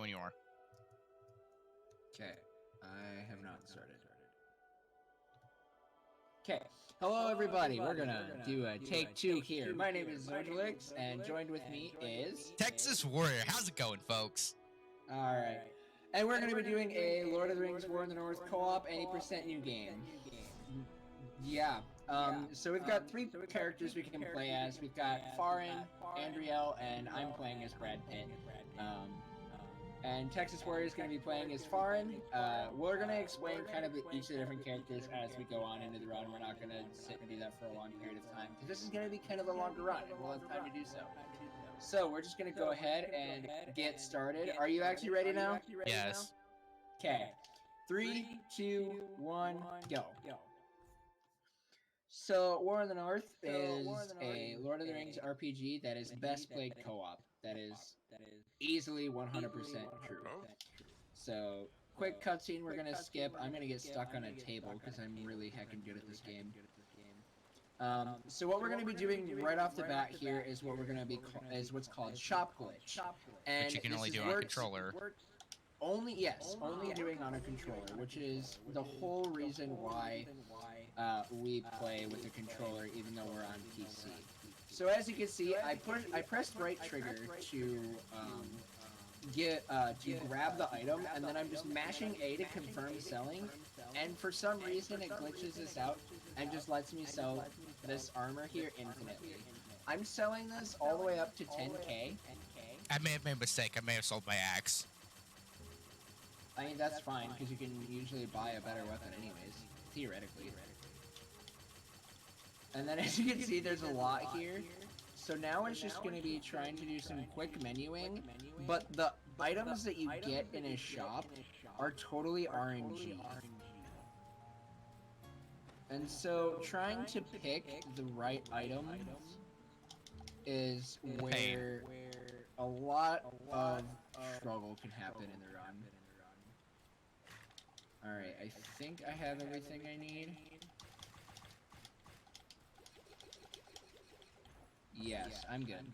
when you are. Okay, I have not started. Okay, hello everybody. We're gonna do a take two here. My name is Zojalyx, and joined with me is Texas Warrior. How's it going, folks? All right, and we're gonna be doing a Lord of the Rings: War in the North co-op 80% new game. Yeah. So we've got three characters we can play as. We've got Farin, Andriel, and I'm playing as Brad Pitt. And Texas Warrior is going to be playing as Farin. We're going to explain kind of each of the different characters as we go on into the run. We're not going to sit and do that for a long period of time, because this is going to be kind of a longer run, and we'll have time to do so. So we're just going to go ahead and get started. Are you actually ready now? Yes. Okay. 3, 2, 1, go. So, War in the North is a Lord of the Rings RPG that is best played co-op. That is easily 100% true. So, quick cutscene we're going to skip. I'm going to get stuck on a table because I'm really heckin' good at this game. So what we're going to be doing right off the bat here is what we're going to be what's called shop glitch. And Which you can only do on a controller. Only doing on a controller, which is the whole reason why we play with a controller even though we're on PC. So as you can see, I pressed right trigger to grab the item, and then I'm just mashing A to confirm selling, and for some reason it glitches this out and just lets me sell this armor here infinitely. I'm selling this all the way up to 10k. I may have made a mistake. I may have sold my axe. I mean, that's fine, because you can usually buy a better weapon anyways, theoretically. And then as you can see, there's a lot here. So now it's just going to be trying to do some quick menuing, but the items that you get in a shop are totally RNG. And so trying to pick the right item is where a lot of struggle can happen in the run. Alright, I think I have everything I need. Yes, I'm good.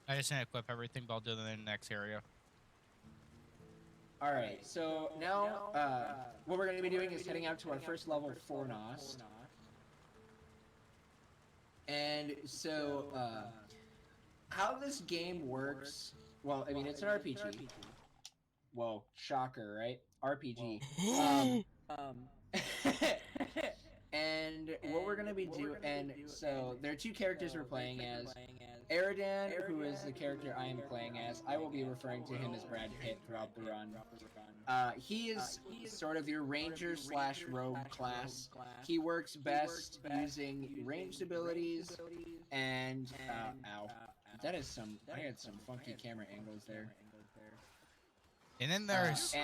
I just need to equip everything, but I'll do it in the next area. Alright, so now what we're going to be doing is heading out to our first level, Fornost. And so how this game works, well, I mean, it's an RPG. Whoa, shocker, right? RPG. And what we're going to be doing, and so there are two characters we're playing as. Eridan, who is the character I am playing as, I will be referring to him as Brad Pitt throughout the run. He is sort of your ranger slash rogue class. He works best using ranged abilities and, ow. That is some, I had some funky camera angles there. And then there's...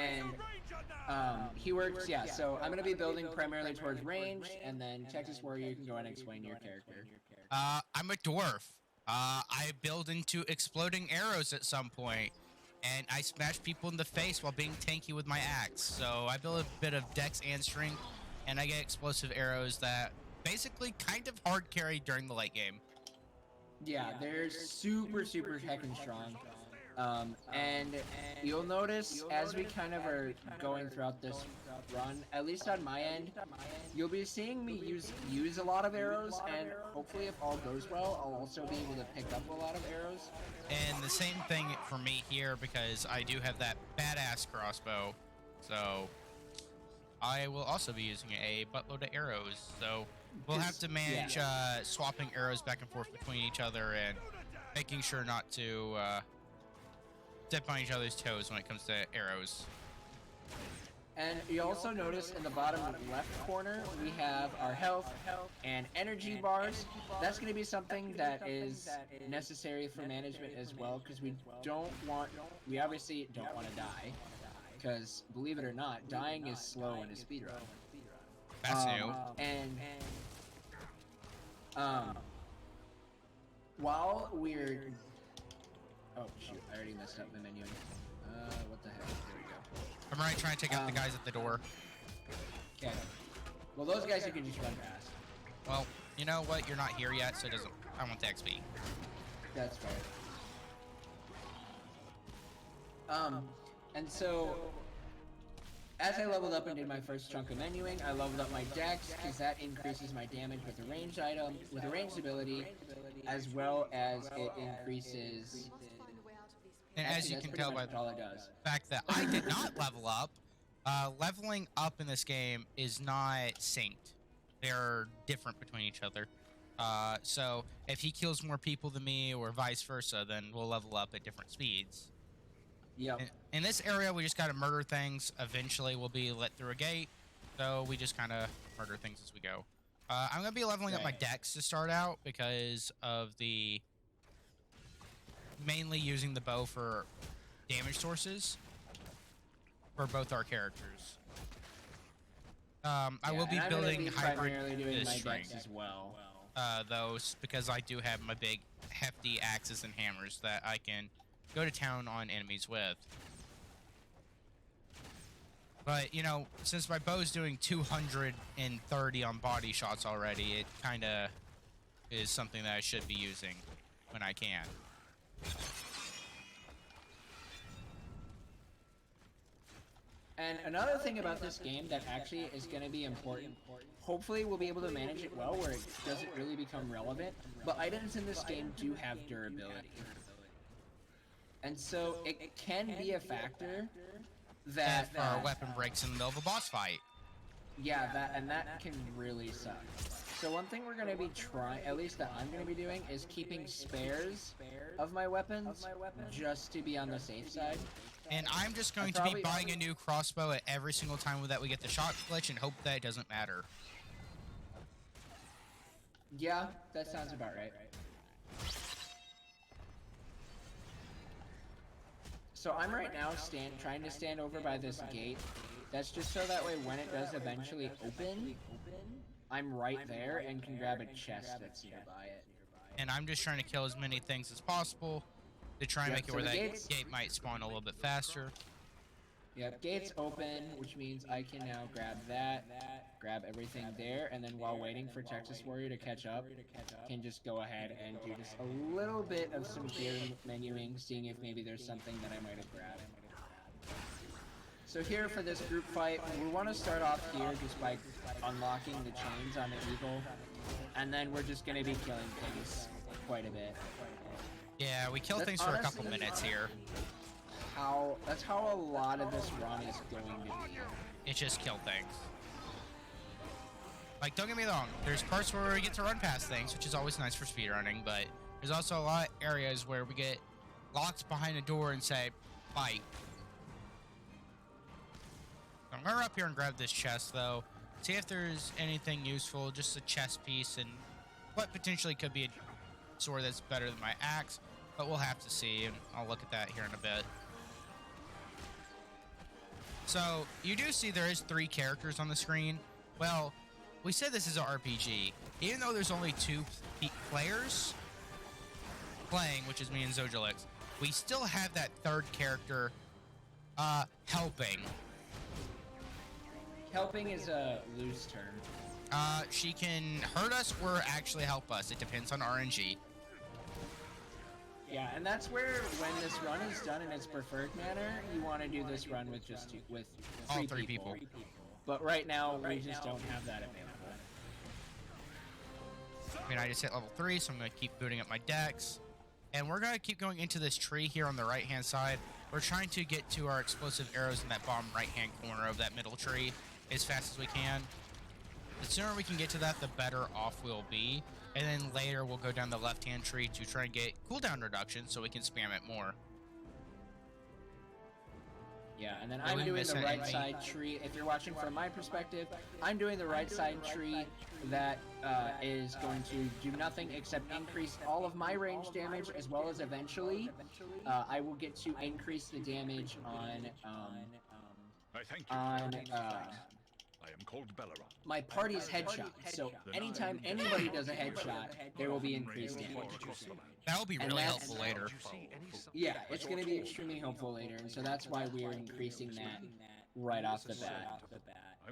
he works, yeah, so I'm going to be building primarily towards range, and then Texas Warrior, you can go and explain your character. I'm a dwarf. I build into exploding arrows at some point, and I smash people in the face while being tanky with my axe. So I build a bit of dex and strength, and I get explosive arrows that basically kind of hard carry during the late game. Yeah, they're super heckin' strong. And you'll notice as we kind of are going throughout this run, at least on my end, you'll be seeing me use a lot of arrows, and hopefully if all goes well, I'll also be able to pick up a lot of arrows. And the same thing for me here, because I do have that badass crossbow, so I will also be using a buttload of arrows, so we'll have to manage swapping arrows back and forth between each other and making sure not to step on each other's toes when it comes to arrows. And you also notice in the bottom left corner, we have our health and energy bars. That's going to be something that is necessary for management as well, because we obviously don't want to die. Because, believe it or not, dying is slow in a speedrun. That's new. While we're... Oh, shoot, I already messed up my menu. What the heck? There we go. I'm right trying to take out the guys at the door. Okay. Well, those guys you can just run past. Well, you know what? You're not here yet, so it doesn't... I want the XP. That's fair. And so, as I leveled up and did my first chunk of menuing, I leveled up my dex because that increases my damage with a ranged item, with a ranged ability, as well as it increases. And Actually, as you that's can pretty tell by much all it does. the fact that I did not level up, leveling up in this game is not synced. They're different between each other. So if he kills more people than me or vice versa, then we'll level up at different speeds. Yep. In this area, we just got to murder things. Eventually, we'll be let through a gate. So we just kind of murder things as we go. I'm going to be leveling up my dex to start out because of the... mainly using the bow for damage sources for both our characters. I will be building hybrid doing my string. dex as well. Those because I do have my big hefty axes and hammers that I can go to town on enemies with. But you know, since my bow's doing 230 on body shots already, it kind of is something that I should be using when I can. And another thing about this game that actually is going to be important, hopefully we'll be able to manage it well where it doesn't really become relevant, but items in this game do have durability. And so it can be a factor that... if our weapon breaks in the middle of a boss fight. Yeah, that can really suck. So one thing we're going to be trying, at least that I'm going to be doing, is keeping spares of my weapons just to be on the safe side. And I'm just going to be buying a new crossbow at every single time that we get the shot glitch and hope that it doesn't matter. Yeah, that sounds about right. So I'm right now trying to stand over by this gate. That's just so that way when it does eventually open, I'm right there and can grab a chest that's nearby it. And I'm just trying to kill as many things as possible to try and make it where that gate might spawn a little bit faster. Yep, gate's open, which means I can now grab that, grab everything there, and then while waiting for Texas Warrior to catch up, can just go ahead and do just a little bit of some gear menuing, seeing if maybe there's something that I might have grabbed. So here for this group fight, we want to start off here just by unlocking the chains on the eagle, and then we're just going to be killing things quite a bit. Yeah, we kill things for a couple minutes here. That's how a lot of this run is going to be. It's just kill things. Like, don't get me wrong, there's parts where we get to run past things, which is always nice for speedrunning, but there's also a lot of areas where we get locked behind a door and say, fight. So I'm gonna run up here and grab this chest, though. See if there's anything useful, just a chest piece, and what potentially could be a sword that's better than my axe, but we'll have to see, and I'll look at that here in a bit. So, you do see there is 3 characters on the screen. Well, we said this is an RPG. Even though there's only 2 players playing, which is me and Zojalyx, we still have that 3rd character helping. Helping is a loose term. She can hurt us or actually help us. It depends on RNG. Yeah, and that's where, when this run is done in its preferred manner, you want to do this run with just all 3 people. But right now, we just don't have that available. I mean, I just hit level 3, so I'm going to keep booting up my dex. And we're going to keep going into this tree here on the right-hand side. We're trying to get to our explosive arrows in that bottom right-hand corner of that middle tree as fast as we can. The sooner we can get to that, the better off we'll be. And then later, we'll go down the left-hand tree to try and get cooldown reduction so we can spam it more. Yeah, and then I'm doing the right side tree. If you're watching from my perspective, I'm doing the right side tree that is going to do nothing except increase all of my range damage, as well as eventually I will get to increase the damage on I am called Belleron. my party's headshot. So anytime anybody does a headshot, there will be increased damage. That will be really helpful later. Yeah, it's going to be extremely helpful later, and so that's why we're increasing that right off the bat.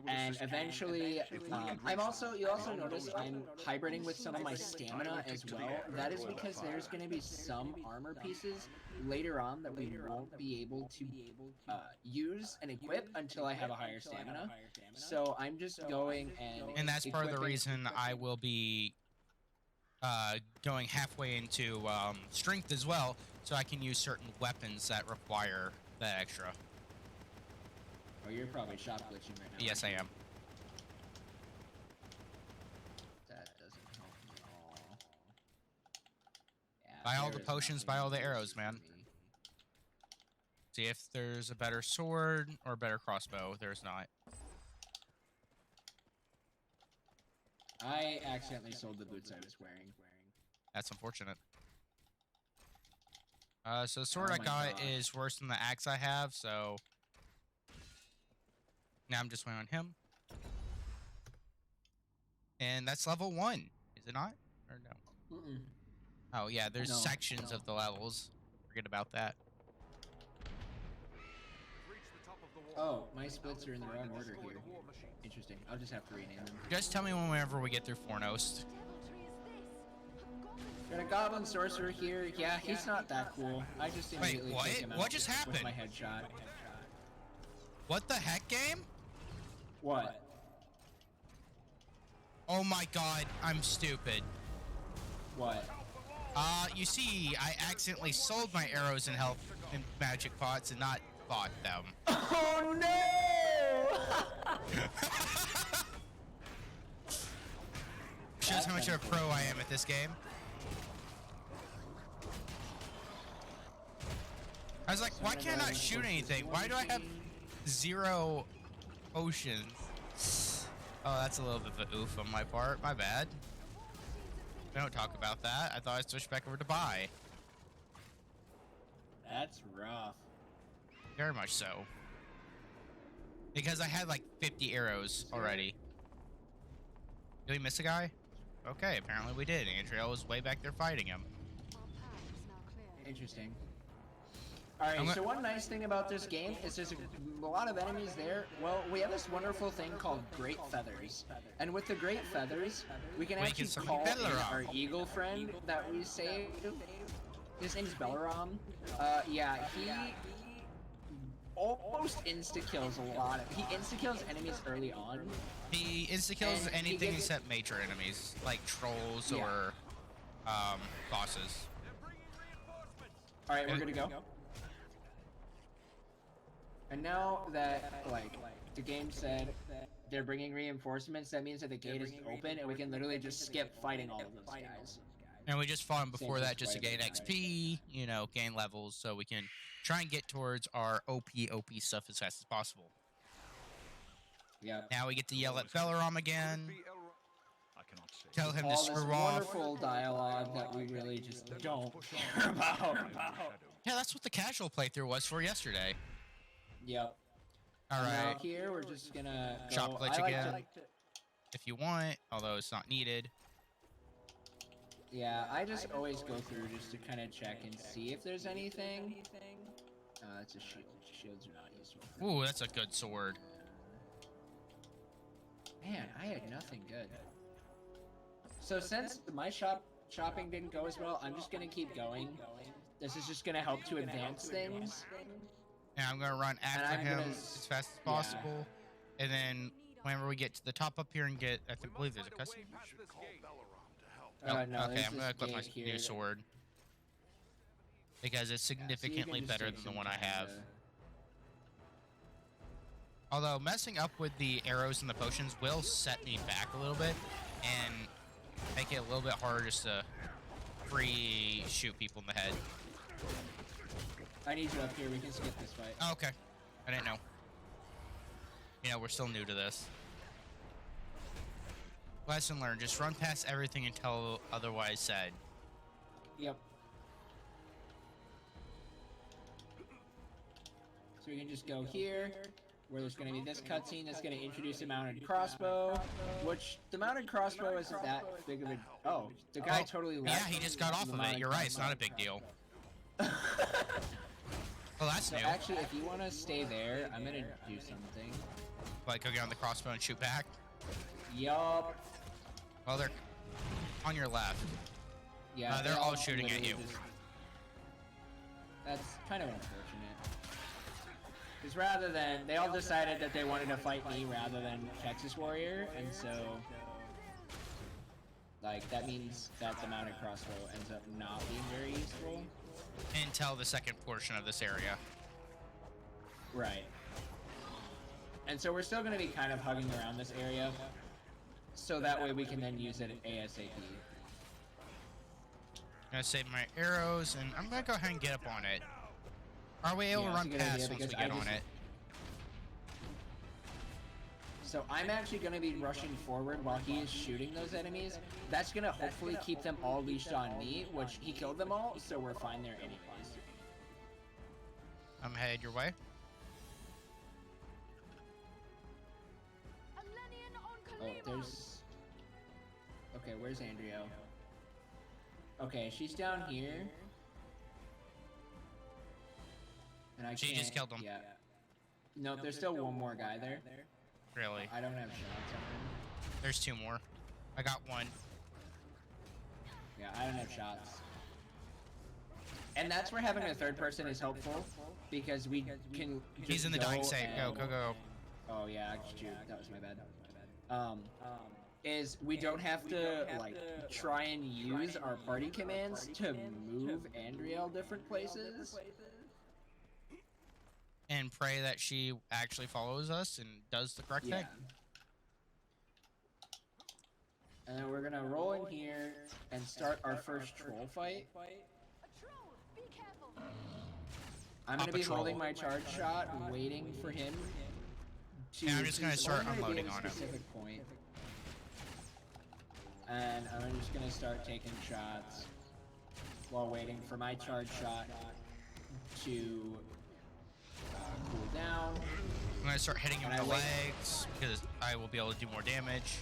And eventually, you'll also notice I'm hybriding with some of my stamina as well. That is because there's going to be some armor pieces later on that we won't be able to use and equip until I have a higher stamina. So I'm just going And that's part of the equipping- reason I will be going halfway into strength as well, so I can use certain weapons that require that extra. Oh, you're probably shop glitching right now. Yes, I am. That doesn't help me at all. Yeah, Buy all there the is potions, nothing buy all the useful arrows, for man. me. See if there's a better sword or a better crossbow. There's not. I accidentally sold the boots I was wearing. That's unfortunate. So the sword Oh I my got God. is worse than the axe I have, so now I'm just waiting on him. And that's level 1, is it not? Or no? Mm-mm. Oh yeah, there's No. sections of the levels. Forget about that. Oh, my splits are in the wrong order here. Interesting. I'll just have to rename them. Just tell me whenever we get through Fornost. Got a goblin sorcerer here. Yeah, he's not that cool. I just immediately what? take him out What just with happened? my headshot. What the heck, game? What? Oh my god, I'm stupid. What? You see, I accidentally sold my arrows and health in magic pots and not bought them. Oh no! Shows how much of a pro I am at this game. I was like, why can't I not shoot anything? Why do I have 0 potions? Oh, that's a little bit of an oof on my part. My bad. We don't talk about that. I thought I switched back over to buy. That's rough. Very much so. Because I had like 50 arrows already. Did we miss a guy? Okay, apparently we did. Andrea was way back there fighting him. Interesting. Alright, so one nice thing about this game is there's a lot of enemies there. Well, we have this wonderful thing called Great Feathers. And with the Great Feathers, we can actually summon call in Belaram. our eagle friend that we saved. His name's Belaram. Yeah, he almost insta-kills a lot of... He insta-kills enemies early on. He insta-kills And he anything gives- except major enemies, like trolls Yeah. or bosses. Alright, we're good to go. And now that, like, the game said they're bringing reinforcements, that means that the gate is open and we can literally just skip fighting all of those guys. And we just fought him before Saves that us just to quite a gain bit of XP, you know, gain levels, so we can try and get towards our OP stuff as fast as possible. Yeah. Now we get to yell at Belaram again, I cannot say. tell him to All this screw off. wonderful dialogue that we really just don't care about. Yeah, that's what the casual playthrough was for yesterday. Yep. All Now right, here we're just gonna go. Shop glitch I like again. to- if you want, although it's not needed. Yeah, I just always go through just to kind of check and see if there's anything. It's a shield. Shields are not useful. Ooh, that's a good sword. Man, I had nothing good. So since my shopping didn't go as well, I'm just gonna keep going. This is just gonna help to advance things. And I'm gonna run after I'm him gonna as fast as yeah. possible. And then whenever we get to the top up here and get, I believe there's a cutscene. No, okay, there's I'm gonna this equip my gate here new that- sword because it's Yeah, so you can significantly just better take than the some one I time have. to- Although messing up with the arrows and the potions will set me back a little bit and make it a little bit harder just to free shoot people in the head. I need you up here. We can skip this fight. Oh, okay, I didn't know. You know, we're still new to this. Lesson learned: just run past everything until otherwise said. Yep. So we can just go here, where there's going to be this cutscene that's going to introduce a mounted crossbow, which the mounted crossbow isn't that big of a... Oh, the guy totally Yeah, left. he just got off the of it. mounted You're right. It's not a crossbow. big deal. Well, that's So new. actually, if you want to stay there, I'm going to do something. Like, go get on the crossbow and shoot back. Yup. Well, they're on your left. Yeah, they're all shooting at you. That's kind of unfortunate. Because rather than, they all decided that they wanted to fight me rather than Texas Warrior, and so, like, that means that the mounted crossbow ends up not being very useful. Until the second portion of this area. Right. And so we're still going to be kind of hugging around this area, so that way we can then use it ASAP. I'm gonna save my arrows, and I'm gonna go ahead and get up on it. Are we able to run past once we get on it? So I'm actually going to be rushing forward while he is shooting those enemies. That's going to hopefully keep them all leashed on me, which he killed them all, so we're fine there anyways. I'm headed your way. Oh, there's... Okay, where's Andrea? Okay, she's down here. And I She just killed him. Yeah. No, there's still one more guy there. Really? I don't have shots on him. There's two more. I got one. Yeah, I don't have shots. And that's where having a third person is helpful, because we can just He's in the dying state. Go, go, go. Oh yeah, shoot, that was my bad. Is we don't have to like try and use our party commands to move Andriel different places. And pray that she actually follows us and does the correct thing. And then we're gonna roll in here and start our first troll fight. I'm gonna be holding my charge shot, waiting for him to. Yeah, I'm just gonna start unloading on him. Point. And I'm just gonna start taking shots while waiting for my charge shot to cool down. I'm gonna start hitting him in the legs because I will be able to do more damage,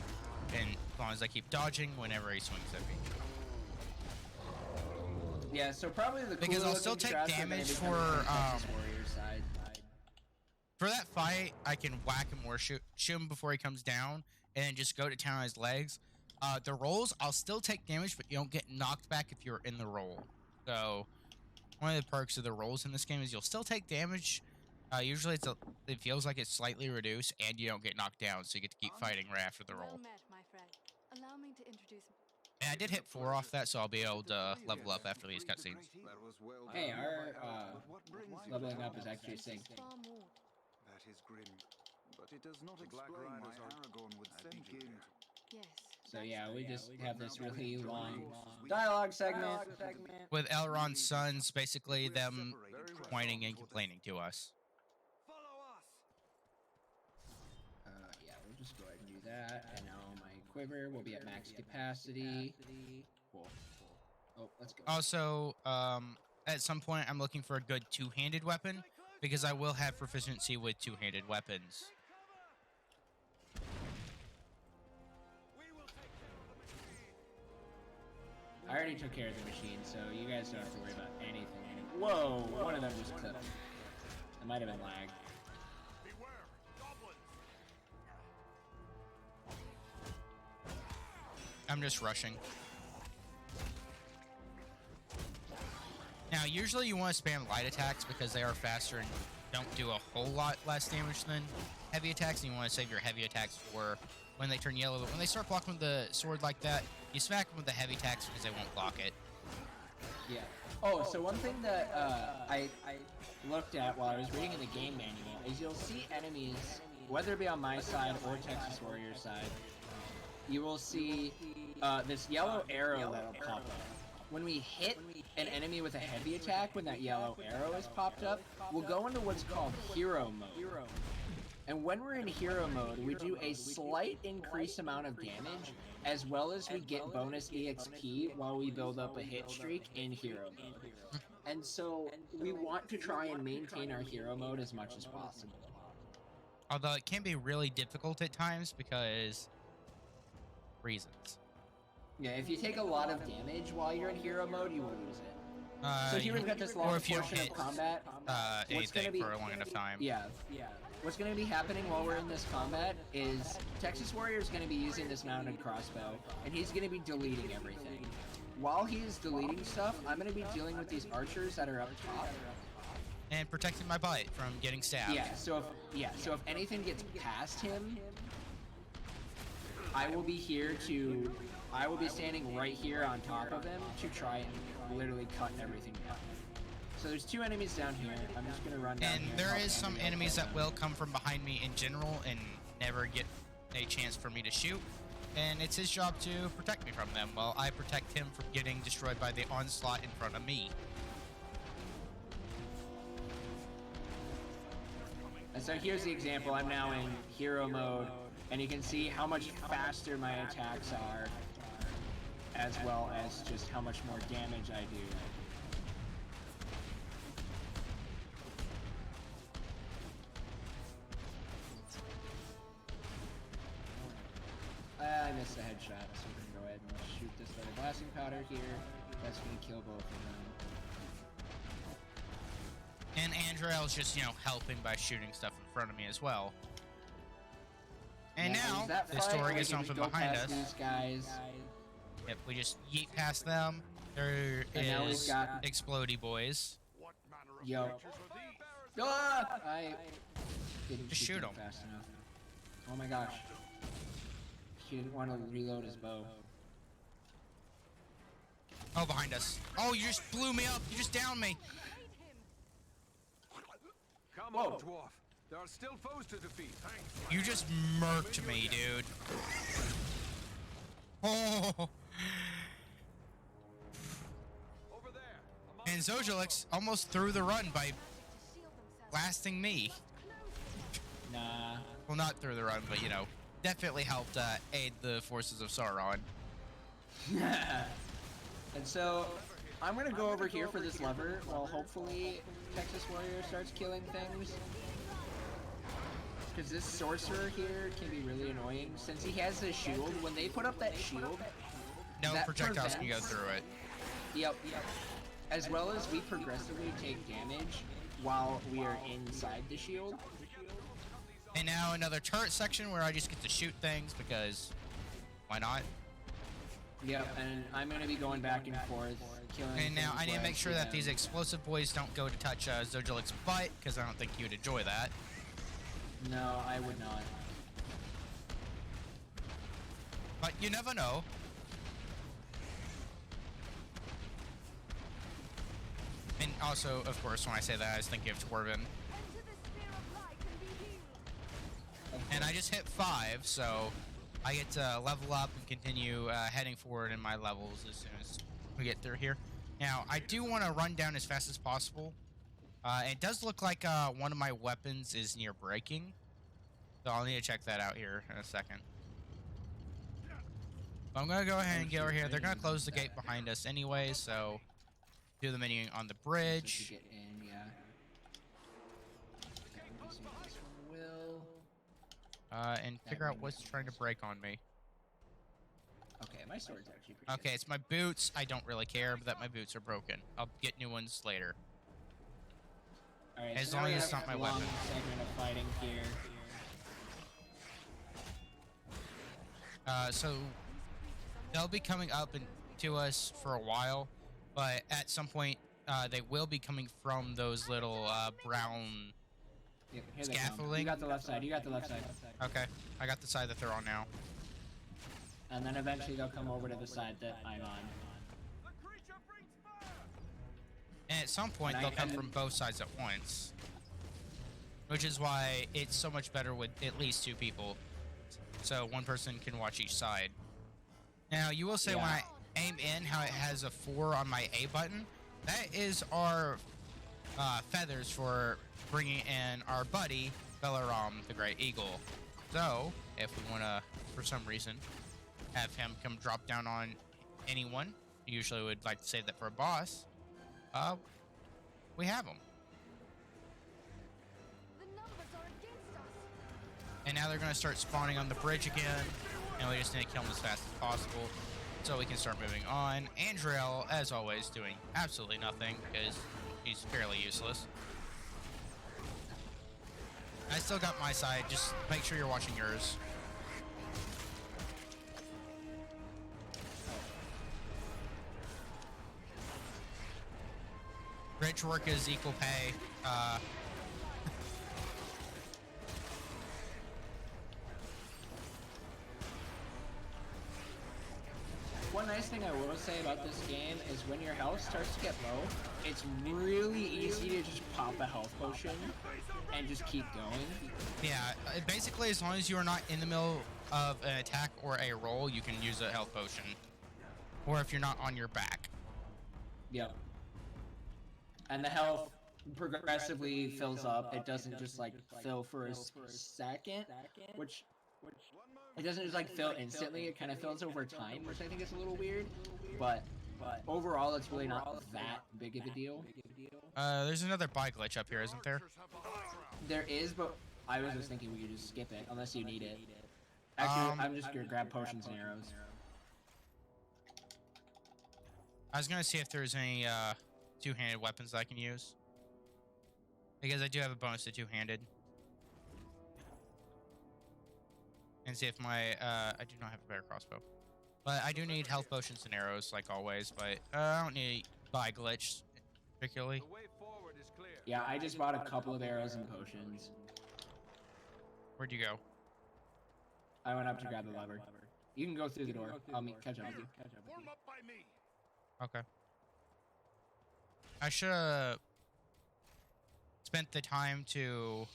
and as long as I keep dodging whenever he swings at me. Yeah, so probably the because I'll still take damage for that fight. I can whack him or shoot him before he comes down, and then just go to town on his legs. The rolls, I'll still take damage, but you don't get knocked back if you're in the roll. So one of the perks of the rolls in this game is you'll still take damage. Usually it feels like it's slightly reduced, and you don't get knocked down, so you get to keep fighting right after the roll. And I did hit 4 off that, so I'll be able to level up after these cutscenes. Hey, our leveling up is actually synced. That is grim, but it does not explain why Aragorn would send you there. Yes. So yeah, we just have this really long dialogue segment with Elrond's sons, basically them whining and complaining to us. Yeah, we'll just go ahead and do that, and now my quiver will be at max capacity. Cool. Oh, let's go. Also, at some point, I'm looking for a good two-handed weapon, because I will have proficiency with two-handed weapons. I already took care of the machine, so you guys don't have to worry about anything. Whoa, one of them just clipped. It might have been lag. I'm just rushing. Now, usually you want to spam light attacks because they are faster and don't do a whole lot less damage than heavy attacks, and you want to save your heavy attacks for when they turn yellow. But when they start blocking with the sword like that, you smack them with the heavy attacks because they won't block it. Yeah. Oh, so one thing that I looked at while I was reading in the game manual is you'll see enemies, whether it be on my side or Texas Warrior's side, you will see this yellow arrow that'll pop up. When we hit an enemy with a heavy attack, when that yellow arrow is popped up, we'll go into what's called hero mode. And when we're in hero mode, we do a slight increased amount of damage, as well as we get bonus EXP while we build up a hit streak in hero mode. And so we want to try and maintain our hero mode as much as possible. Although it can be really difficult at times because reasons. Yeah, if you take a lot of damage while you're in hero mode, you will lose it. So here we've got this long or if you don't portion hit of combat. What's anything gonna be for a long enough time. Yeah. What's going to be happening while we're in this combat is Texas Warrior is going to be using this mounted crossbow, and he's going to be deleting everything. While he's deleting stuff, I'm going to be dealing with these archers that are up top. And protecting my butt from getting stabbed. So if anything gets past him, I will be standing right here on top of him to try and literally cut everything down. So there's 2 enemies down here. I'm just gonna run down here. And there is some enemies that will come from behind me in general and never get a chance for me to shoot. And it's his job to protect me from them, while I protect him from getting destroyed by the onslaught in front of me. And so here's the example. I'm now in hero mode, and you can see how much faster my attacks are, as well as just how much more damage I do. I missed a headshot, so we're gonna go ahead and shoot this little blasting powder here. That's gonna kill both of them. And Andrel's just, helping by shooting stuff in front of me as well. And now, the story gets on from behind us. These guys. Yep, we just yeet past them. There is explodey boys. Yo. Ah! I didn't Just shoot him fast enough. Oh my gosh. He didn't want to reload his bow. Oh, behind us. Oh, you just blew me up. You just downed me. Come on, dwarf. There are still foes to defeat. You just murked me, dude. Oh. Over there. And Zojalyx almost threw the run by blasting me. Nah. Well, not through the run, but, definitely helped aid the forces of Sauron. And so, I'm gonna go over here for this lever while hopefully Texas Warrior starts killing things. Because this sorcerer here can be really annoying. Since he has the shield, when they put up that shield, No that projectiles can go through it. Yep. As well as we progressively take damage while we are inside the shield. And now another turret section where I just get to shoot things because why not? Yep, and I'm going to be going back and forth, killing. And now I need to make sure that them. these explosive boys don't go to touch Zojalyx's butt, because I don't think he would enjoy that. No, I would not. But you never know. And also, of course, when I say that, I was thinking of Torvin. And I just hit 5, so I get to level up and continue heading forward in my levels as soon as we get through here. Now, I do want to run down as fast as possible. It does look like one of my weapons is near breaking, so I'll need to check that out here in a second. But I'm going to go ahead and get over here. They're going to close the gate behind us anyway, so do the menu on the bridge. Get in, yeah. And figure out what's trying to break on me. Okay, my sword's actually pretty Okay, it's my boots. I don't really care that my boots are broken. I'll get new ones later. Alright, As so long now we as it's have not my a long weapon. segment of fighting here. So they'll be coming up to us for a while, but at some point they will be coming from those little brown. Yep, here they come. Scaffolding? You got the left side. You got the left side. Okay, I got the side that they're on now. And then eventually they'll come over to the side that I'm on. And at some point they'll come from both sides at once, which is why it's so much better with at least 2 people, so one person can watch each side. Now you will say when I aim in how it has a 4 on my A button. That is our feathers for bringing in our buddy Belaram the Great Eagle. So if we want to, for some reason, have him come drop down on anyone, usually would like to save that for a boss, we have him. And now they're going to start spawning on the bridge again, and we just need to kill them as fast as possible. so we can start moving on. Andriel, as always, doing absolutely nothing because he's fairly useless. I still got my side. Just make sure you're watching yours. Rich work is equal pay. One nice thing I will say about this game is when your health starts to get low, it's really easy to just pop a health potion and just keep going. Yeah, basically as long as you are not in the middle of an attack or a roll, you can use a health potion. Or if you're not on your back. Yep. And the health progressively fills up. It doesn't just like fill for a second, which it doesn't just like fill instantly. It kind of fills over time, which I think is a little weird. But overall, it's really not that big of a deal. There's another buy glitch up here, isn't there? There is, but I was just thinking we could just skip it unless you need it. Actually, I'm just gonna grab potions and arrows. I was gonna see if there's any two-handed weapons that I can use, because I do have a bonus to two-handed, and see if my I do not have a better crossbow, but I do need health potions and arrows like always. But I don't need buy glitch particularly. The way forward is clear. Yeah, I just bought a couple of arrows and potions. Where'd you go? I went up to grab the lever. You can go through the door. I'll catch up with you. Form up by me. Okay. I should have spent the time to...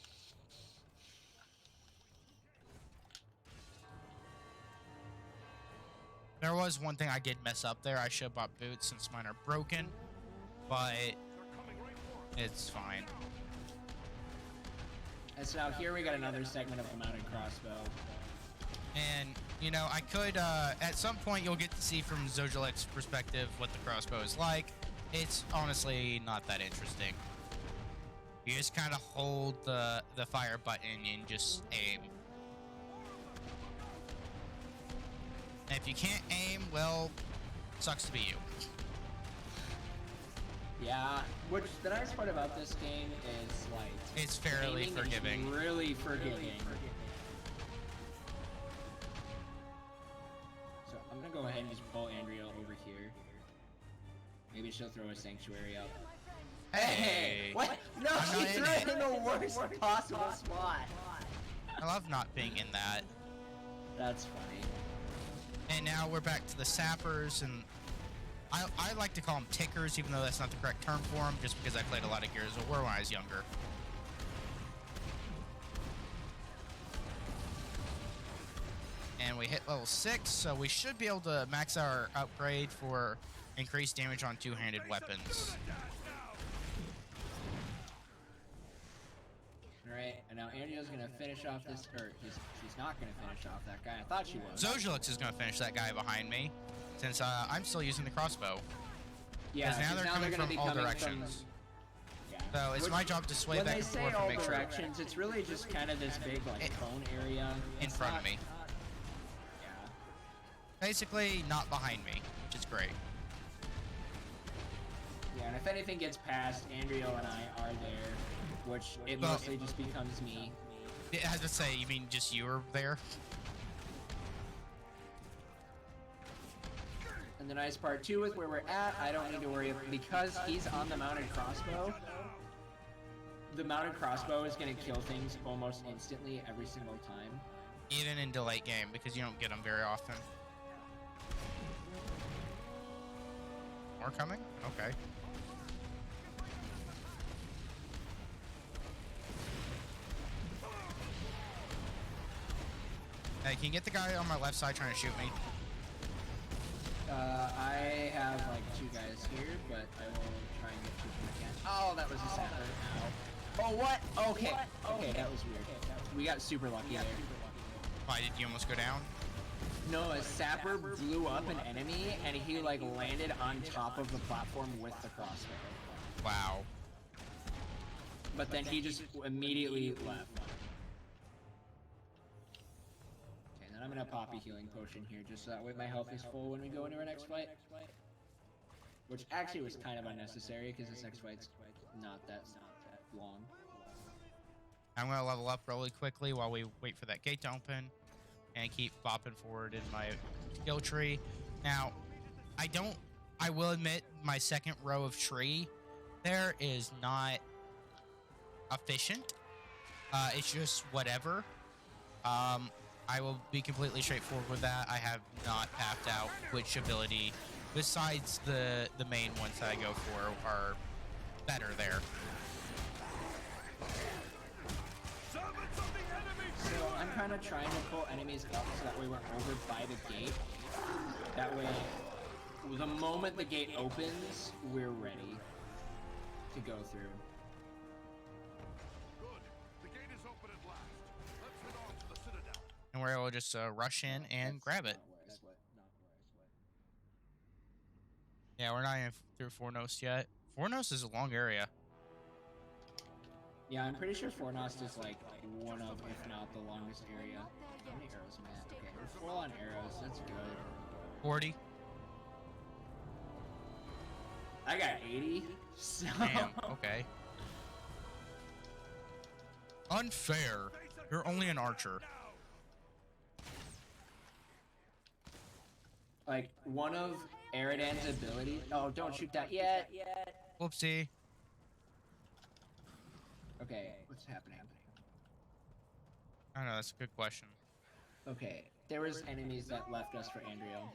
There was one thing I did mess up there. I should have bought boots since mine are broken, but it's fine. And so now here we got another segment of the mounted crossbow. And, you know, I could, at some point you'll get to see from Zojalyx's perspective what the crossbow is like. It's honestly not that interesting. You just kind of hold the fire button and just aim. And if you can't aim, well, sucks to be you. Yeah, which the nice part about this game is like It's fairly aiming forgiving. is really forgiving. So I'm gonna go ahead and just pull Andrea over here. Maybe she'll throw a sanctuary up. Hey! What? No, I'm she not threw in it it. in the worst possible spot. I love not being in that. That's funny. And now we're back to the sappers, and I like to call them tickers, even though that's not the correct term for them, just because I played a lot of Gears of War when I was younger. And we hit level 6, so we should be able to max our upgrade for increased damage on two-handed weapons. Alright, and now Andrea's gonna finish off this, or she's not gonna finish off that guy. I thought she was. Zojalyx is going to finish that guy behind me, since I'm still using the crossbow. Yeah, Because now they're coming gonna from be all coming directions. Yeah. So it's my job to sway When back they and say forth all and make sure directions, it's really just kind of this big like cone area in front of me. Yeah. Basically, not behind me, which is great. Yeah, and if anything gets past, Andrea and I are there, which it Well- mostly just becomes me. I was to say, you mean just you were there? And the nice part too is where we're at, I don't need to worry because he's on the mounted crossbow. The mounted crossbow is going to kill things almost instantly every single time. Even in the late game, because you don't get them very often. More coming? Okay. Hey, can you get the guy on my left side trying to shoot me? I have like two guys here, but I will try and get two if I can. Oh, that was a sapper. Ow. Oh, what? Okay. Okay, that was weird. We got super lucky there. Why, did you almost go down? No, a sapper blew up an enemy, and he like landed on top of the platform with the crossbow. Wow. But then he just immediately left. Okay, then I'm gonna pop a healing potion here, just so that way my health is full when we go into our next fight. Which actually was kind of unnecessary, because this next fight's not that long. I'm gonna level up really quickly while we wait for that gate to open, and keep bopping forward in my skill tree. Now, I will admit my second row of tree there is not efficient. It's just whatever. I will be completely straightforward with that. I have not mapped out which ability, besides the main ones that I go for, are better there. So I'm kind of trying to pull enemies up so that way we're over by the gate. That way, the moment the gate opens, we're ready to go through. Good. The gate is open at last. Let's head on to the Citadel. And we're able to just rush in and grab it. Yeah, we're not even through Fornos yet. Fornos is a long area. Yeah, I'm pretty sure Fornost is like one of, if not the longest area. How many arrows am I at? Okay, we're full on arrows. That's good. 40. I got 80. So. Damn. Okay. Unfair. You're only an archer. Like one of Eridan's abilities. Oh, don't shoot that yet. Whoopsie. Okay, what's happening? I don't know. That's a good question. Okay, there was enemies that left us for Andrio.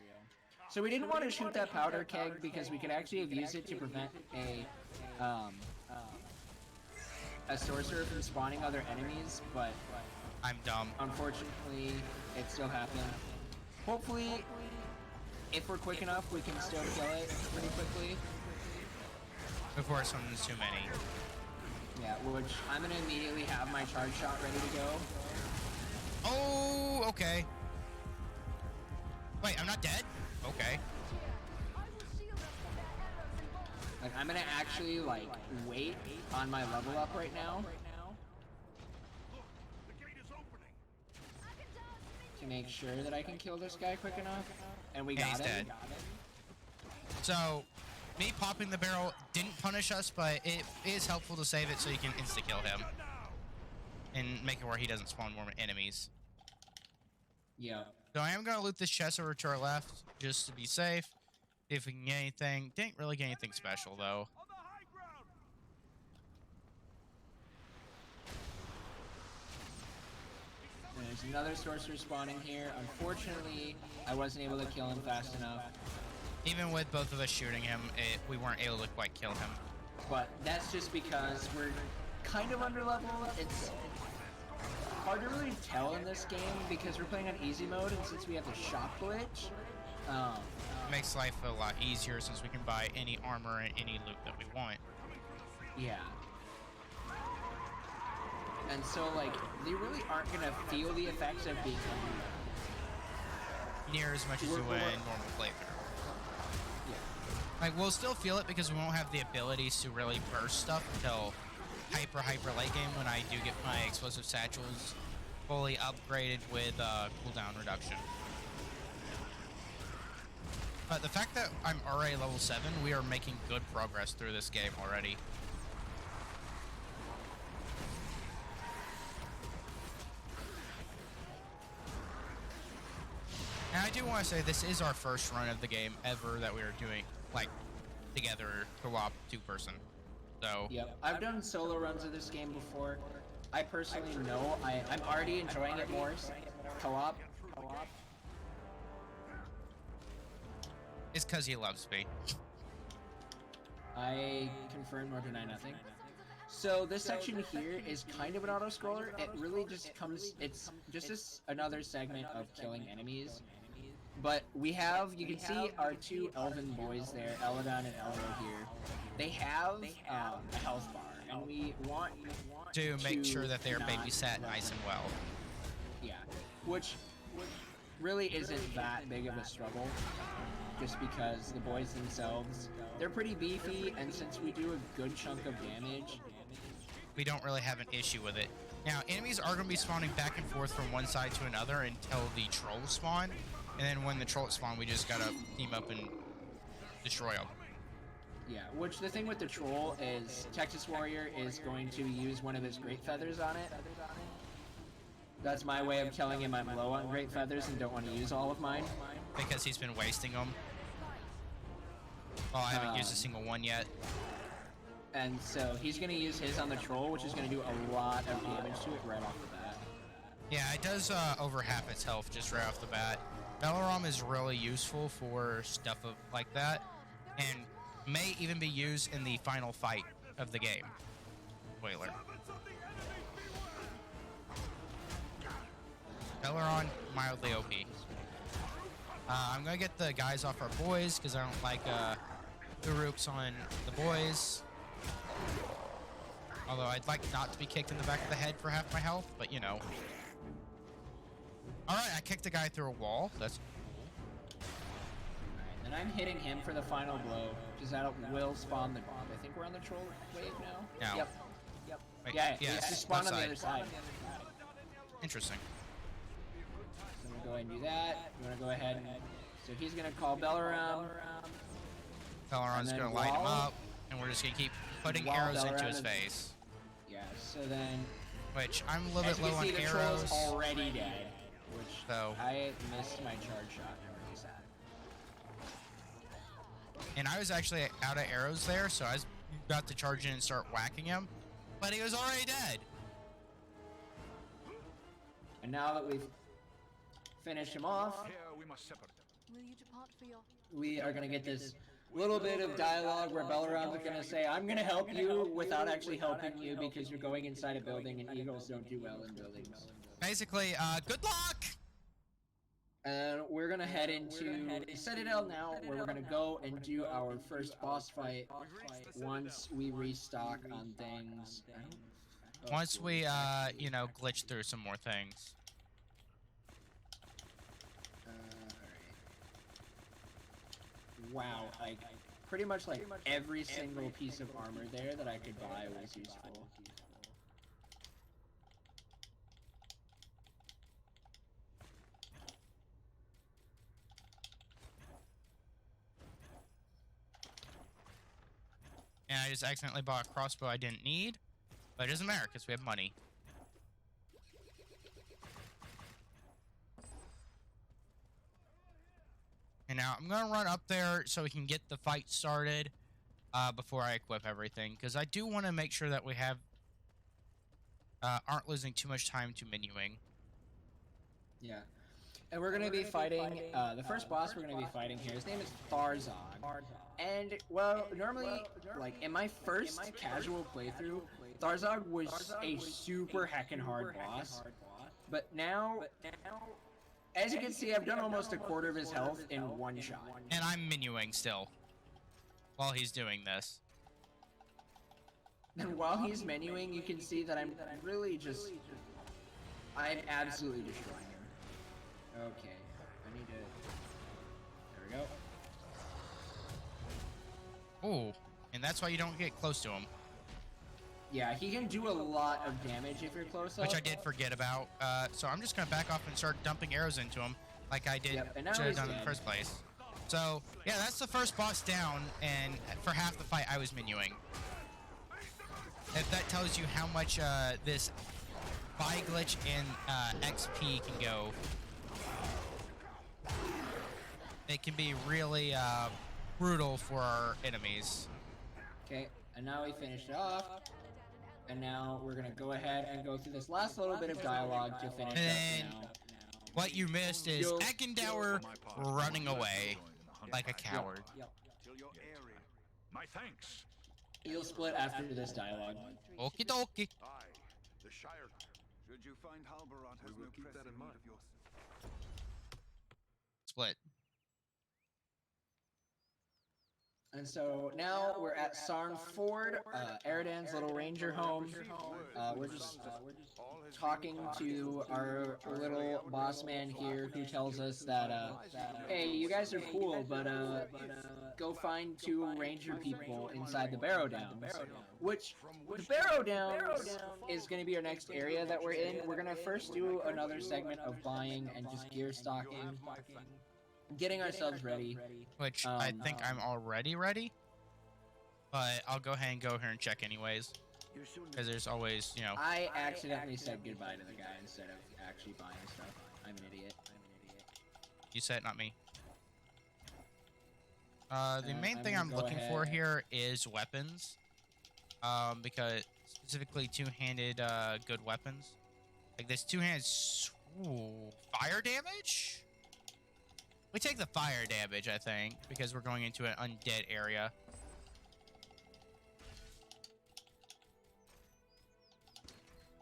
So we didn't want to shoot that powder keg because we could actually have used it to prevent a sorcerer from spawning other enemies, but I'm dumb. unfortunately, it still happened. Hopefully, if we're quick enough, we can still kill it pretty quickly. Before someone's too many. Yeah, which I'm gonna immediately have my charge shot ready to go. Oh, okay. Wait, I'm not dead? Okay. Like, I'm gonna actually, like, wait on my level up right now. The gate is opening. To make sure that I can kill this guy quick enough. And we Yeah, got he's him. dead. So, me popping the barrel didn't punish us, but it is helpful to save it so you can insta-kill him. And make it where he doesn't spawn more enemies. Yeah. So I am going to loot this chest over to our left, just to be safe. See if we can get anything. Didn't really get anything special, though. On the high ground. There's another sorcerer spawning here. Unfortunately, I wasn't able to kill him fast enough. Even with both of us shooting him, we weren't able to quite kill him. But that's just because we're kind of under level. It's hard to really tell in this game because we're playing on easy mode, and since we have the shock glitch, It makes life a lot easier since we can buy any armor and any loot that we want. yeah. And so, like, they really aren't gonna feel the effects of being under level. Near as much as you would in normal playthrough. Yeah. Like, we'll still feel it because we won't have the abilities to really burst stuff until hyper late game when I do get my explosive satchels fully upgraded with cooldown reduction. But the fact that I'm already level 7, we are making good progress through this game already. And I do want to say this is our first run of the game ever that we are doing, like, together, co-op, two-person. So, Yep. I've done solo runs of this game before. I personally know I'm already enjoying it more. Co-op. it's because he loves me. I confirm or deny nothing. So this section here is kind of an auto-scroller. It really just comes, it's just another segment of killing enemies. But we have, you can see our two elven boys there, Eladon and Elro here. They have a health bar, and we want To make sure that they're babysat nice and well. Yeah, which really isn't that big of a struggle, just because the boys themselves, they're pretty beefy, and since we do a good chunk of damage, We don't really have an issue with it. Now, enemies are going to be spawning back and forth from one side to another until the trolls spawn. And then when the trolls spawn, we just got to team up and destroy them. Yeah, which the thing with the troll is Texas Warrior is going to use one of his great feathers on it. That's my way of telling him I'm low on great feathers and don't want to use all of mine. Because he's been wasting them. Oh, I haven't used a single one yet. And so he's going to use his on the troll, which is going to do a lot of damage to it right off the bat. Yeah, it does over half its health just right off the bat. Belaram is really useful for stuff like that, and may even be used in the final fight of the game. Spoiler. Belaram, mildly OP. I'm gonna get the guys off our boys because I don't like Uruks on the boys. Although I'd like not to be kicked in the back of the head for half my health, but you know. Alright, I kicked the guy through a wall. That's cool. Alright, then I'm hitting him for the final blow, because that will spawn the... I think we're on the troll wave now? No. Yep. Wait, Yeah, yeah, it's just spawn on the other side. Interesting. So I'm going to go ahead and do that. I'm going to go ahead and... So he's going to call Belaram. Belaram's going to light him up, and we're just going to keep putting arrows into his face. Yeah, so then... Which, I'm a little bit low on the arrows. troll is already dead, which So. I missed my charge shot. Really sad. And I was actually out of arrows there, so I was about to charge in and start whacking him. But he was already dead. And now that we've finished him off, Here we must separate them. Will you depart for your... we are going to get this little bit of dialogue where Belaram is going to say, I'm going to help you without actually helping you because you're going inside a building and eagles don't do well in buildings. Basically, good luck! And we're going to head into Citadel now, where we're going to go and do our first boss fight once we restock on things. Once we, you know, glitch through some more things. Wow, like, pretty much like every single piece of armor there that I could buy was useful. And I just accidentally bought a crossbow I didn't need. But it doesn't matter, because we have money. And now I'm going to run up there so we can get the fight started before I equip everything. Because I do want to make sure that we have aren't losing too much time to menuing. Yeah. And we're going to be fighting, the first boss we're going to be fighting here, his name is Tharzog. And, well, normally, like, in my first casual playthrough, Tharzog was a super heckin' hard boss. But now, as you can see, I've done almost a quarter of his health in one shot. And I'm menuing still while he's doing this. And while he's menuing, you can see that I'm really just... I'm absolutely destroying him. Okay, I need to... There we go. Ooh, and that's why you don't get close to him. Yeah, he can do a lot of damage if you're close up. Which I did forget about. So I'm just going to back off and start dumping arrows into him like I did Yep, and should now have he's done in the dead. first place. So, yeah, that's the first boss down, and for half the fight I was menuing. If that tells you how much this buy glitch in XP can go. It can be really brutal for our enemies. Okay, and now we finished it off. And now we're gonna go ahead and go through this last little bit of dialogue to finish And up now. what you missed is You'll- Eckendauer running away like a coward. Till your area. My thanks. You'll split after this dialogue. Okie dokie. I, the Shire. Should you find Halbarat has We will no keep that pressing in need mind. of your Split. And so now we're at Sarn Ford, Eridan's little ranger home. We're just talking to our little boss man here who tells us that, hey, you guys are cool, but go find 2 ranger people inside the Barrow Downs, which the Barrow Downs is going to be our next area that we're in. We're going to first do another segment of buying and just gear stocking, getting ourselves ready. Which I think I'm already ready, but I'll go ahead and check anyways. Because there's always, you know. I accidentally said goodbye to the guy instead of actually buying stuff. I'm an idiot. You said, not me. The main thing I'm looking for here is weapons. Because specifically two-handed good weapons. Like this two-handed fire damage? We take the fire damage, I think, because we're going into an undead area.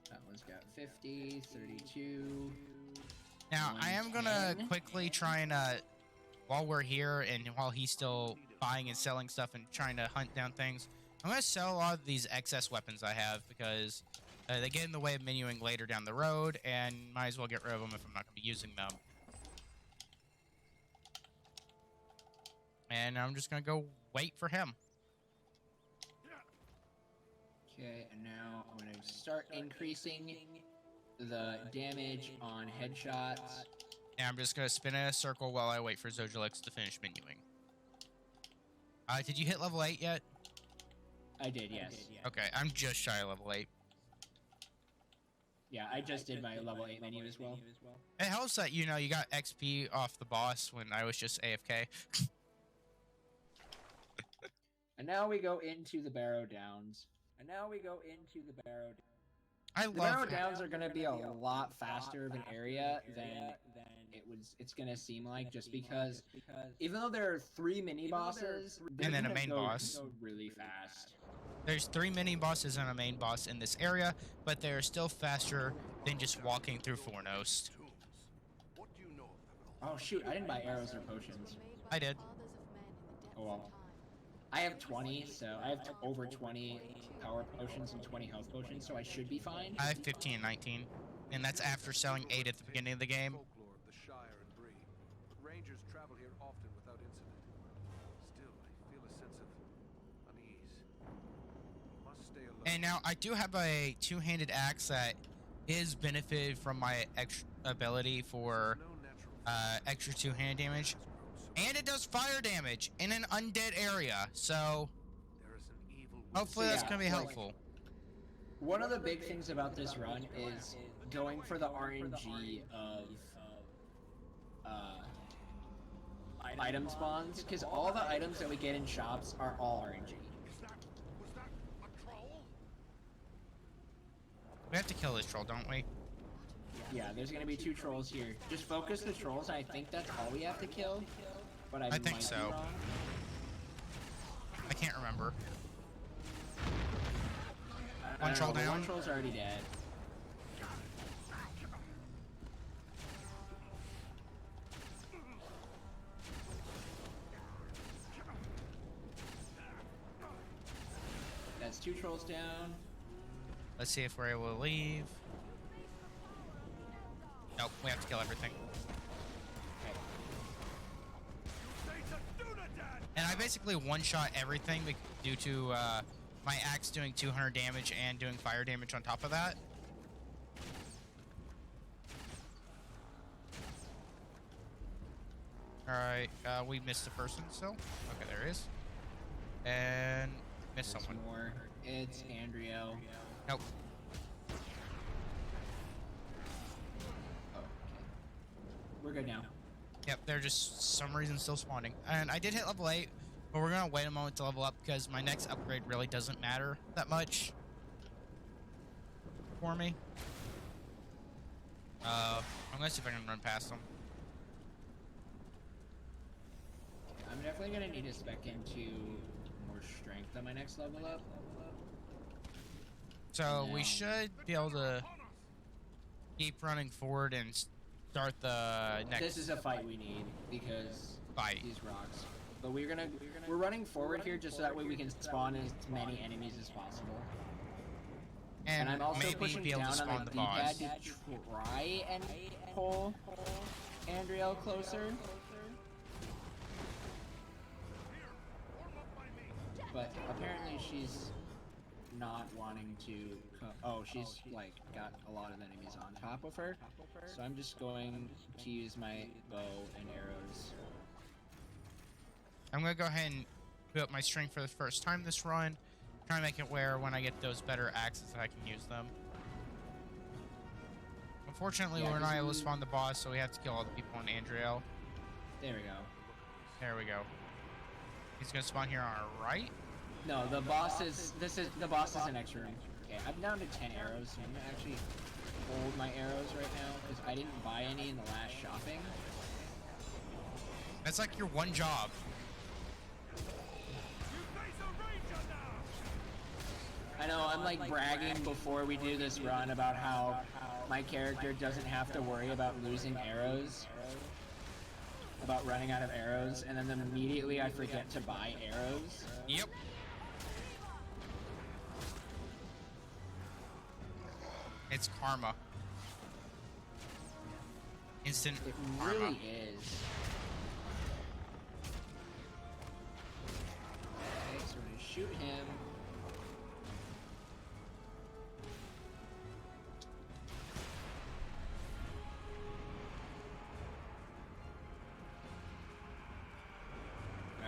That one's got 50, 32. Now, I am gonna quickly try and, while we're here and while he's still buying and selling stuff and trying to hunt down things, I'm gonna sell a lot of these excess weapons I have because they get in the way of menuing later down the road, and might as well get rid of them if I'm not gonna be using them. And I'm just gonna go wait for him. Okay, and now I'm gonna start increasing the damage on headshots. And I'm just gonna spin in a circle while I wait for Zojalyx to finish menuing. Did you hit level 8 yet? I did, yes. Okay, I'm just shy of level 8. Yeah, I just did my level 8 menu as well. It helps that, you know, you got XP off the boss when I was just AFK. And now we go into the Barrow Downs. The Barrow Downs are going to be a lot faster of an area than it's going to seem like, just because even though there are 3 mini bosses and then a main boss, go really fast. There's 3 mini bosses and a main boss in this area, but they're still faster than just walking through Fornost. Oh shoot, I didn't buy arrows or potions. I did. Oh well. I have 20, so I have over 20 power potions and 20 health potions, so I should be fine. I have 15 and 19, and that's after selling 8 at the beginning of the game. Folklore of the Shire and Bree. Rangers travel here often without incident. Still, I feel a sense of unease. Must stay alone. And now I do have a two-handed axe that is benefited from my extra ability for extra two-handed damage. And it does fire damage in an undead area, so hopefully that's going to be helpful. One of the big things about this run is going for the RNG of item spawns, because all the items that we get in shops are all RNG. We have to kill this troll, don't we? Yeah, there's going to be 2 trolls here. Just focus the trolls, and I think that's all we have to kill. But I think so. I can't remember. One troll down. One troll's already dead. That's 2 trolls down. Let's see if we're able to leave. Nope, we have to kill everything. And I basically one-shot everything due to my axe doing 200 damage and doing fire damage on top of that. Alright, we missed a person still. Okay, there is. And missed someone. More. It's Andrio. Nope. Oh, okay. We're good now. Yep, they're just some reason still spawning. And I did hit level 8, but we're gonna wait a moment to level up because my next upgrade really doesn't matter that much for me. I'm gonna see if I can run past them. I'm definitely gonna need to spec into more strength on my next level up. So we should be able to keep running forward and start the next. This is a fight we need because fight these rocks. But we're running forward here just so that way we can spawn as many enemies as possible. And I'm also maybe pushing be able down to on spawn the the boss. D-pad to try and pull Andriel closer. But apparently she's not wanting to oh, she's like got a lot of enemies on top of her. So I'm just going to use my bow and arrows. I'm gonna go ahead and put up my string for the first time this run. Try to make it where when I get those better axes I can use them. Unfortunately, Yeah, we're not able to spawn the boss, so we have to kill all the people in Andriel. There we go. There we go. He's gonna spawn here on our right. No, the boss is the boss is an extra room. Okay, I'm down to 10 arrows, so I'm gonna actually hold my arrows right now because I didn't buy any in the last shopping. That's like your one job. I know, I'm like bragging before we do this run about how my character doesn't have to worry about losing arrows, about running out of arrows, and then immediately I forget to buy arrows. Yep. It's karma. Instant It karma. really is. Okay, so we're gonna shoot him.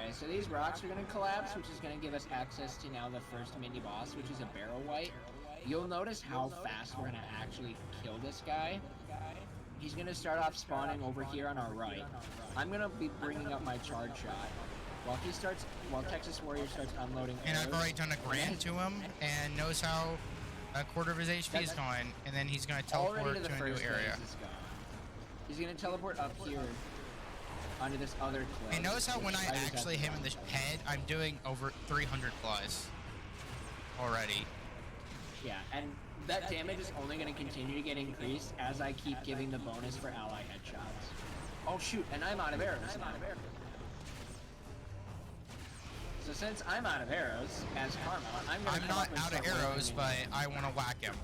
Alright, so these rocks are going to collapse, which is going to give us access to now the first mini boss, which is a barrel white. You'll notice how fast we're going to actually kill this guy. He's going to start off spawning over here on our right. I'm going to be bringing up my charge shot. While Texas Warrior starts unloading arrows. And I've already done a grand to him, and knows how a quarter of his HP is gone, and then he's going to teleport to a new area. He's going to teleport up here onto this other cliff. And notice how when I actually hit him in the head, I'm doing over 300 plus already. Yeah, and that damage is only going to continue to get increased as I keep giving the bonus for ally headshots. Oh shoot, and I'm out of arrows. So since I'm out of arrows, as karma, I'm not out of arrows, but I want to whack him.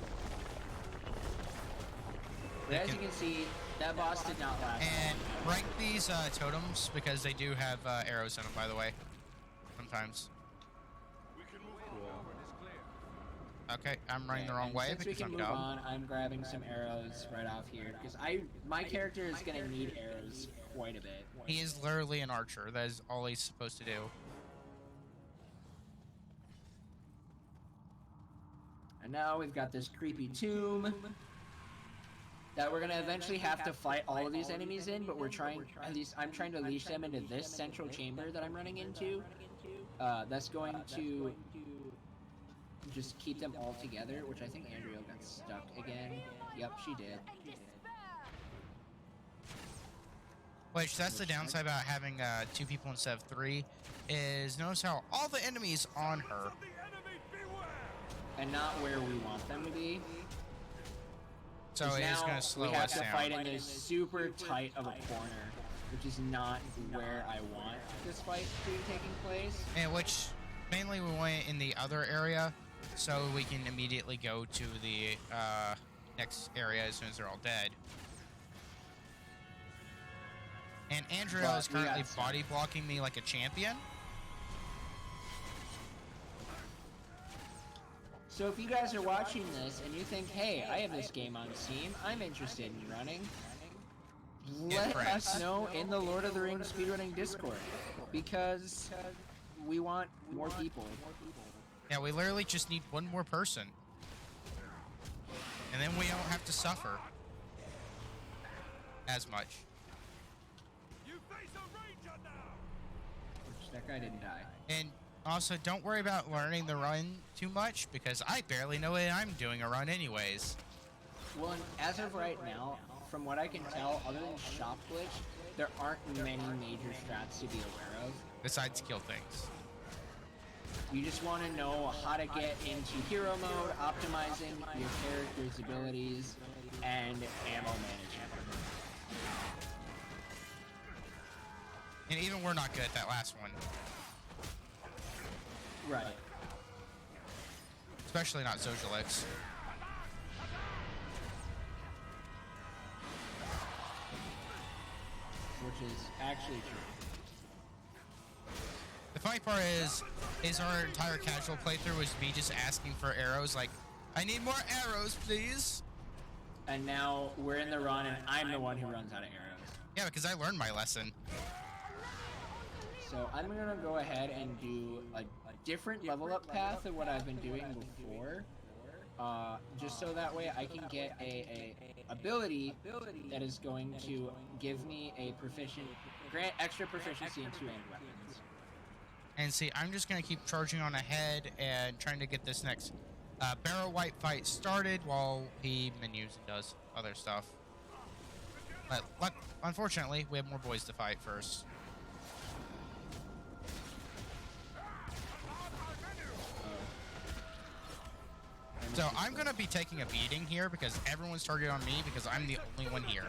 But as you can see, that boss did not last. And rank these totems because they do have arrows in them, by the way. Sometimes. Okay, I'm running the wrong way since because we can I'm move dumb. on, I'm grabbing some arrows right off here because my character is gonna need arrows quite a bit. He is literally an archer. That is all he's supposed to do. And now we've got this creepy tomb that we're gonna eventually have to fight all of these enemies in, but I'm trying to leash them into this central chamber that I'm running into. That's going to just keep them all together, which I think Andrea got stuck again. Yep, she did. Which, that's the downside about having 2 people instead of 3, is notice how all the enemies on her. And not where we want them to be. So it is going to slow us down. We have to fight in this super tight of a corner, which is not where I want this fight to be taking place. And which, mainly we want it in the other area, so we can immediately go to the next area as soon as they're all dead. And Andrea is currently body blocking me like a champion. So if you guys are watching this and you think, hey, I have this game on Steam, I'm interested in running, let us know in the Lord of the Rings speedrunning Discord, because we want more people. Yeah, we literally just need one more person. And then we don't have to suffer as much. Which, that guy didn't die. And also, don't worry about learning the run too much, because I barely know what I'm doing a run anyways. Well, and as of right now, from what I can tell, other than Shop Glitch, there aren't many major strats to be aware of. Besides kill things. You just want to know how to get into hero mode, optimizing your character's abilities, and ammo management. And even we're not good at that last one. Right. Especially not Zojalyx. is actually true. The funny part is our entire casual playthrough was me just asking for arrows, like, I need more arrows, please. And now we're in the run, and I'm the one who runs out of arrows. Yeah, because I learned my lesson. So I'm gonna go ahead and do a different level up path than what I've been doing before, just so that way I can get a ability that is going to give me a grant extra proficiency in two-handed weapons. And see, I'm just going to keep charging on ahead and trying to get this next barrel wipe fight started while he menus and does other stuff. But unfortunately, we have more boys to fight first. So I'm going to be taking a beating here because everyone's targeted on me because I'm the only one here.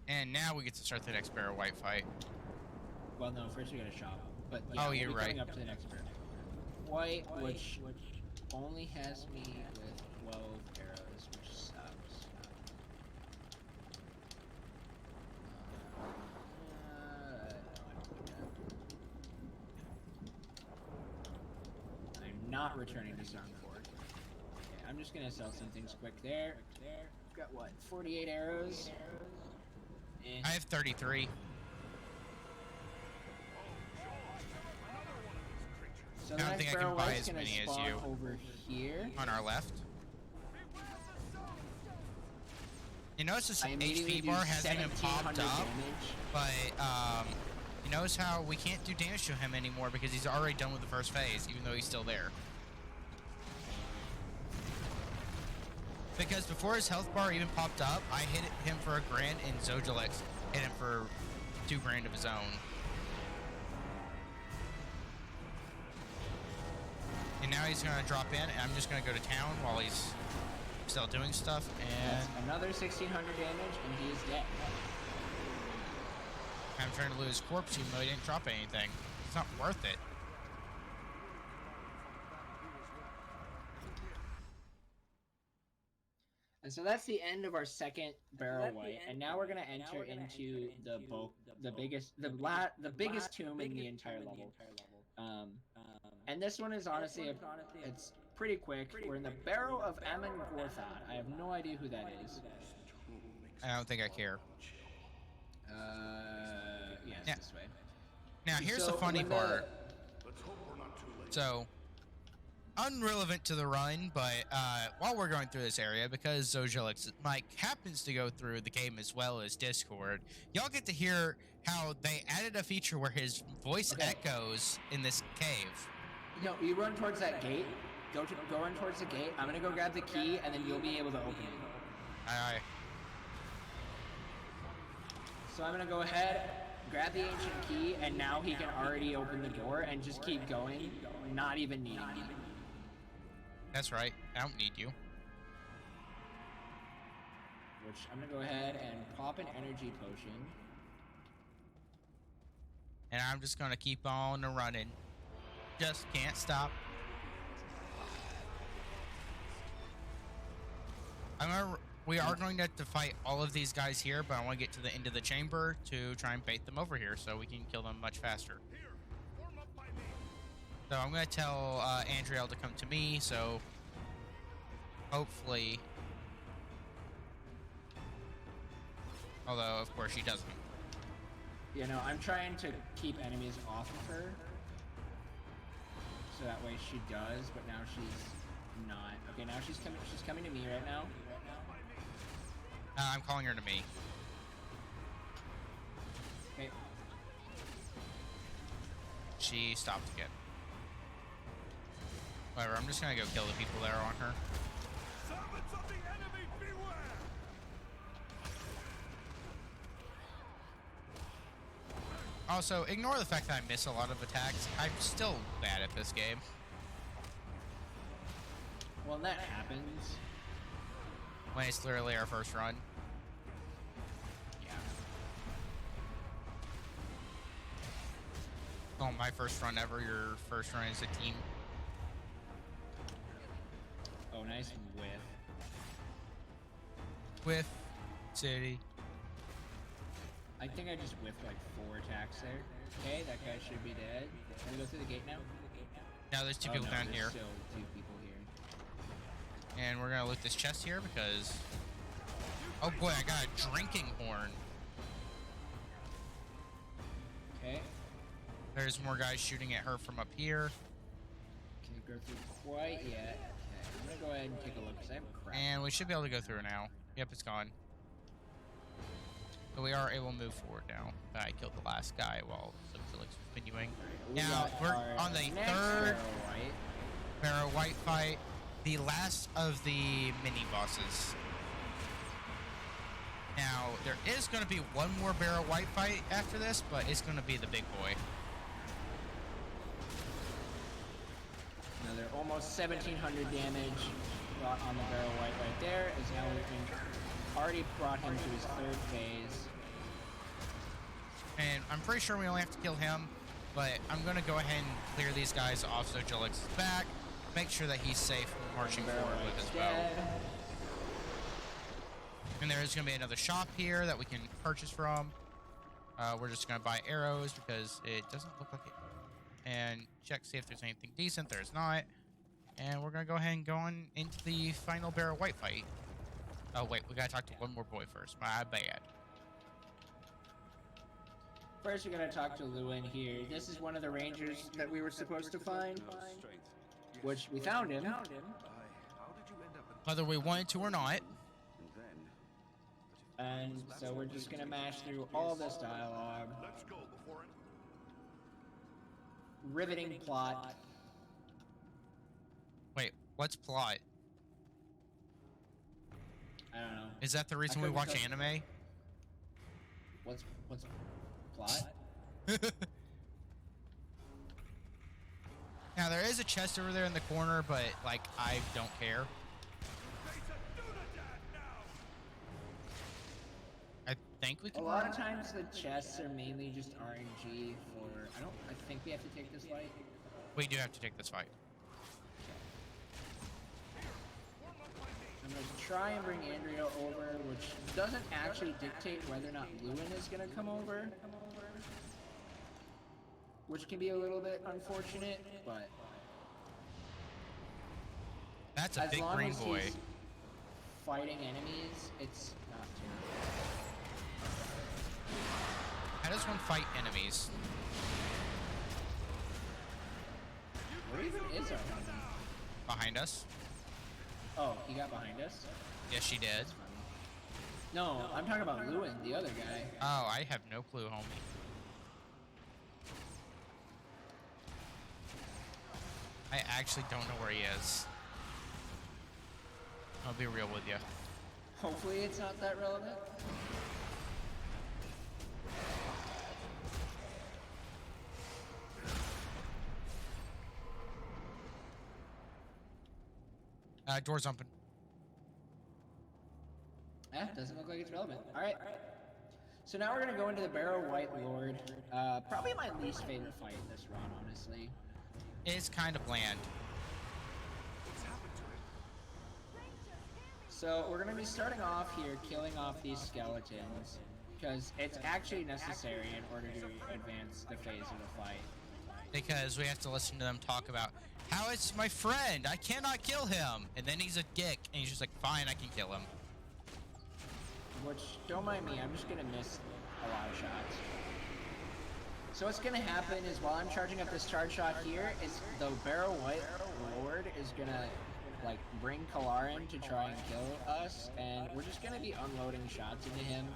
And now we get to start the next barrel wipe fight. Well, no, first we gotta shop. But yeah, oh, you're we'll be right. coming up to the next barrel white, which only has me with 12 arrows, which sucks. I'm not returning to Stormfort. Okay, I'm just gonna sell some things quick there. Got what? 48 arrows. I have 33. So I don't think I can buy as many as you. Over here. On our left. You notice this HP bar hasn't even popped up, but you notice how we can't do damage to him anymore because he's already done with the first phase, even though he's still there. Because before his health bar even popped up, I hit him for $1,000 and Zojalyx hit him for $2,000 of his own. And now he's gonna drop in, and I'm just gonna go to town while he's still doing stuff, and that's another 1,600 damage, and he is dead. I'm trying to lose corpse even though he didn't drop anything. It's not worth it. And so that's the end of our second barrel wipe, and now we're gonna enter into the biggest tomb in the entire level. And this one is honestly it's pretty quick. We're in the Barrow of Ammon Gorthad. I have no idea who that is. I don't think I care. Yes, Yeah. this way. Now here's the funny part. So, unrelevant to the run, but while we're going through this area, because Zojalyx Mike happens to go through the game as well as Discord, y'all get to hear how they added a feature where his voice echoes in this cave. No, you run towards that gate. Go run towards the gate. I'm gonna go grab the key, and then you'll be able to open it. Aye. So I'm gonna go ahead, grab the ancient key, and now he can already open the door and just keep going, not even needing me. That's right. I don't need you. Which I'm gonna go ahead and pop an energy potion. And I'm just gonna keep on running. Just can't stop. We are going to have to fight all of these guys here, but I want to get to the end of the chamber to try and bait them over here so we can kill them much faster. So I'm going to tell Andriel to come to me, so hopefully... Although, of course, she doesn't. You know, I'm trying to keep enemies off of her. So that way she does, but now she's not. Okay, now she's coming to me right now. I'm calling her to me. Okay. She stopped again. Whatever, I'm just gonna go kill the people that are on her. Servants of the enemy, beware! Also, ignore the fact that I miss a lot of attacks. I'm still bad at this game. Well, that happens. When it's literally our first run. Yeah. Oh, my first run ever. Your first run as a team. Oh, nice whiff. With City. I think I just whiffed like 4 attacks there. Okay, that guy should be dead. Can we go through the gate now? Now there's 2 Oh, people no, down there's here. still 2 people here. And we're gonna loot this chest here because... Oh boy, I got a drinking horn. Okay. There's more guys shooting at her from up here. Can't go through quite yet. Okay, I'm gonna go ahead and take a look because I have crap. And we should be able to go through now. Yep, it's gone. So we are able to move forward now. I killed the last guy while Zojalyx was continuing. Now, we're on the third Barrow White fight. The last of the mini-bosses. Now, there is going to be one more Barrow White fight after this, but it's going to be the big boy. Another almost 1,700 damage brought on the Barrow White right there, as now we've already brought him to his 3rd phase. And I'm pretty sure we only have to kill him, but I'm going to go ahead and clear these guys off so Zojalyx is back. Make sure that he's safe marching forward with his bow. And there is going to be another shop here that we can purchase from. We're just going to buy arrows because it doesn't look like it. And check, see if there's anything decent. There's not. And we're going to go ahead and go on into the final Barrow White fight. Oh, wait. We got to talk to one more boy first. My bad. First, we're going to talk to Lewin here. This is one of the rangers that we were supposed to find, which we found him. Whether we wanted to or not. And so we're just going to mash through all this dialogue. Riveting plot. Wait, what's plot? I don't know. Is that the reason we watch anime? What's plot? Now, there is a chest over there in the corner, but, like, I don't care. I think we can... A lot of times the chests are mainly just RNG for... I think we have to take this fight. We do have to take this fight. I'm going to try and bring Andrea over, which doesn't actually dictate whether or not Lewin is going to come over. Which can be a little bit unfortunate, but... That's a big green boy. He's fighting enemies, it's not terrible. How does one fight enemies? Where even is our enemy? Behind us? Oh, he got behind us? Yes, she did. No, I'm talking about Lewin, the other guy. Oh, I have no clue, homie. I actually don't know where he is. I'll be real with you. Hopefully it's not that relevant. Door's open. Doesn't look like it's relevant. Alright. So now we're gonna go into the Barrow White Lord. Probably my least favorite fight in this run, honestly. It's kind of bland. So we're gonna be starting off here, killing off these skeletons, because it's actually necessary in order to advance the phase of the fight. Because we have to listen to them talk about how it's my friend, I cannot kill him. And then he's a dick, and he's just like, fine, I can kill him. Which, don't mind me, I'm just gonna miss a lot of shots. So what's gonna happen is while I'm charging up this charge shot here, is the Barrow White Lord is gonna like bring Kalarin to try and kill us, and we're just gonna be unloading shots into him.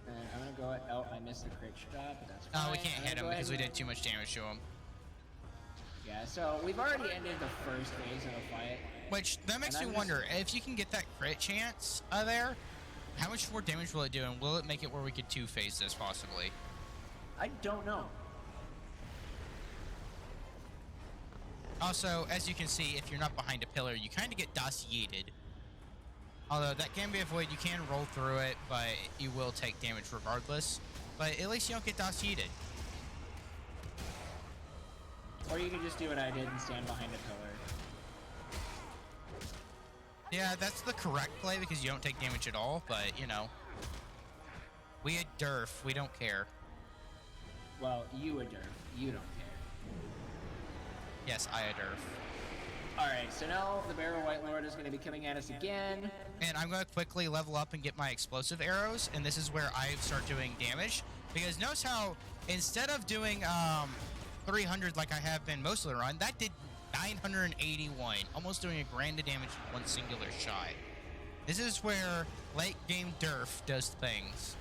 And I'm gonna go. Oh, I missed the crit shot, but that's fine. Oh, we can't hit him because we did too much damage to him. Yeah, so we've already ended the first phase of the fight. Which, that makes me wonder, if you can get that crit chance there, how much more damage will it do, and will it make it where we could two-phase this, possibly? I don't know. Also, as you can see, if you're not behind a pillar, you kind of get dossieted. Although, that can be avoided. You can roll through it, but you will take damage regardless. But at least you don't get DOS yeeted. Or you can just do what I did and stand behind a pillar. Yeah, that's the correct play because you don't take damage at all, but, you know. We a derf. We don't care. Well, you a derf. You don't care. Yes, I a derf. Alright, so now the Barrow White Lord is going to be coming at us again. And I'm going to quickly level up and get my explosive arrows, and this is where I start doing damage. Because notice how, instead of doing 300 like I have been most of the run, that did 981, almost doing a grand of damage in one singular shot. This is where late game derf does things.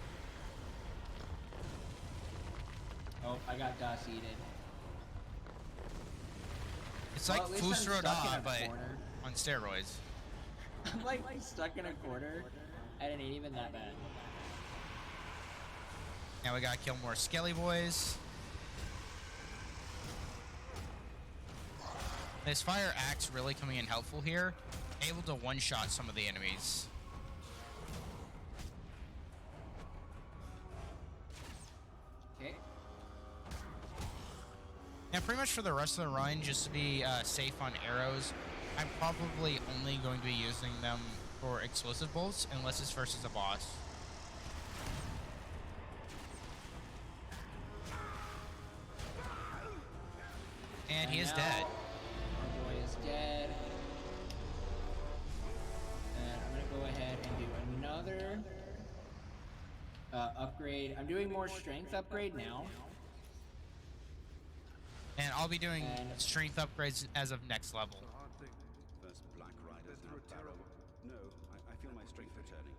Oh, I got DOS yeeted. It's Well, like at least I'm stuck in Fusroda, a but corner. on steroids. I'm like stuck in a corner, and it ain't even that bad. Now we gotta kill more Skelly boys. This fire axe really coming in helpful here. Able to one-shot some of the enemies. Okay. Now, pretty much for the rest of the run, just to be safe on arrows, I'm probably only going to be using them for explosive bolts, unless it's versus a boss. And he is now, dead. Our boy is dead. And I'm gonna go ahead and do another upgrade. I'm doing more strength upgrade now. And I'll be doing And- strength upgrades as of next level. It's a hard thing. First Black Riders, Been now through a Barrow. No, I feel my strength returning.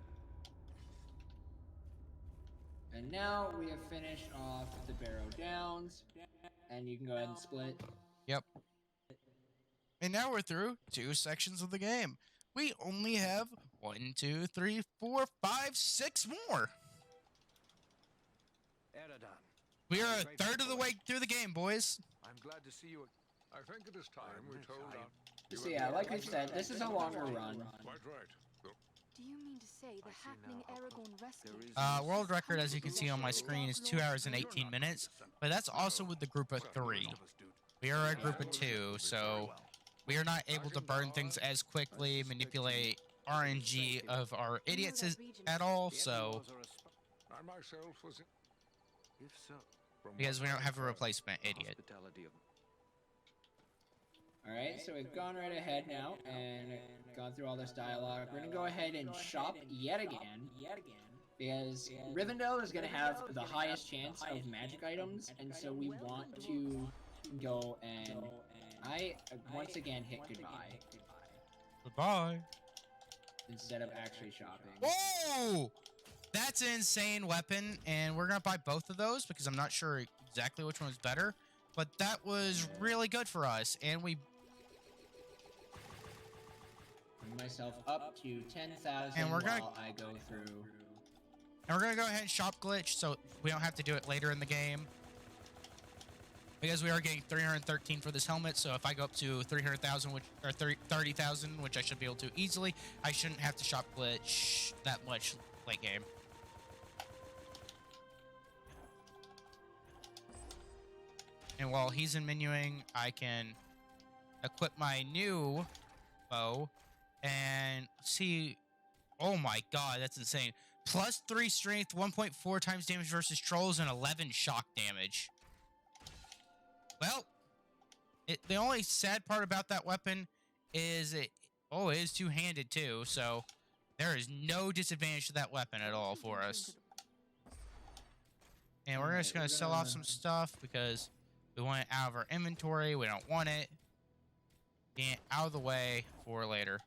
And now we have finished off the Barrow Downs. And you can go ahead and split. Yep. And now we're through 2 sections of the game. We only have 1, 2, 3, 4, 5, 6 more. Eradan, We are a third of the way through the game, boys. I'm glad to see you. I think it is time we told our... So yeah, like we said, this is a longer run. Quite right. Do you mean to say the I see happening now how Aragorn rescue? World record, as you can see on my screen, is 2 hours and 18 minutes. But that's also with the group of 3. We are a group of 2, so we are not able to burn things as quickly, manipulate RNG of our idiots at all, so I myself was... If so... because we don't have a replacement idiot. Alright, so we've gone right ahead now and gone through all this dialogue. We're gonna go ahead and shop yet again. Because Rivendell is gonna have the highest chance of magic items, and so we want to go and I once again hit goodbye Goodbye. instead of actually shopping. Whoa! That's an insane weapon, and we're gonna buy both of those because I'm not sure exactly which one's better. But that was really good for us, and we... Bring myself up to 10,000 And we're gonna- while I go through. And we're gonna go ahead and shop glitch, so we don't have to do it later in the game. Because we are getting 313 for this helmet, so if I go up to 300,000, which or 30,000, which I should be able to easily, I shouldn't have to shop glitch that much late game. And while he's in menuing, I can equip my new bow and see. Oh my god, that's insane. Plus 3 strength, 1.4 times damage versus trolls, and 11 shock damage. Well, the only sad part about that weapon is it is two-handed too, so there is no disadvantage to that weapon at all for us. And we're just going to sell off some stuff because we want it out of our inventory. We don't want it. Get it out of the way for later.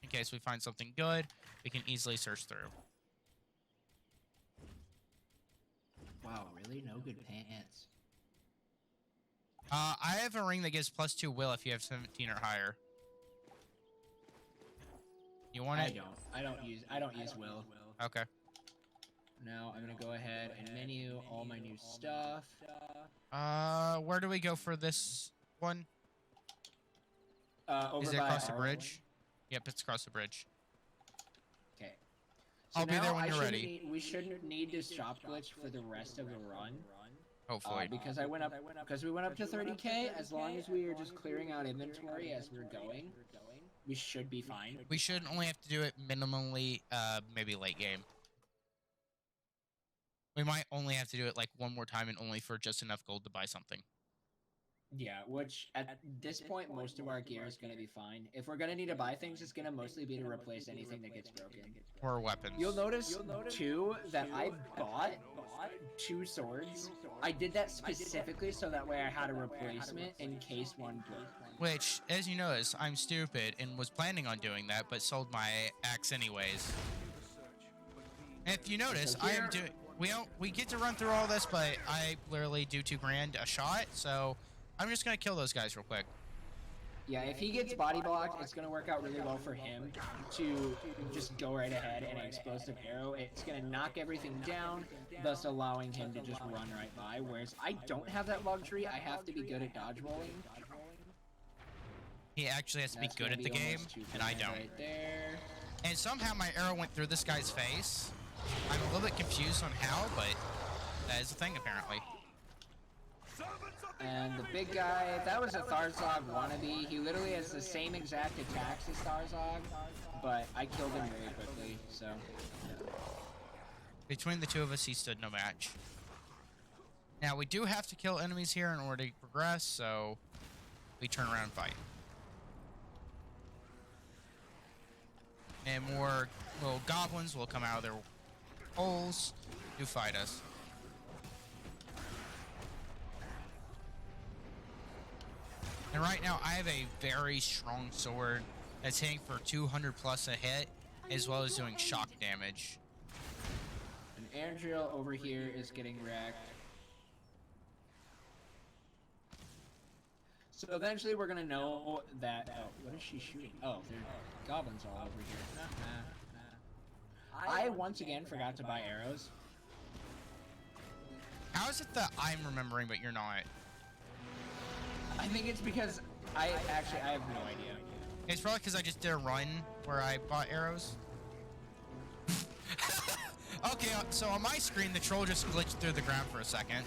In case we find something good, we can easily search through. Wow, really? No good pants. I have a ring that gives +2 will if you have 17 or higher. You want it? I don't use will. Okay. Now I'm gonna go ahead and menu all my new stuff. Where do we go for this one? Over Is it by across the our- bridge? Yep, it's across the bridge. Okay. So I'll be now there when you're ready. we shouldn't need to shop glitch for the rest of the run. Hopefully. Because we went up to 30k. As long as we are just clearing out inventory as we're going, we should be fine. We should only have to do it minimally, maybe late game. We might only have to do it like one more time and only for just enough gold to buy something. Yeah, which at this point, most of our gear is going to be fine. If we're going to need to buy things, it's going to mostly be to replace anything that gets broken. Or weapons. You'll notice, too, that I bought 2 swords. I did that specifically so that way I had a replacement in case one broke. Which, as you notice, I'm stupid and was planning on doing that, but sold my axe anyways. If you notice, So here- I am doing... We get to run through all this, but I literally do $2 grand a shot, so I'm just gonna kill those guys real quick. Yeah, if he gets body blocked, it's going to work out really well for him to just go right ahead and an explosive arrow. It's going to knock everything down, thus allowing him to just run right by. Whereas I don't have that luxury. I have to be good at dodge rolling. He actually has to be good at the game, and I don't. Right there. And somehow my arrow went through this guy's face. I'm a little bit confused on how, but that is a thing apparently. And the big guy, that was a Tharzog wannabe. He literally has the same exact attacks as Tharzog, but I killed him very quickly, so. Between the two of us, he stood no match. Now, we do have to kill enemies here in order to progress, so we turn around and fight. And more little goblins will come out of their holes to fight us. And right now, I have a very strong sword that's hitting for 200 plus a hit, as well as doing shock damage. And Andriel over here is getting wrecked. So eventually we're gonna know that. Oh, what is she shooting? Oh, there are goblins all over here. I once again forgot to buy arrows. How is it that I'm remembering, but you're not? I think it's because I have no idea. It's probably because I just did a run where I bought arrows. Okay, so on my screen, the troll just glitched through the ground for a second.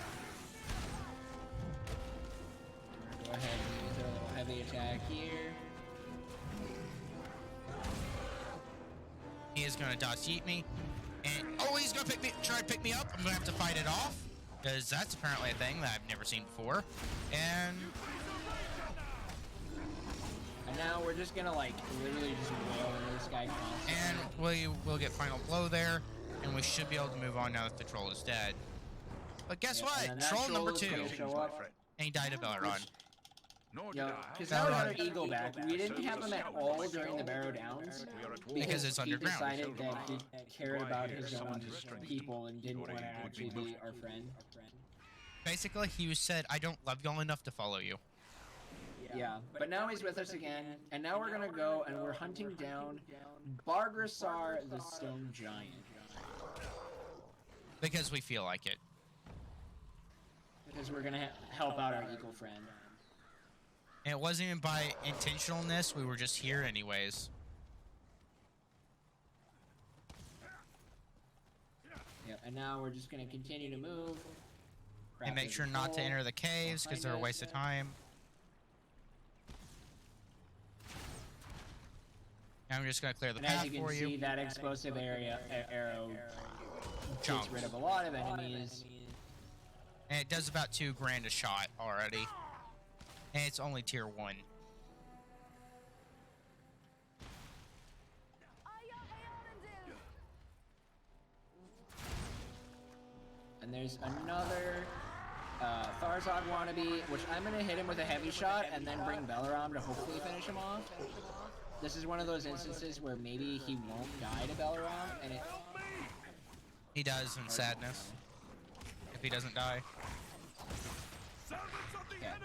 Go ahead and use a little heavy attack here. He is going to dodge eat me. And, oh, he's going to try to pick me up. I'm going to have to fight it off, because that's apparently a thing that I've never seen before. And now we're just gonna like literally just wail into this guy constantly. And we will get final blow there, and we should be able to move on now that the troll is dead. But guess what? Troll number 2. And And he died of Belleron. because now we got our eagle back. We didn't have him at all during the Barrow Downs Because it's underground. He decided that he cared about his own people and didn't want to actually be our friend. Basically, he said, I don't love y'all enough to follow you. Yeah, but now he's with us again, and now we're gonna go and we're hunting down Bargrasar the Stone Giant. Because we feel like it. Because we're gonna help out our eagle friend. And it wasn't even by intentionalness, we were just here anyways. Yeah, and now we're just gonna continue to move. And make sure not to enter the caves, because they're a waste of time. And I'm just going to clear the And path as you for can you. see, that explosive arrow gets Chunks. rid of a lot of enemies. And it does about 2 grand a shot already. And it's only tier 1. And there's another Tharzog wannabe, which I'm gonna hit him with a heavy shot and then bring Belleram to hopefully finish him off. This is one of those instances where maybe he won't die to Belleram, and it... He does in sadness. If he doesn't die. Yeah.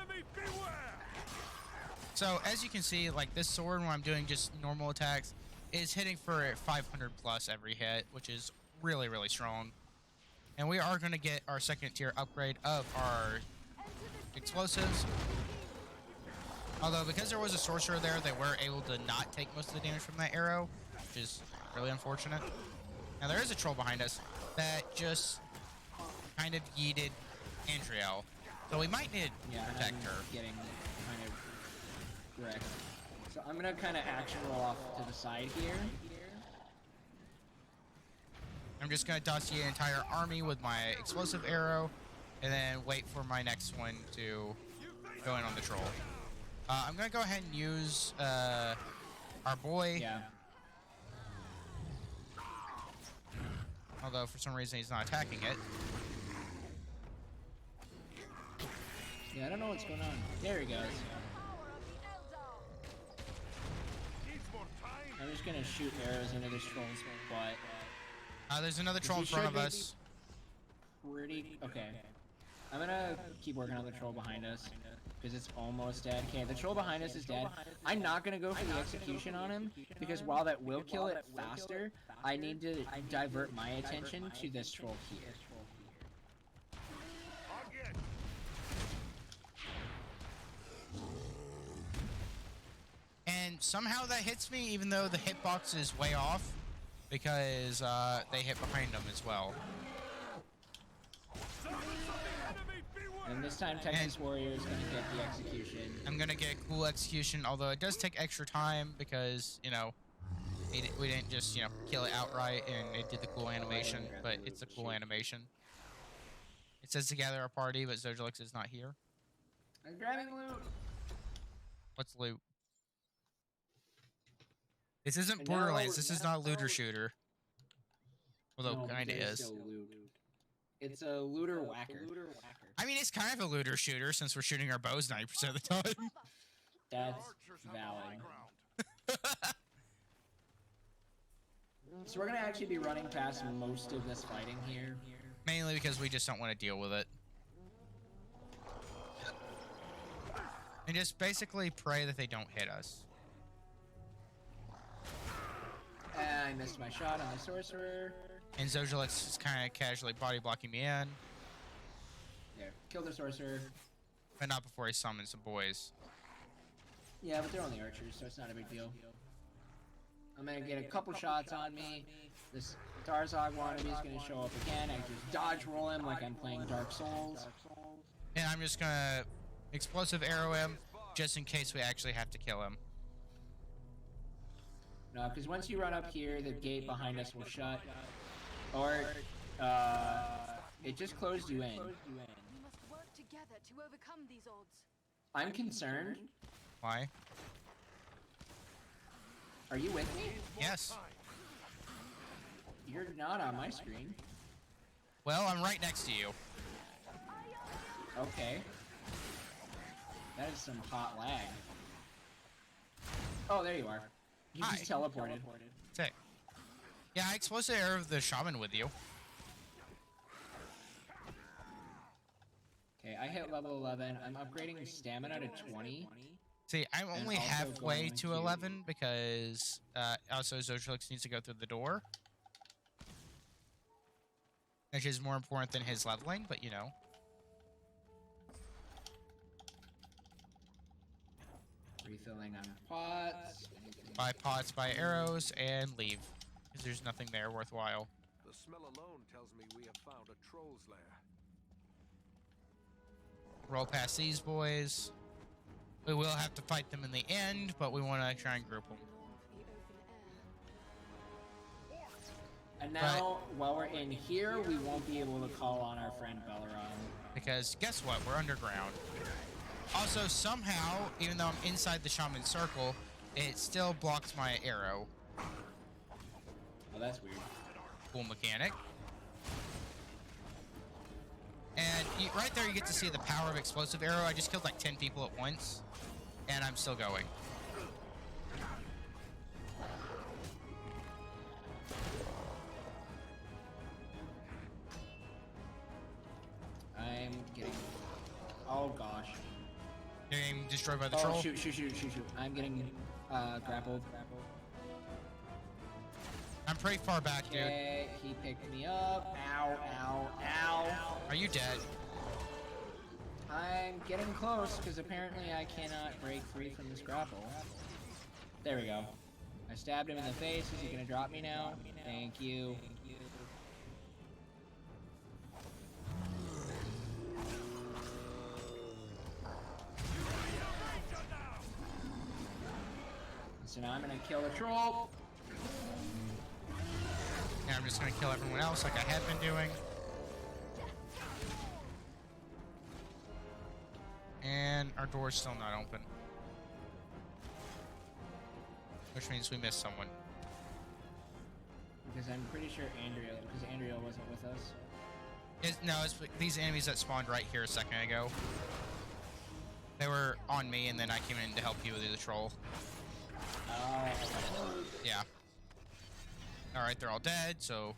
So, as you can see, like this sword, when I'm doing just normal attacks, is hitting for 500 plus every hit, which is really, really strong. And we are going to get our 2nd tier upgrade of our explosives. Although, because there was a sorcerer there, they were able to not take most of the damage from that arrow, which is really unfortunate. Now there is a troll behind us that just kind of yeeted Andriel. So we might need to protect her. Getting kind of wrecked. So I'm gonna kind of action roll off to the side here. I'm just gonna dust the entire army with my explosive arrow, and then wait for my next one to go in on the troll. I'm gonna go ahead and use our boy. Yeah. Although for some reason he's not attacking it. Yeah, I don't know what's going on. There he goes. I'm just gonna shoot arrows into this troll's butt. There's another troll in front of us. Pretty okay. I'm gonna keep working on the troll behind us because it's almost dead. Okay, the troll behind us is dead. I'm not gonna go for the execution on him because while that will kill it faster, I need to divert my attention to this troll here. And somehow that hits me, even though the hitbox is way off, because they hit behind them as well. And this time, Texas Warrior is going to get the execution. I'm going to get a cool execution, although it does take extra time because, you know, we didn't just, you know, kill it outright and it did the cool animation, but it's a cool animation. It says to gather a party, but Zojalyx is not here. I'm grabbing loot. What's loot? This isn't Borderlands. This is not a looter shooter. Although No, kind of there's is. still loot. It's a looter whacker. I mean, it's kind of a looter shooter since we're shooting our bows 90% of the time. That's valid. So we're gonna actually be running past most of this fighting here. Mainly because we just don't want to deal with it. And just basically pray that they don't hit us. And I missed my shot on the sorcerer. And Zojalyx is kind of casually body blocking me in. There, kill the sorcerer. But not before he summons some boys. Yeah, but they're only archers, so it's not a big deal. I'm gonna get a couple shots on me. This Darzog wannabe is gonna show up again. I just dodge roll him like I'm playing Dark Souls. And I'm just gonna explosive arrow him just in case we actually have to kill him. No, because once you run up here, the gate behind us will shut. Or, it just closed you in. We must work together to overcome these odds. I'm concerned. Why? Are you with me? Yes. You're not on my screen. Well, I'm right next to you. Okay. That is some hot lag. Oh, there you are. You Hi. just teleported. Sick. Yeah, I explosive arrow the shaman with you. Okay, I hit level 11. I'm upgrading stamina to 20. See, I'm And only also halfway going to to- 11 because also Zojalyx needs to go through the door. Which is more important than his leveling, but you know. Refilling on pots. Buy pots, buy arrows, and leave. Because there's nothing there worthwhile. The smell alone tells me we have found a troll's lair. Roll past these boys. We will have to fight them in the end, but we want to try and group them. And now, while we're in here, we won't be able to call on our friend Belleron. Because guess what? We're underground. Also, somehow, even though I'm inside the shaman circle, it still blocks my arrow. Oh, that's weird. Cool mechanic. And right there, you get to see the power of explosive arrow. I just killed like 10 people at once, and I'm still going. I'm getting... Oh, gosh. You're getting destroyed by the Oh, troll. shoot. I'm getting grappled. I'm pretty far back, dude. Okay, he picked me up. Ow, ow, ow. Are you dead? I'm getting close, because apparently I cannot break free from this grapple. There we go. I stabbed him in the face. Is he gonna drop me now? Thank you. So now I'm gonna kill the troll. Now I'm just gonna kill everyone else like I had been doing. And our door's still not open. Which means we missed someone. Because I'm pretty sure Andrea wasn't with us. No, it's these enemies that spawned right here a second ago. They were on me, and then I came in to help you with the troll. Oh. Yeah. Alright, they're all dead, so...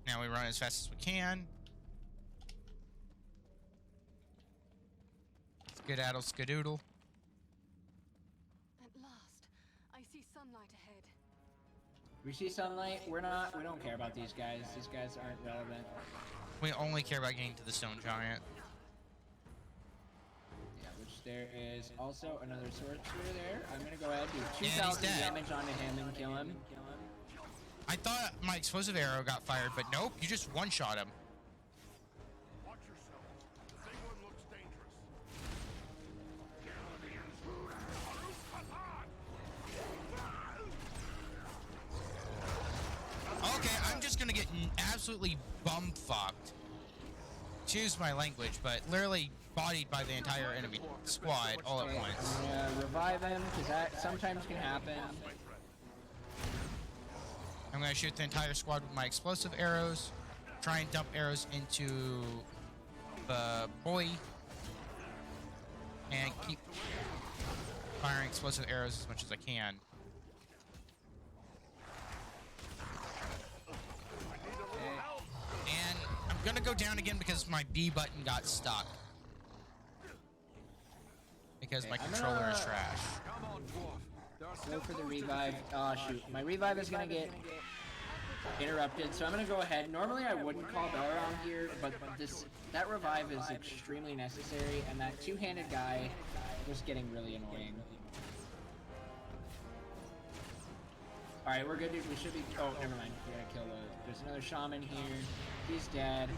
Now we run as fast as we can. Skedaddle, skedoodle. At last, I see sunlight ahead. We see sunlight. We don't care about these guys. These guys aren't relevant. We only care about getting to the stone giant. Yeah, which there is also another sorcerer there. I'm gonna go ahead and do 2,000 damage onto him and kill him. I thought my explosive arrow got fired, but nope, you just one-shot him. Watch yourself. The big one looks dangerous. Okay, I'm just gonna get absolutely bum-fucked. Choose my language, but literally bodied by the entire enemy squad all at once. I'm gonna revive him, because that sometimes can happen. I'm gonna shoot the entire squad with my explosive arrows. Try and dump arrows into the boy. And keep firing explosive arrows as much as I can. And I'm gonna go down again because my B button got stuck. Because my controller is trash. Come on, dwarf. There are Go still for the soldiers revive. Oh shoot, my revive is gonna get interrupted, so I'm gonna go ahead. Normally I wouldn't call Belleron here, but that revive is extremely necessary, and that two-handed guy was getting really annoying. Alright, we're good, dude. We should be... Oh, never mind. We're gonna kill those. There's another shaman here. He's dead.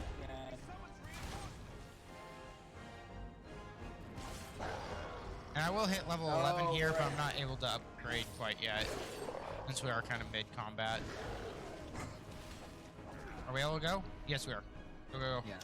And I will hit level 11 here, but I'm not able to upgrade quite yet. Since we are kind of mid-combat. Are we able to go? Yes, we are. Go, go, go. Yeah.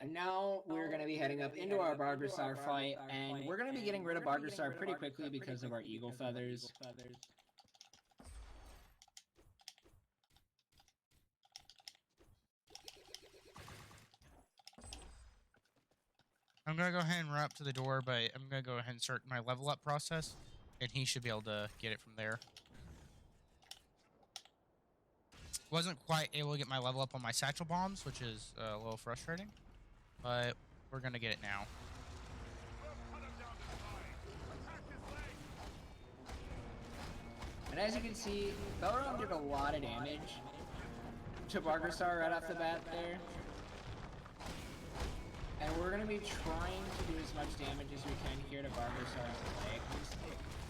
And now we're going to be heading up into our Bargrasar fight, and we're going to be getting rid of Bargrasar pretty quickly because of our eagle feathers. I'm going to go ahead and run up to the door, but I'm going to go ahead and start my level up process, and he should be able to get it from there. Wasn't quite able to get my level up on my satchel bombs, which is a little frustrating, but we're going to get it now. And as you can see, Belleron did a lot of damage to Bargrasar right off the bat there. And we're going to be trying to do as much damage as we can here to Bargrasar's legs.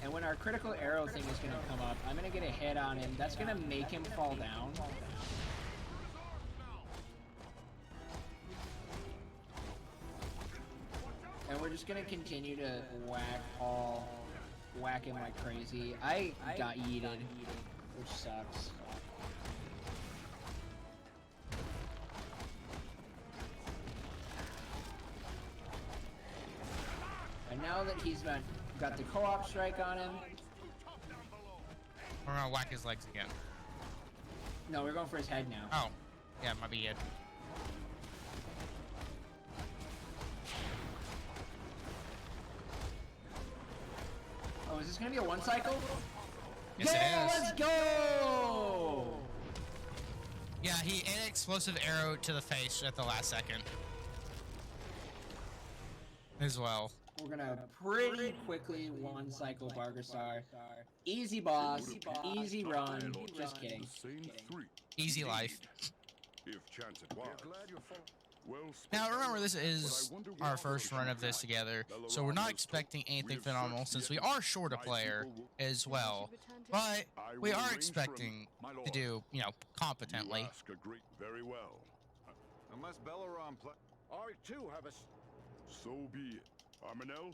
And when our critical arrow thing is going to come up, I'm going to get a hit on him. That's going to make him fall down. And we're just going to continue to whack him like crazy. I got yeeted, which sucks. And now that he's got the co-op strike on him... We're gonna whack his legs again. No, we're going for his head now. Oh, yeah, might be it. Oh, is this gonna be a one cycle? Yes, yeah, it is. let's go! Yeah, he hit an explosive arrow to the face at the last second. As well. We're gonna pretty quickly one cycle Bargasar. Easy boss, easy run. Just kidding. Easy life. If chance it was. Well, Now remember, this is our first run of this together, so we're not expecting anything phenomenal since we are short a player as well. But we are expecting to do, you know, competently. You ask a great, very well. Unless Belaron I too have a. So be it. Armanel,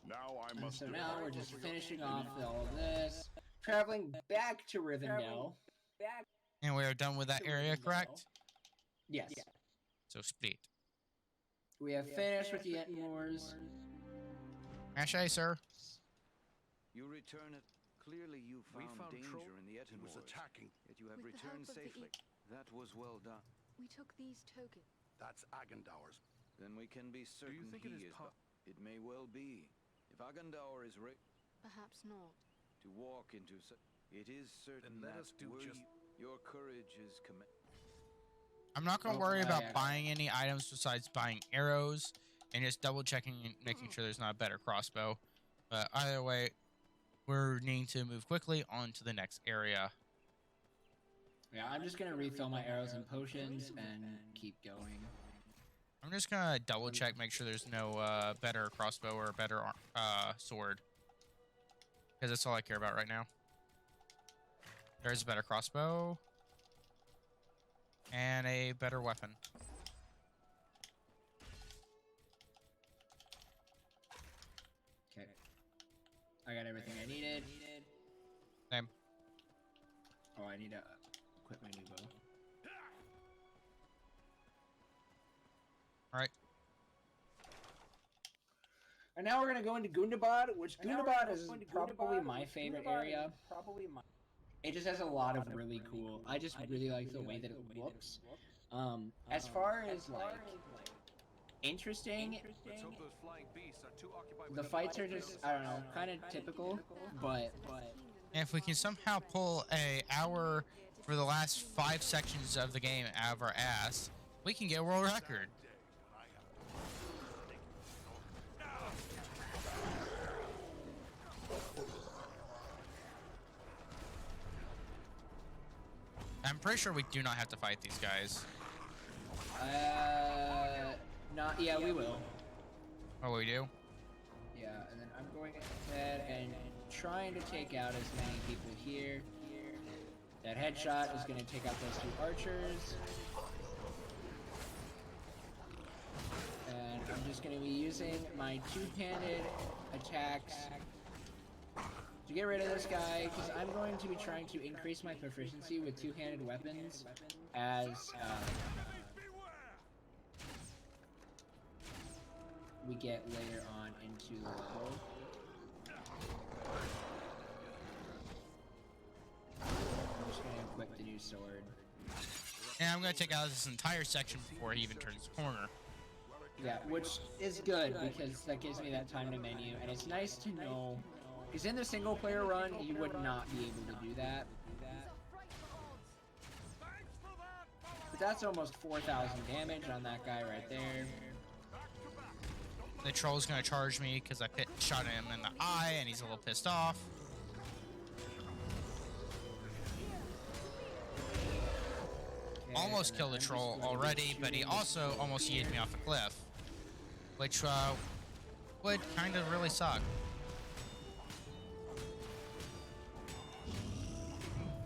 now I And must. so now we're just finishing off all of this, traveling back to Rivendell. And we are done with that area, correct? Yes. So split. We have finished with the Entmoors. Ashay, sir. You return it. Clearly you found danger Troll. in the He was Ettenmoors, attacking. yet you have With the returned help of the safely. That was well done. We took these tokens. That's Agendour's. Then we can be certain think it he is It may well be. If Agendour is Perhaps not. to walk into it is certain let that us do were just- your courage is I'm not going to Oh, worry about yeah. buying any items besides buying arrows and just double checking and making sure there's not a better crossbow. But either way, we're needing to move quickly on to the next area. Yeah, I'm just gonna refill my arrows and potions and keep going. I'm just going to double check, make sure there's no better crossbow or better sword. Because that's all I care about right now. There's a better crossbow. And a better weapon. Okay. I got everything I needed. Same. Oh, I need to equip my new bow. Alright. And now we're gonna go into Gundabad, which Gundabad is probably my favorite area. It just has a lot of really cool. I just really like the way that it looks. As far as like interesting, Let's hope those flying beasts are too occupied with the fights are just I don't know, kind of typical, but And if we can somehow pull a hour for the last 5 sections of the game out of our ass, we can get a world record. I'm pretty sure we do not have to fight these guys. not yeah, we will. Oh, we do? Yeah, and then I'm going ahead and trying to take out as many people here. That headshot is going to take out those 2 archers. And I'm just going to be using my 2-handed attacks to get rid of this guy, because I'm going to be trying to increase my proficiency with 2-handed weapons as we get later on into the level. I'm just going to equip the new sword. And I'm going to take out this entire section before he even turns the corner. Yeah, which is good, because that gives me that time to menu, and it's nice to know, because in the single player run, you would not be able to do that. But that's almost 4,000 damage on that guy right there. The troll's going to charge me because I shot him in the eye and he's a little pissed off. Okay, Almost and killed the I'm just troll going to be already, but he shooting- also almost yeeted me off a cliff. Which would kind of really suck.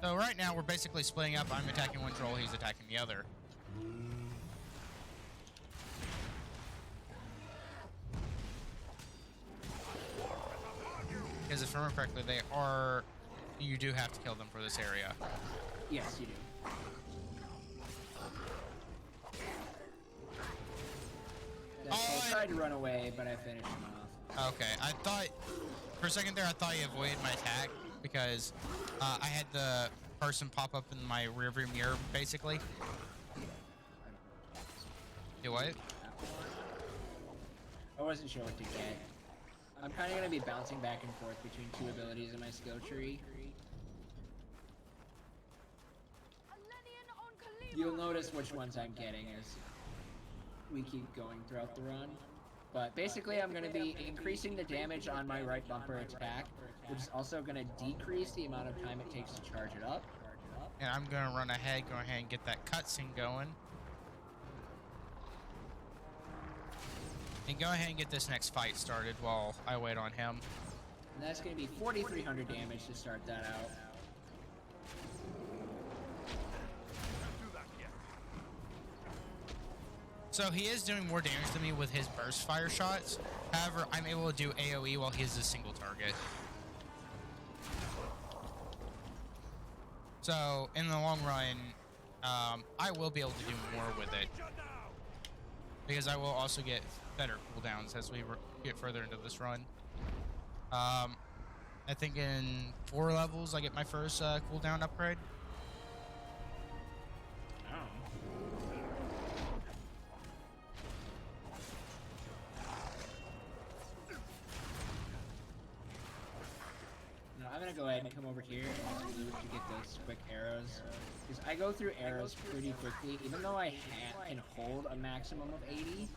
So right now we're basically splitting up. I'm attacking one troll, he's attacking the other. Because if I remember correctly, you do have to kill them for this area. Yes, you do. That troll tried to run away, but I finished him off. Okay, I thought, for a second there, I thought you avoided my attack because I had the person pop up in my rearview mirror, basically. You what? I wasn't sure what to get. I'm kind of going to be bouncing back and forth between two abilities in my skill tree. You'll notice which ones I'm getting as we keep going throughout the run. But basically, I'm going to be increasing the damage on my right bumper attack, which is also going to decrease the amount of time it takes to charge it up. And I'm going to run ahead, go ahead and get that cutscene going. And go ahead and get this next fight started while I wait on him. And that's going to be 4,300 damage to start that out. So he is doing more damage than me with his burst fire shots. However, I'm able to do AoE while he is a single target. So in the long run, I will be able to do more with it. Because I will also get better cooldowns as we get further into this run. I think in 4 levels I get my first cooldown upgrade. I'm gonna go ahead and come over here and just loot to get those quick arrows. Because I go through arrows pretty quickly, even though I can hold a maximum of 80.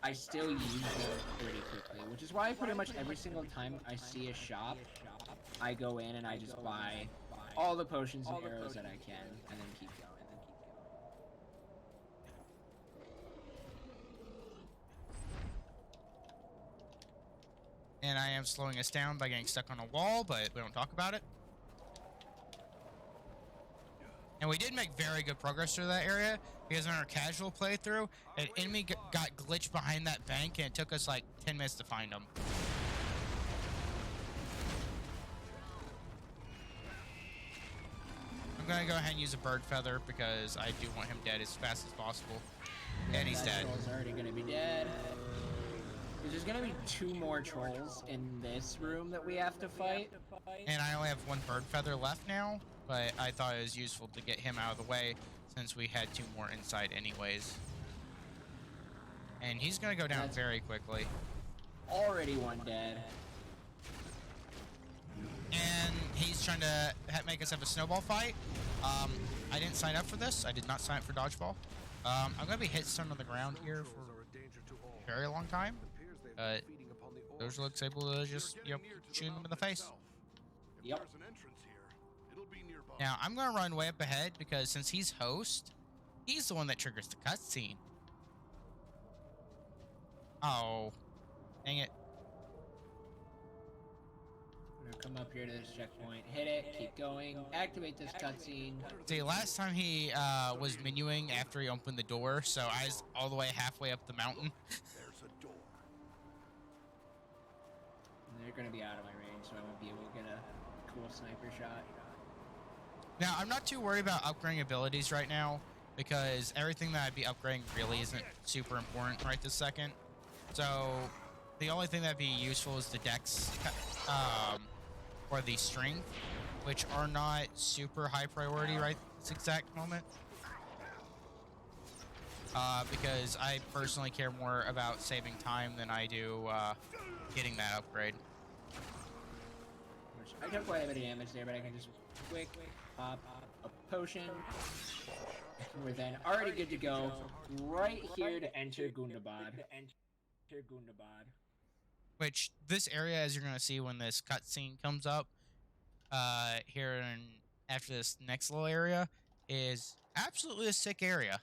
I still use them pretty quickly, which is why pretty much every single time I see a shop, I go in and I just buy all the potions and arrows that I can, and then keep going. And I am slowing us down by getting stuck on a wall, but we don't talk about it. And we did make very good progress through that area, because in our casual playthrough, an enemy got glitched behind that bank, and it took us like 10 minutes to find him. I'm gonna go ahead and use a bird feather, because I do want him dead as fast as possible. And he's dead. That troll's already gonna be dead. There's gonna be 2 more trolls in this room that we have to fight. And I only have 1 bird feather left now, but I thought it was useful to get him out of the way since we had 2 more inside anyways. And he's gonna go down very quickly. Already 1 dead. And he's trying to make us have a snowball fight. I didn't sign up for this. I did not sign up for dodgeball. I'm gonna be hit stun on the ground here for a very long time. Zojalyx able to just, shoot him in the face. Yep. Now, I'm going to run way up ahead because since he's host, he's the one that triggers the cutscene. Oh, dang it. I'm gonna come up here to this checkpoint, hit it, keep going, activate this cutscene. See, last time he was menuing after he opened the door, so I was all the way halfway up the mountain. They're going to be out of my range, so I won't be able to get a cool sniper shot. Now, I'm not too worried about upgrading abilities right now, because everything that I'd be upgrading really isn't super important right this second. So, the only thing that'd be useful is the dex, or the strength, which are not super high priority right this exact moment. Because I personally care more about saving time than I do, getting that upgrade. I took quite a bit of damage there, but I can just quick pop a potion. We're then already good to go. Right here to enter Gundabad. Which, this area, as you're going to see when this cutscene comes up, here and after this next little area, is absolutely a sick area.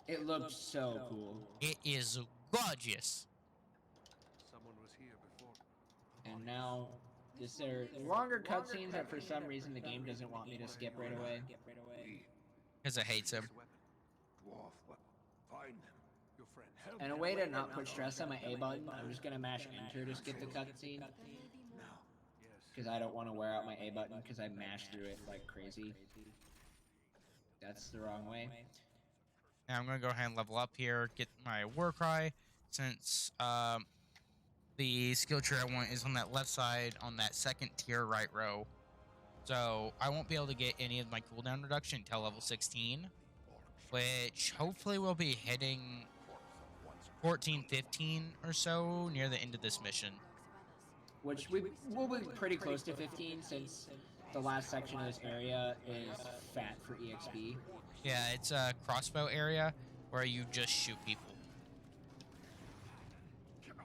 It looks so cool. It is gorgeous. Someone was here before. And now, there are longer cutscenes that for some reason the game doesn't want me to skip right away. Because it hates him. Dwarf, find them. Your friend. Help. And a way to not put stress on my A button, I'm just gonna mash enter to skip the cutscene. Because I don't want to wear out my A button because I mashed through it like crazy. That's the wrong way. Now I'm going to go ahead and level up here, get my war cry, since the skill tree I want is on that left side on that second tier right row. So I won't be able to get any of my cooldown reduction until level 16, which hopefully will be hitting 14, 15 or so near the end of this mission. Which we'll be pretty close to 15 since the last section of this area is fat for EXP. Yeah, it's a crossbow area where you just shoot people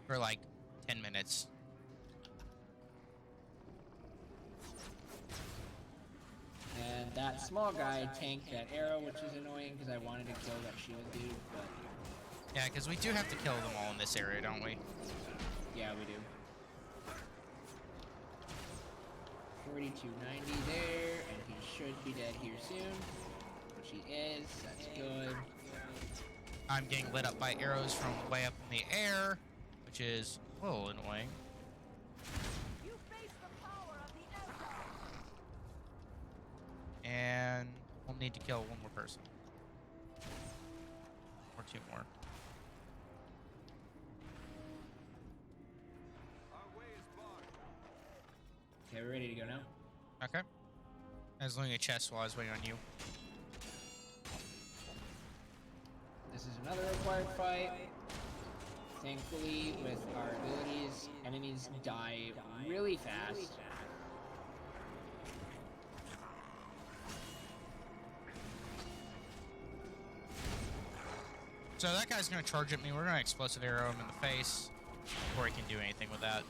for like 10 minutes. And that small guy tanked that arrow, which is annoying because I wanted to kill that shield dude, but Yeah, because we do have to kill them all in this area, don't we? yeah, we do. 4290 there, and he should be dead here soon, which he is. That's good. I'm getting lit up by arrows from way up in the air, which is a little annoying. You face the power of the Elder. And we'll need to kill one more person. Or two more. Our way is barred. Okay, we're ready to go now. Okay. I was looking at chest while I was waiting on you. This is another required fight. Thankfully, with our abilities, enemies die really fast. So that guy's going to charge at me. We're going to explosive arrow him in the face before he can do anything with that.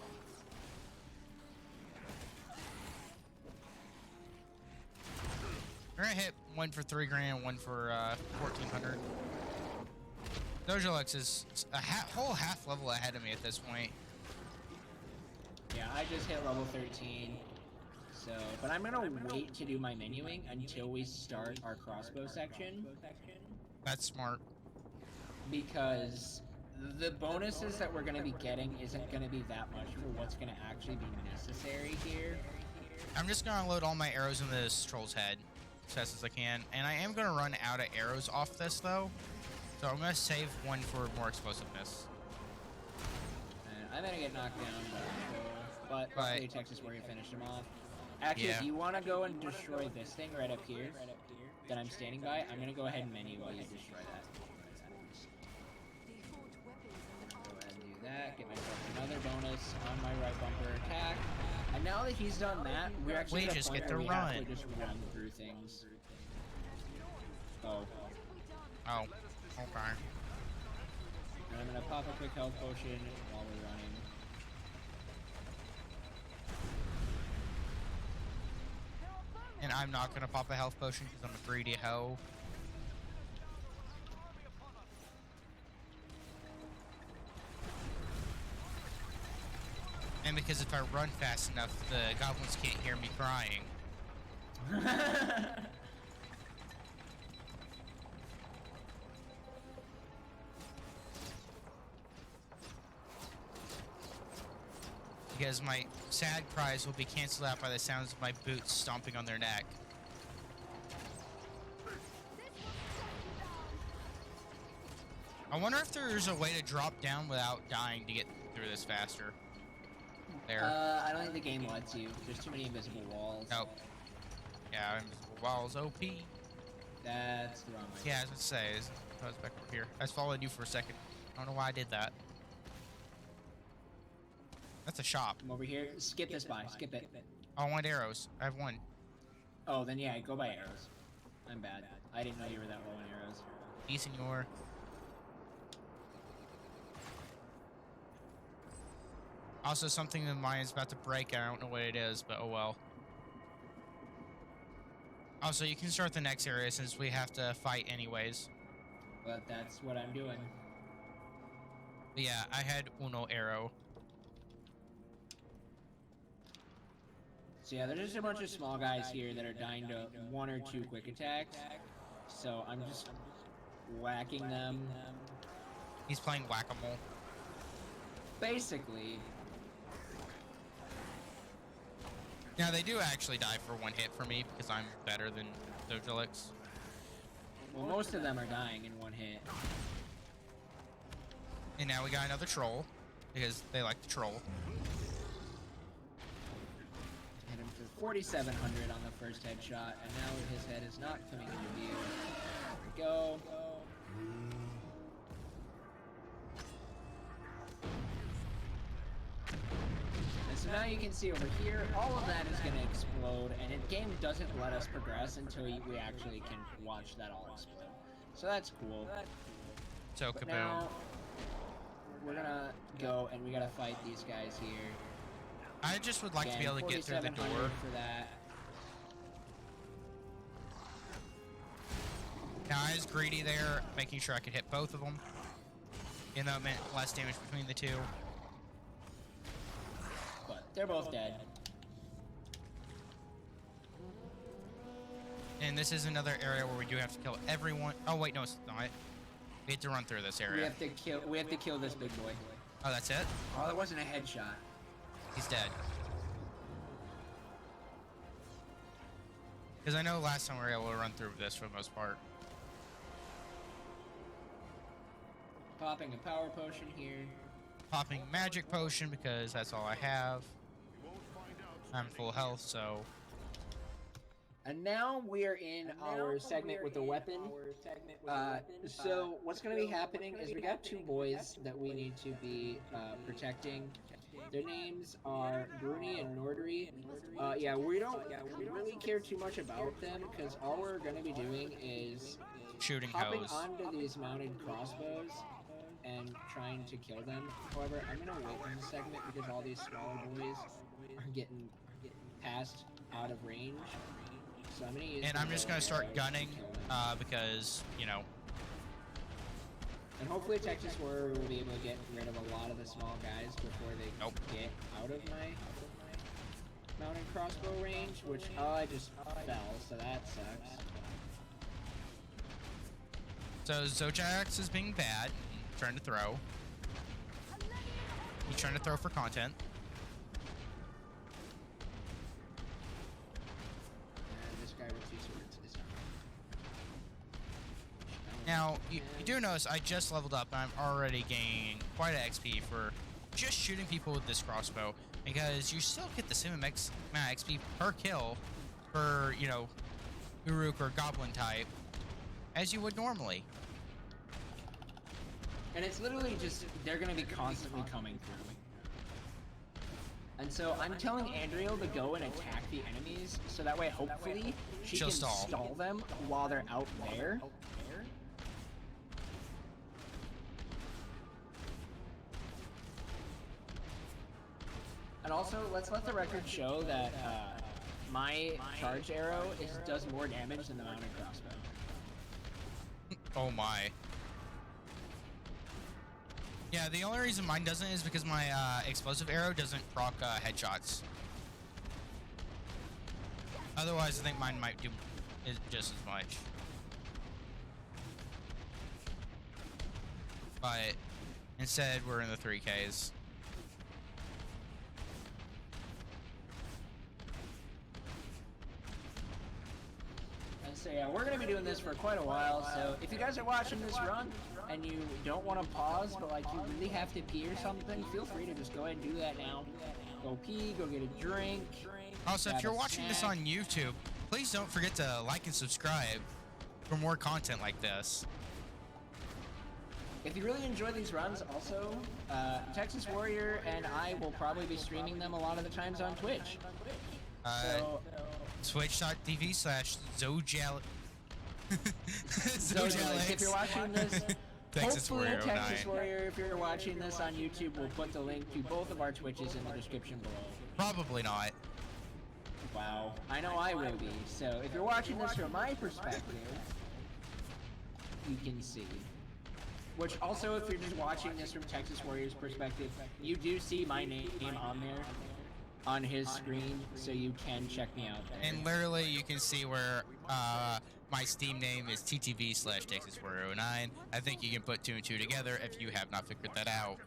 We're going to hit one for 3 grand and one for 1400. Zojalyx is a whole half level ahead of me at this point. Yeah, I just hit level 13. So, but I'm gonna wait to do my menuing until we start our crossbow section. That's smart. Because the bonuses that we're gonna be getting isn't gonna be that much for what's gonna actually be necessary here. I'm just going to load all my arrows into this troll's head as fast as I can. And I am going to run out of arrows off this, though. So I'm going to save one for more explosiveness. And I'm gonna get knocked down, but luckily Texas Warrior finished him off. Actually, Yeah. if you want to go and destroy this thing right up here that I'm standing by, I'm gonna go ahead and menu while you destroy that. Go ahead and do that. Get myself another bonus on my right bumper attack. And now that he's done that, we're actually We at a just point get to where we have run. to just run through things. Oh. Oh, okay. And I'm gonna pop a quick health potion while we're running. And I'm not going to pop a health potion because I'm a greedy hoe. And because if I run fast enough, the goblins can't hear me crying. Because my sad cries will be canceled out by the sounds of my boots stomping on their neck. I wonder if there's a way to drop down without dying to get through this faster. There. I don't think the game lets you. There's too many invisible walls. Oh. Yeah, invisible walls, OP. That's the wrong way. Yeah, I was gonna say, I was back over here. I was following you for a second. I don't know why I did that. That's a shop. Come over here. Skip this by. Skip it. I want arrows. I have one. Oh, then yeah, go by arrows. I'm bad. I didn't know you were that low on arrows. E, senor. Also, something in mine is about to break, and I don't know what it is, but oh well. Also, you can start the next area since we have to fight anyways. But that's what I'm doing. But yeah, I had uno arrow. So yeah, there's just a bunch of small guys here that are dying to 1 or 2 quick attacks. So I'm just whacking them. He's playing whack-a-mole. Basically. Now, they do actually die for 1 hit for me because I'm better than Zojalyx. Well, most of them are dying in 1 hit. And now we got another troll because they like to troll. Hit him for 4,700 on the first headshot, and now his head is not coming into view. There we go. so now you can see over here, all of that is going to explode, and the game doesn't let us progress until we actually can watch that all explode. So that's cool. So But kaboom. now, we're gonna go and we gotta fight these guys here. I just would like to be able to get through the 4,700 door. for that. Now I was greedy there, making sure I could hit both of them. Even though it meant less damage between the two. But they're both dead. And this is another area where we do have to kill everyone. Oh wait, no, it's not. We have to run through this We area. have to kill this big boy. Oh, that's it? Oh, that wasn't a headshot. He's dead. Because I know last time we were able to run through this for the most part. Popping a power potion here. Popping magic potion because that's all I have. I'm full health, so And now we are in our segment with the weapon. So what's going to be happening is we got two boys that we need to be protecting. Their names are Bruni and Nordri. Yeah, we don't really care too much about them because all we're going to be doing is shooting hopping hose. onto these mounted crossbows and trying to kill them. However, I'm going to wait in this segment because all these smaller boys are getting passed out of range. So I'm gonna use And I'm just going to start arrows gunning to kill them. because, you know, And hopefully Texas Warrior will be able to get rid of a lot of the small guys before they get out of my mounted crossbow range, which, I just fell, so that sucks. so Zojalyx is being bad, trying to throw. He's trying to throw for content. And this guy with two swords is not. Now, you do notice I just leveled up and I'm already gaining quite an XP for just shooting people with this crossbow, because you still get the same amount of XP per kill for, you know, Uruk or Goblin type as you would normally. And it's literally just, they're gonna be constantly coming through. And so I'm telling Andriel to go and attack the enemies, so that way hopefully she She'll can stall them while they're out there. And also, let's let the record show that my charged arrow does more damage than the mounted crossbow. Oh my. Yeah, the only reason mine doesn't is because my explosive arrow doesn't proc headshots. Otherwise, I think mine might do just as much. But instead, we're in the 3Ks. And so yeah, we're gonna be doing this for quite a while, so if you guys are watching this run and you don't want to pause, but like you really have to pee or something, feel free to just go ahead and do that now. Go pee, go get a drink. Also, if grab you're a watching this snack. on YouTube, please don't forget to like and subscribe for more content like this. If you really enjoy these runs, also, Texas Warrior and I will probably be streaming them a lot of the times on Twitch. So, Twitch.tv/Zojalyx. Zojalyx, if you're watching this, Texas hopefully Warrior Texas 09. Warrior, if you're watching this on YouTube, we'll put the link to both of our Twitches in the description below. Probably not. Wow. I know I will be. So if you're watching this from my perspective, you can see. Which also, if you're just watching this from Texas Warrior's perspective, you do see my name on there, on his screen, so you can check me out there. And literally, you can see where my Steam name is TTV/TexasWarrior09. I think you can put two and two together if you have not figured that out.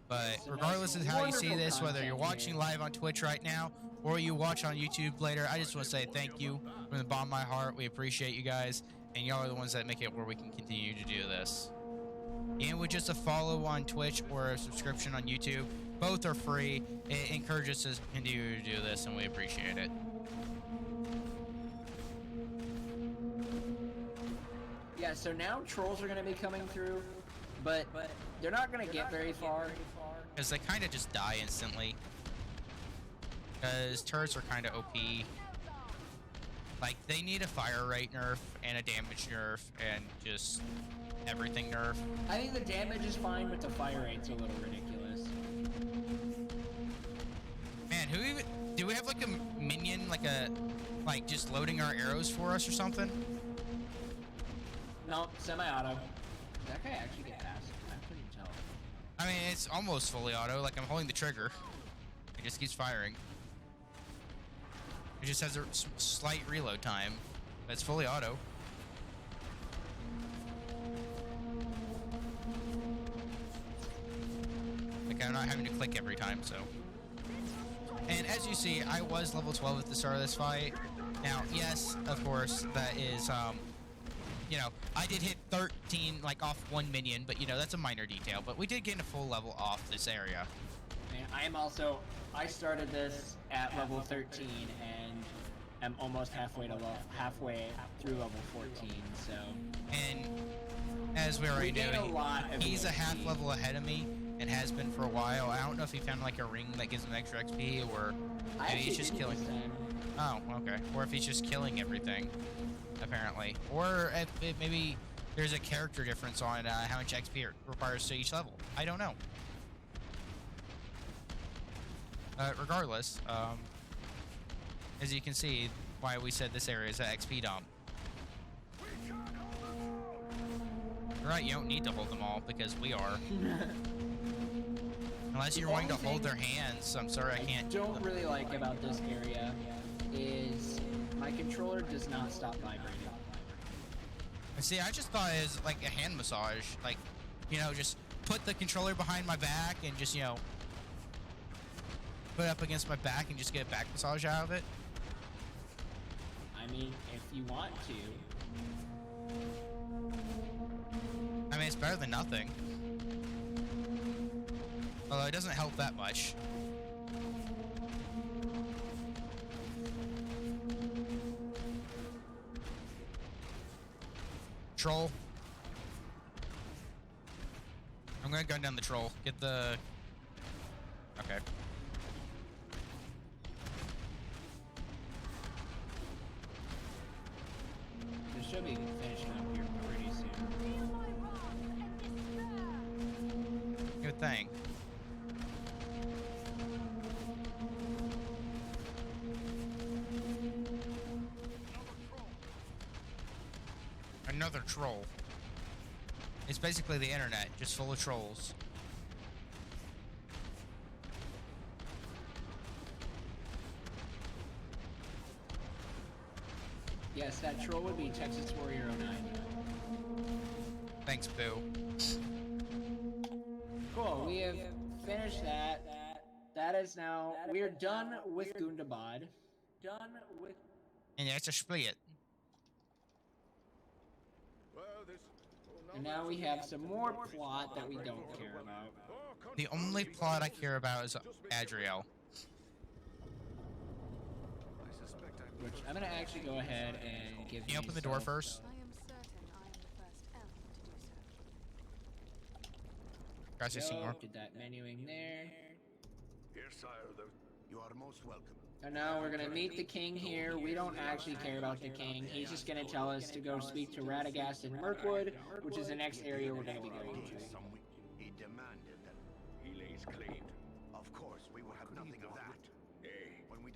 But regardless of how you see this, whether you're watching live on Twitch right now or you watch on YouTube later, I just want to say thank you from the bottom of my heart. We appreciate you guys, and y'all are the ones that make it where we can continue to do this. And with just a follow on Twitch or a subscription on YouTube, both are free. It encourages us to continue to do this, and we appreciate it. Yeah, so now trolls are going to be coming through, but they're not going to get very far. because they kind of just die instantly. Because turrets are kind of OP. Like, they need a fire rate nerf and a damage nerf and just everything nerf. I think the damage is fine, but the fire rate's a little ridiculous. Man, who even... Do we have, like, a minion, like, just loading our arrows for us or something? No, semi-auto. Did that guy actually get past? I couldn't tell. I mean, it's almost fully auto. Like, I'm holding the trigger. It just keeps firing. It just has a slight reload time. It's fully auto. Like, I'm not having to click every time, so. And as you see, I was level 12 at the start of this fight. Now, yes, of course, that is, you know, I did hit 13, like, off one minion, but, you know, that's a minor detail. But we did gain a full level off this area. And I am also... I started this at level 13 and am almost halfway through level 14, so... And as we already know, he's a half XP. level ahead of me and has been for a while. I don't know if he found like a ring that gives him extra XP or maybe he's just killing. Oh, okay. Or if he's just killing everything, apparently. Or if maybe there's a character difference on how much XP it requires to each level. I don't know. Regardless, as you can see, why we said this area is an XP dump. You're right, you don't need to hold them all because we are. Unless you're wanting to hold their hands, I'm sorry I can't. Don't really like about this area is my controller does not stop vibrating. See, I just thought it was like a hand massage. Like, you know, just put the controller behind my back and just, you know, put it up against my back and just get a back massage out of it. I mean, if you want to. I mean, it's better than nothing. Although it doesn't help that much. Troll. I'm gonna gun down the troll. Get the... Okay. There should be finishing up here pretty soon. Good thing. Another troll. It's basically the internet, just full of trolls. Yes, that troll would be Texas Warrior 09. Thanks, Boo. Cool, we have finished that. That is now... We are done with Gundabad. Done with... And that's a split. And now we have some more plot that we don't care about. The only plot I care about is Adriel. Which I'm gonna actually go ahead and give Can you open the door first? I am certain I am the first elf to do so. Gracias, senor. Get that menuing there. Here, sire, you are most welcome. And now we're gonna meet the king here. We don't actually care about the king. He's just gonna tell us to go speak to Radagast in Mirkwood, which is the next area we're gonna be going to. He demanded that he lays claim. Of course, we will have nothing of that. When we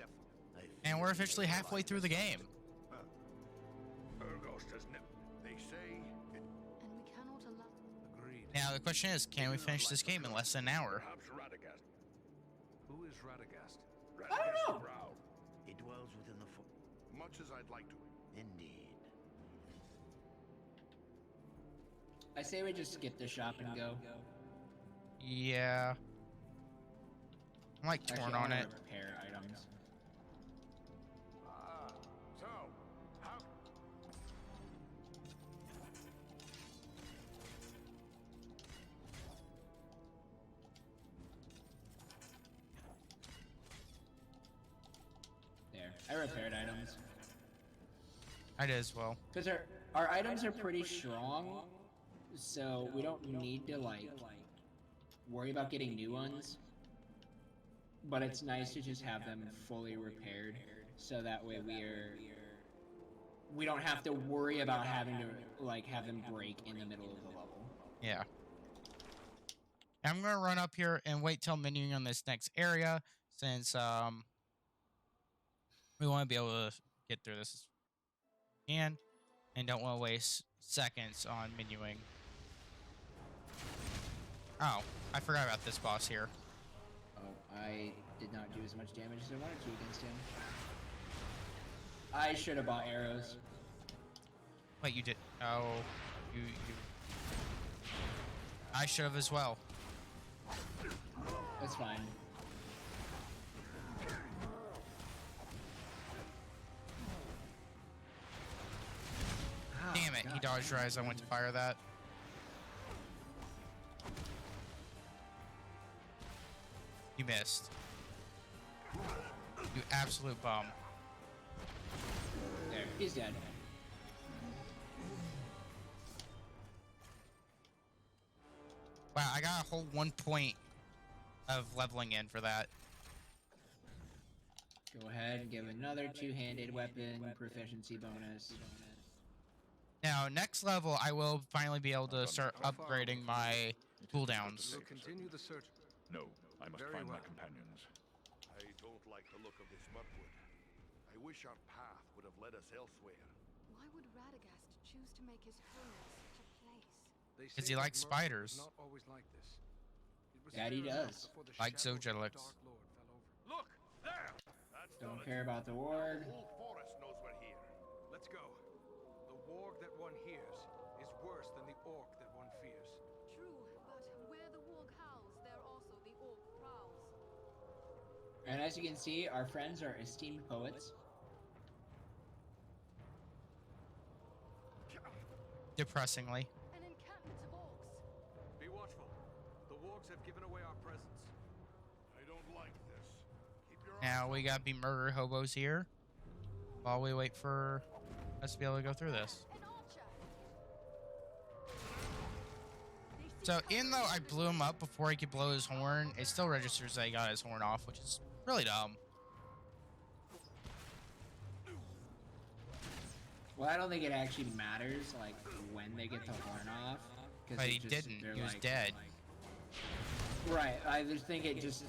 And we're officially halfway through the game. Ergos has they say it. And we cannot allow... Agreed. Now the question is, can we finish this game in less than an hour? Perhaps Radagast. Who is Radagast? Radagast the Proud. He dwells within the much as I'd like to. Indeed. I say we just skip the shop and go. Yeah. I'm like torn Actually, I on wanna it. repair items. So, how? There, I repaired items. I did as well. Because our items are pretty strong, so we don't need to, like, worry about getting new ones. But it's nice to just have them fully repaired, so that way we don't have to worry about having to like have them break in the middle of the level. Yeah. I'm gonna run up here and wait till menuing on this next area, since we want to be able to get through this as we can, and don't want to waste seconds on menuing. Oh, I forgot about this boss here. Oh, I did not do as much damage as I wanted to against him. I should have bought arrows. Wait, you did? Oh, you. I should have as well. That's fine. Damn it, he dodged right as I went to fire that. You missed. You absolute bum. There, he's dead. Wow, I got a whole 1 point of leveling in for that. Go ahead and give another two-handed weapon proficiency bonus. Now, next level, I will finally be able to start upgrading my cooldowns. We'll continue the search. No, I must Very find my well. companions. I don't like the look of this mudwood. I wish our path would have led us elsewhere. Why would Radagast choose to make his home such a place? They 'Cause say he that likes Murder spiders. was Not always like this. It was That he fair enough does. before the Like shadow of the Zojalyx. Dark Lord fell over. Look! There! That's Don't not care about the warg. The whole forest knows we're here. Let's go. The warg that one hears is worse than the orc that one fears. True, but where the warg howls, there also the orc prowls. And as you can see, our friends are esteemed poets. Depressingly. An encampment of orcs. Be watchful. The wargs have given away our presence. I don't like this. Keep your Now we gotta be murder hobos here while we wait for us to be able to go through this. An archer. So even though I blew him up before he could blow his horn, it still registers that he got his horn off, which is really dumb. Well, I don't think it actually matters, like, when they get the horn off. But he didn't. He was dead. Right, I just think it just...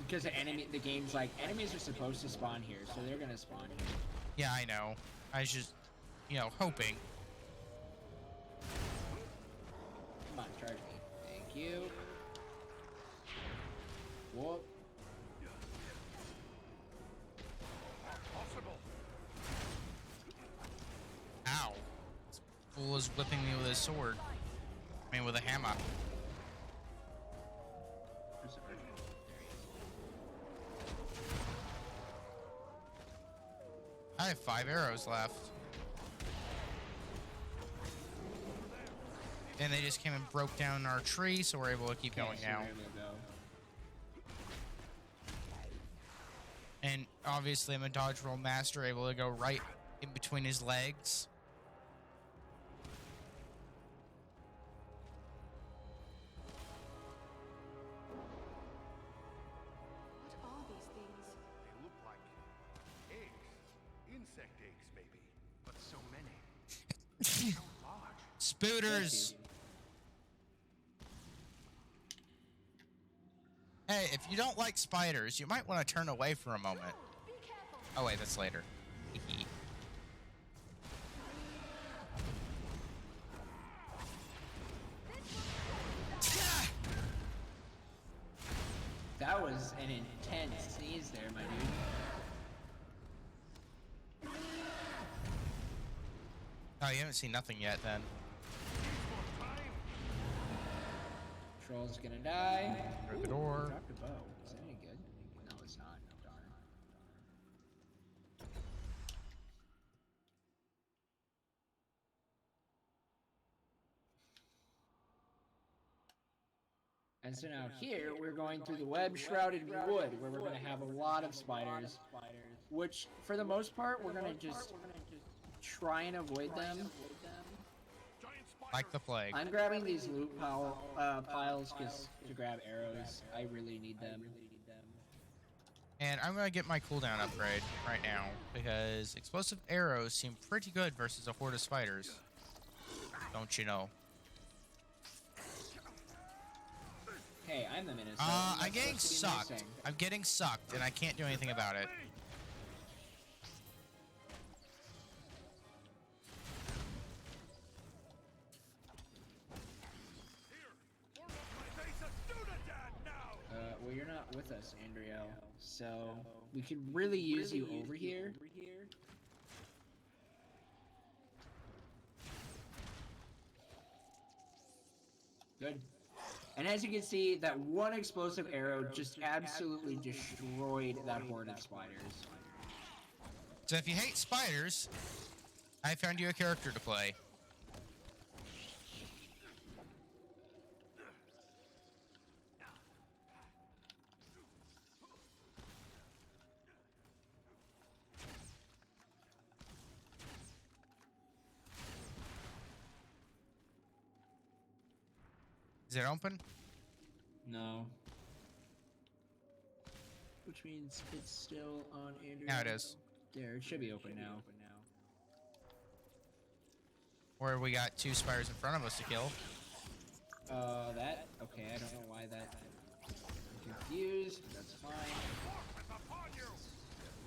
Because the game's like, enemies are supposed to spawn here, so they're gonna spawn here. Yeah, I know. I was just, hoping. Come on, charge me. Thank you. Whoop. possible. Ow. This fool is whipping me with his sword. I mean, with a hammer. Where's the archer? There he is. I have 5 arrows left. And they just came and broke down our tree, so we're able to keep going Okay, so now. we're able to go. And obviously I'm a dodge roll master, able to go right in between his legs. What are these things? They look like eggs. Insect eggs, maybe. But so many. So large. Spooters! Hey, if you don't like spiders, you might want to turn away for a moment. Be careful. Oh wait, that's later. That was an intense sneeze there, my dude. Oh, you haven't seen nothing yet then. Troll's gonna die. Through the door. Dropped a bow. Is that any good? No, it's not. Darn. And so now here, we're going through the web-shrouded wood, where we're going to have a lot of spiders, which, for the most part, we're going to just try and avoid them. Giant spider! Like the plague. I'm grabbing these loot piles just to grab arrows. I really need them. And I'm going to get my cooldown upgrade right now because explosive arrows seem pretty good versus a horde of spiders. Don't you know? Hey, I'm the Minnesota. I'm getting sucked. I'm getting sucked, and I can't do anything about it. Well, you're not with us, Andriel. So we could really use you over here. Good. And as you can see, that one explosive arrow just absolutely destroyed that horde of spiders. So if you hate spiders, I found you a character to play. Is it open? No. Which means it's still on Andrew. Now it is. There, it should be open now. Where we got 2 spiders in front of us to kill. That? Okay, I don't know why that... I'm confused, but that's fine.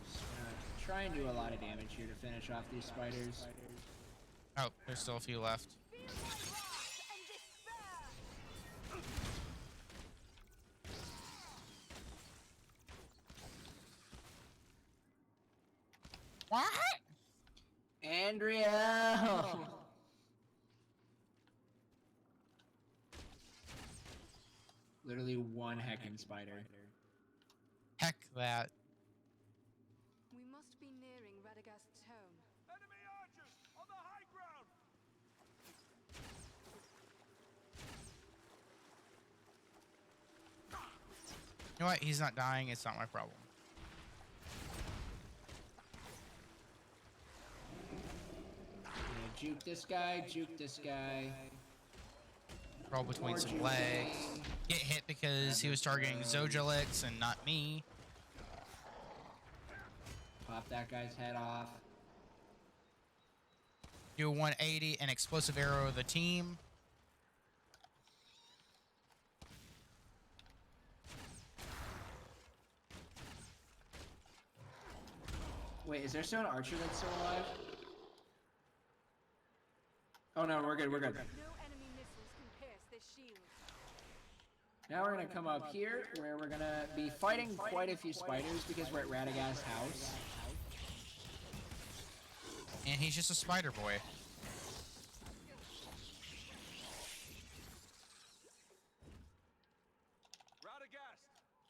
Just gonna try and do a lot of damage here to finish off these spiders. Oh, there's still a few left. What? Andrea! Literally one heckin' spider. Heck that. We must be nearing Radagast's home. Enemy archers on the high ground! You know what? He's not dying. It's not my problem. Juke this guy, juke this guy. Roll between More some juking. legs. Get hit because he was targeting Zojalyx and not me. Pop that guy's head off. Do a 180 and explosive arrow of the team. Wait, is there still an archer that's still alive? Oh no, we're good, we're good. No enemy missiles can pierce this shield. Now we're gonna come up here, where we're gonna be fighting quite a few spiders because we're at Radagast's house. And he's just a spider boy. Radagast!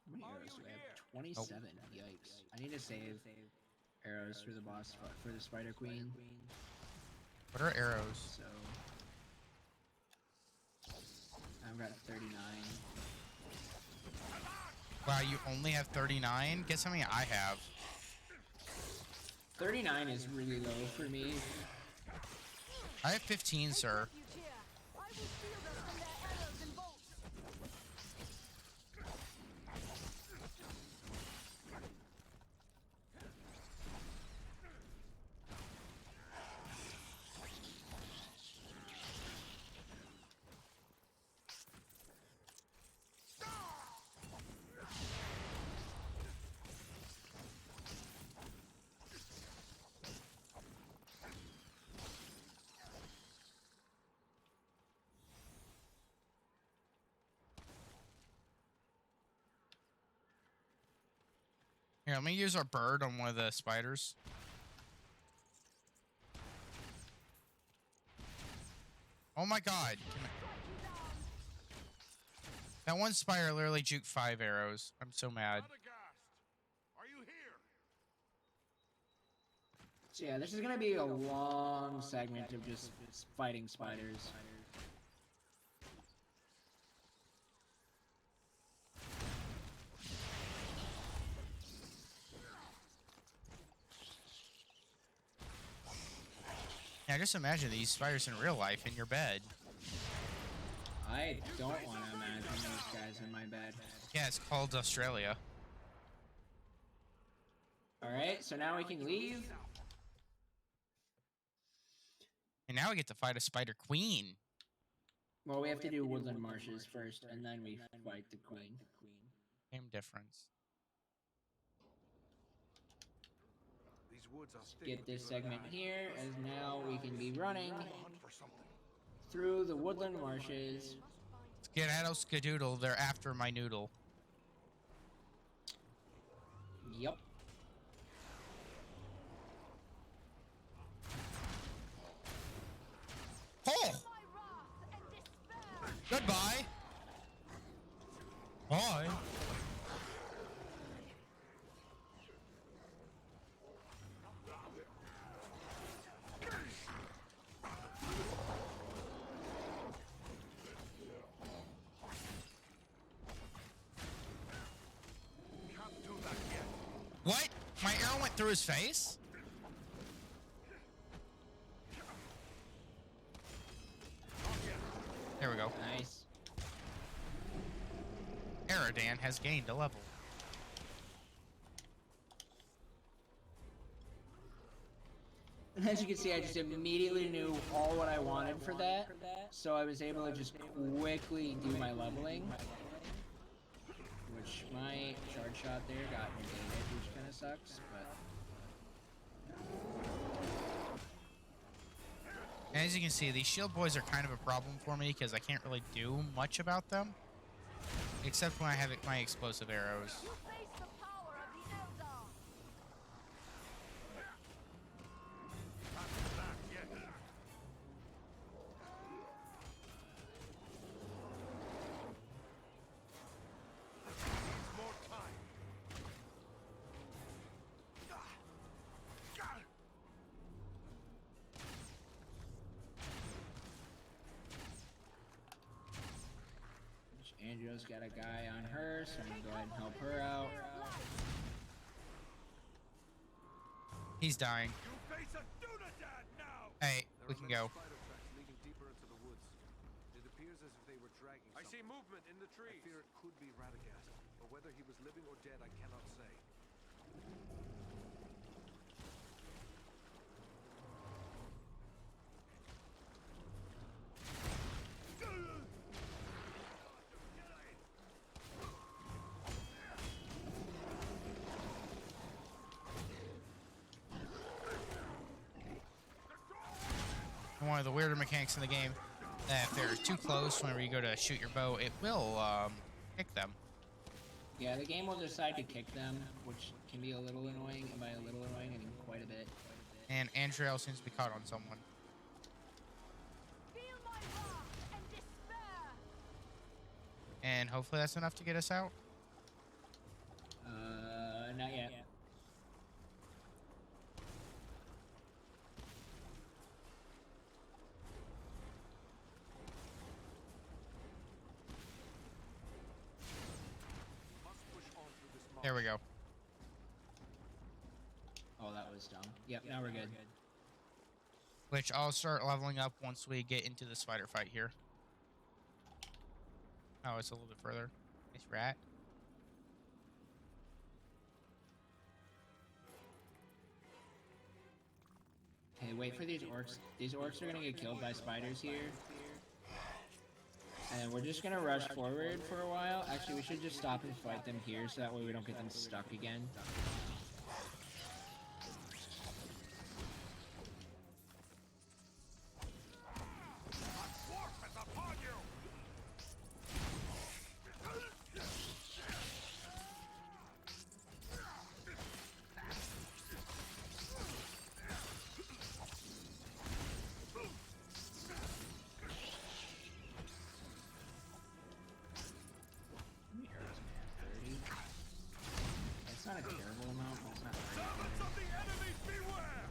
How many arrows do I have? 27. Yikes. I need to save arrows for the boss, for the Spider Queen. What are arrows? So I've got 39. Wow, you only have 39? Guess how many I have? 39 is really low for me. I have 15, sir. I will shield us from their arrows and bolts. Here, let me use our bird on one of the spiders. Oh my god. That one spider literally juked 5 arrows. I'm so mad. Radagast, are you here? So yeah, this is gonna be a long segment of just fighting spiders. Yeah, just imagine these spiders in real life in your bed. I don't want to imagine those guys in my bed. Yeah, it's called Australia. Alright, so now we can leave. And now we get to fight a Spider Queen. Well, we have to do Woodland Marshes first, and then we fight the Queen. Same difference. These woods are thick Get with this good segment ag. here, as now we can be running Hunt for something. through the Woodland Marshes. Skedaddle skedoodle, they're after my noodle. Yep. Oh! My wrath and despair. Goodbye! Bye! Can't do that yet. What? My arrow went through his face? There we go. Nice. Aradan has gained a level. As you can see, I just immediately knew all what I wanted for that, so I was able to just quickly do my leveling. Which my charge shot there got negated, which kind of sucks, but... As you can see, these shield boys are kind of a problem for me because I can't really do much about them. Except when I have my explosive arrows. You face the power of the Eldar. Can't do that yet. Needs more time. Andrew's got a guy on her, so I'm gonna go ahead and help her out. He's dying. You face a Dunadan now. Hey, There we are can many go. spider tracks leading deeper into the woods. It appears as if they were dragging I see something. movement in the I trees. fear it could be Radagast, but whether he was living or dead, I cannot say. One of the weirder mechanics in the game, that if they're too close whenever you go to shoot your bow, it will kick them. Yeah, the game will decide to kick them, which can be a little annoying, and by a little annoying, I mean quite a bit. And Andriel seems to be caught on someone. Feel my wrath and despair. And hopefully that's enough to get us out. Not yet. Must push on through this marsh. There we go. Oh, that was dumb. Yep, now we're good. Which I'll start leveling up once we get into the spider fight here. Oh, it's a little bit further. Nice rat. Hey, wait for these orcs. These orcs are gonna get killed by spiders here. And we're just gonna rush forward for a while. Actually, we should just stop and fight them here so that way we don't get them stuck again. Dwarf is upon you. How many arrows, man? 30? That's not a terrible amount, but it's not very Servants of the enemy, beware.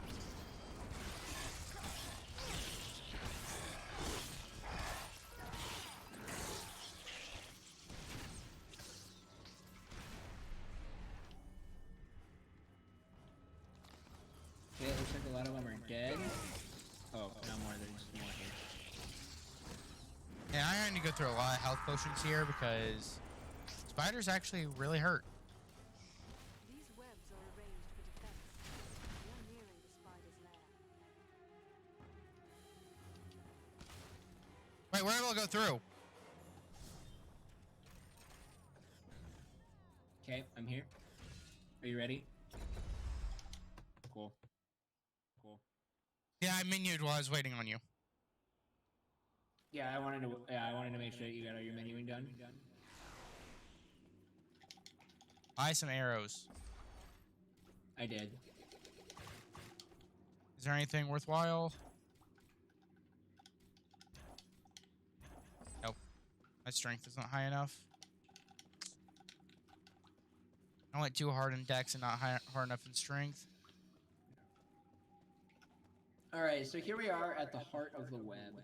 Okay, it looks like a lot of them are dead. Oh, no more. There's more here. And I need to go through a lot of health potions here because spiders actually really hurt. These webs are arranged for defense. You're nearing the spider's lair. Wait, where will I go through? Okay, I'm here. Are you ready? Cool. Cool. Yeah, I menued while I was waiting on you. Yeah, I wanted to make sure that you got all your menuing done. Buy some arrows. I did. Is there anything worthwhile? Nope. My strength is not high enough. I went too hard in dex and not hard enough in strength. Alright, so here we are at the heart of the web.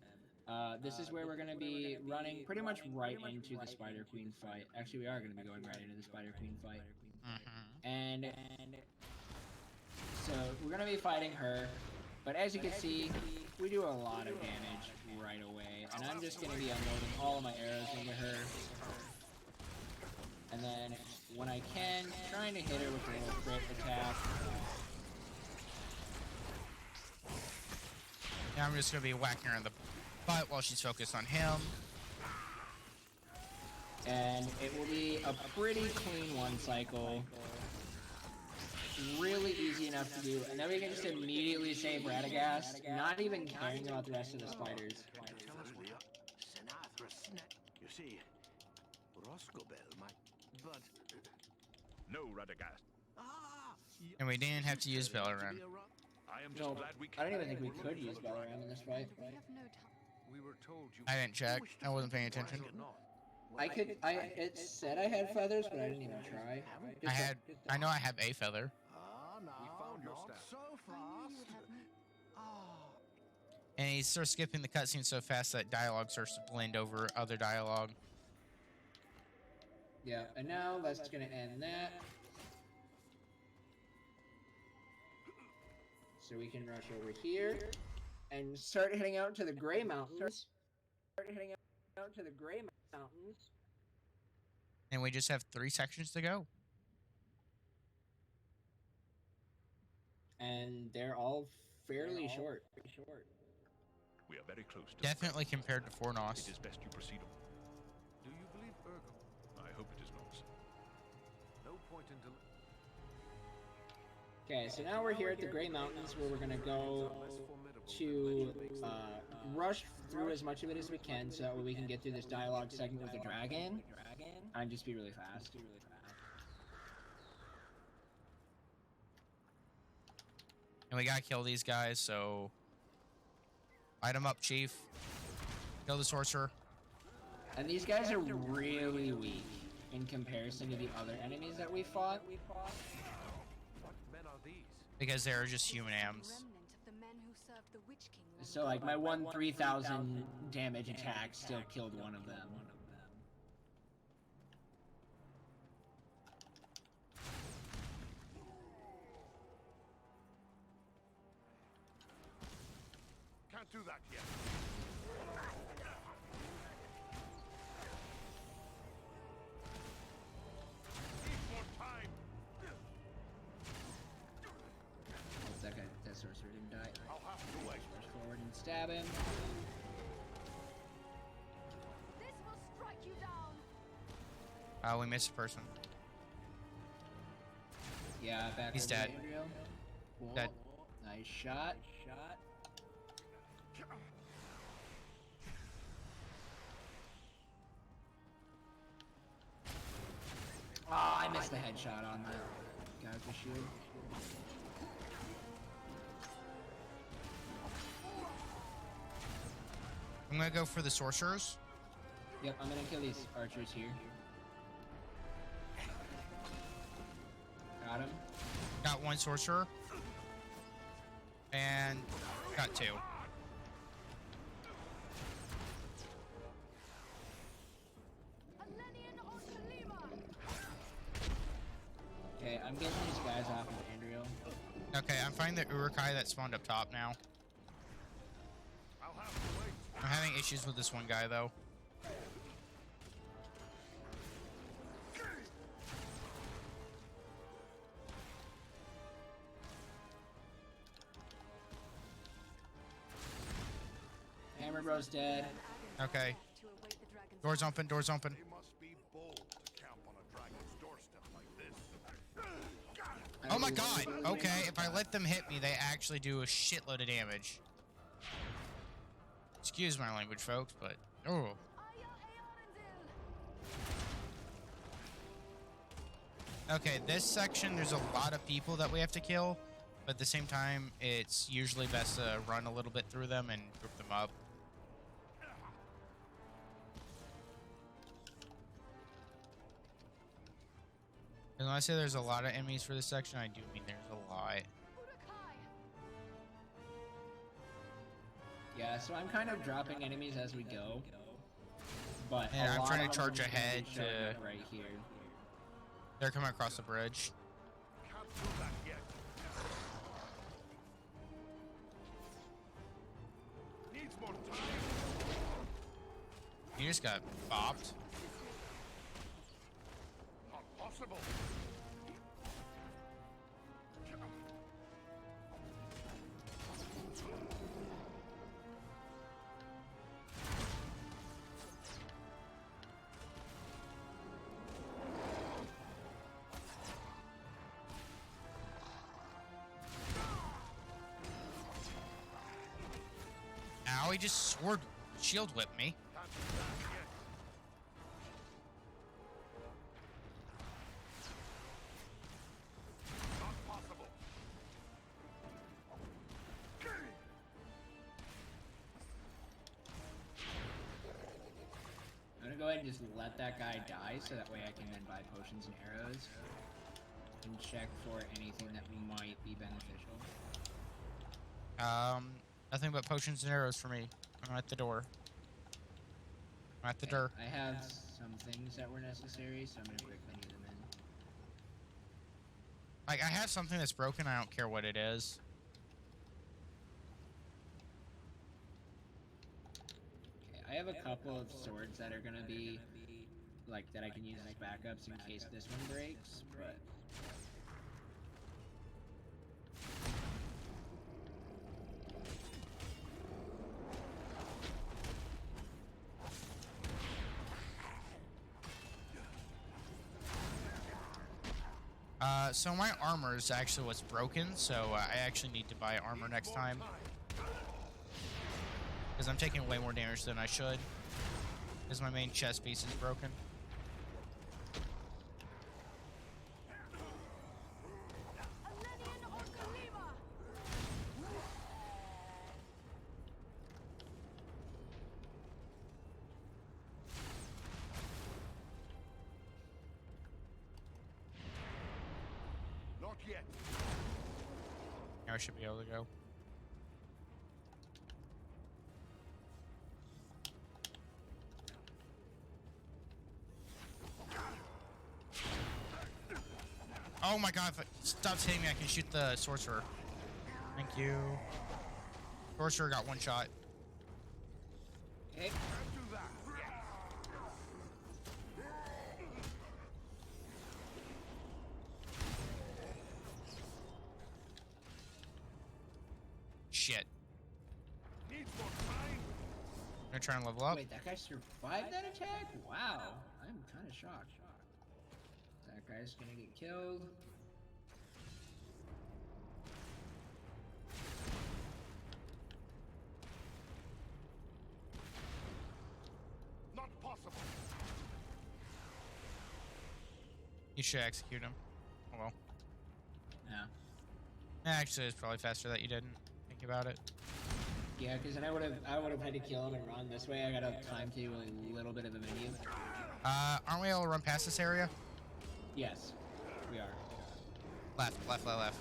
This is where we're going to be running pretty much right into the Spider Queen fight. Actually, we are going to be going right into the Spider Queen fight. And so we're going to be fighting her. But as you can see, we do a lot of damage right away. And I'm just going to be unloading all of my arrows into her. And then when I can, trying to hit her with a little crit attack. Yeah, I'm just going to be whacking her in the butt while she's focused on him. And it will be a pretty clean one cycle. Really easy enough to do. And then we can just immediately save Radagast, not even caring about the rest of the spiders. You see, Roscobel might, but no Radagast. And we didn't have to use Bellerin. I am just No, glad we I don't even think we could use Balaram in this fight. We have no time. We were told you. I didn't check. I wasn't paying attention. It said I had feathers, but I didn't even try. I know I have a feather. We found your staff. so I knew you would have me. And he starts skipping the cutscene so fast that dialogue starts to blend over other dialogue. Yeah, and now that's gonna end that. So we can rush over here and start heading out to the Gray Mountains. And we just have 3 sections to go. And they're all fairly short. We are very close to Definitely compared to Fornos. It is best you proceed on. Do you believe Urgo? I hope it is not. No point in Okay, so now we're here at the Gray Mountains where we're gonna go to rush through as much of it as we can so that way we can get through this dialogue segment with the dragon and just be really fast. And we gotta kill these guys, so... Light them up, Chief. Kill the sorcerer. And these guys are really weak in comparison to the other enemies that we fought. what men are these? Because they're just human ams. Remnant of the men who served the Witch King. long So like my ago. one 3,000 damage attack still killed one of them. Can't do that yet. Need more time. That sorcerer didn't die. I'll have to wait. Rush forward and stab him. This will strike you down. We missed a person. Yeah, back He's over dead. to Andrew. Cool. Dead. Nice shot. Ah, I missed the headshot on that guy with the shield. I'm gonna go for the sorcerers. Yep, I'm gonna kill these archers here. Got him. Got 1 sorcerer. And got 2. Alenian on Kalima. Okay, I'm getting these guys off of Andrew. Okay, I'm finding the Urukai that spawned up top now. I'll have to wait. I'm having issues with this one guy, though. Summer Bro's dead. Okay. To await the dragon's Doors open, doors open. They must be bold to camp on a dragon's doorstep like this. Oh my god! Okay, if I let them hit me, they actually do a shitload of damage. Excuse my language, folks, but... Oh. Okay, this section, there's a lot of people that we have to kill, but at the same time, it's usually best to run a little bit through them and group them up. And when I say there's a lot of enemies for this section, I do mean there's a lot. Yeah, so I'm kind of dropping enemies as we go. But Yeah, I'm trying to charge them are gonna ahead be showing to- up right here. They're coming across the bridge. Can't do that yet. Needs more time. You just got bopped. Not possible. Ow, he just shield whipped me. Can't do that yet. Not possible. I'm gonna go ahead and just let that guy die so that way I can then buy potions and arrows. And check for anything that might be beneficial. Nothing but potions and arrows for me. I'm at the door. I'm at the door. I have some things that were necessary, so I'm gonna quickly need them in. Like, I have something that's broken, I don't care what it is. Okay, I have a couple of swords that are gonna be, like, that I can use as backups in case this one breaks, but... So my armor is actually what's broken, so I actually need to buy armor next time. Because I'm taking way more damage than I should. Because my main chest piece is broken. Not yet. Now I should be able to go. Oh my god, if it stops hitting me, I can shoot the sorcerer. Thank you. Sorcerer got one shot. Okay. Can't do that yet. Shit. Needs more time. I'm gonna try and level up. Wait, that guy survived that attack? Wow. I'm kind of shocked. That guy's gonna get killed. Not possible. You should execute him. Oh well. Yeah. Actually, it's probably faster that you didn't. Think about it. Yeah, because then I would have had to kill him and run this way. I got a time to a little bit of a menu. Aren't we able to run past this area? Yes, we are. Left, left, left, left.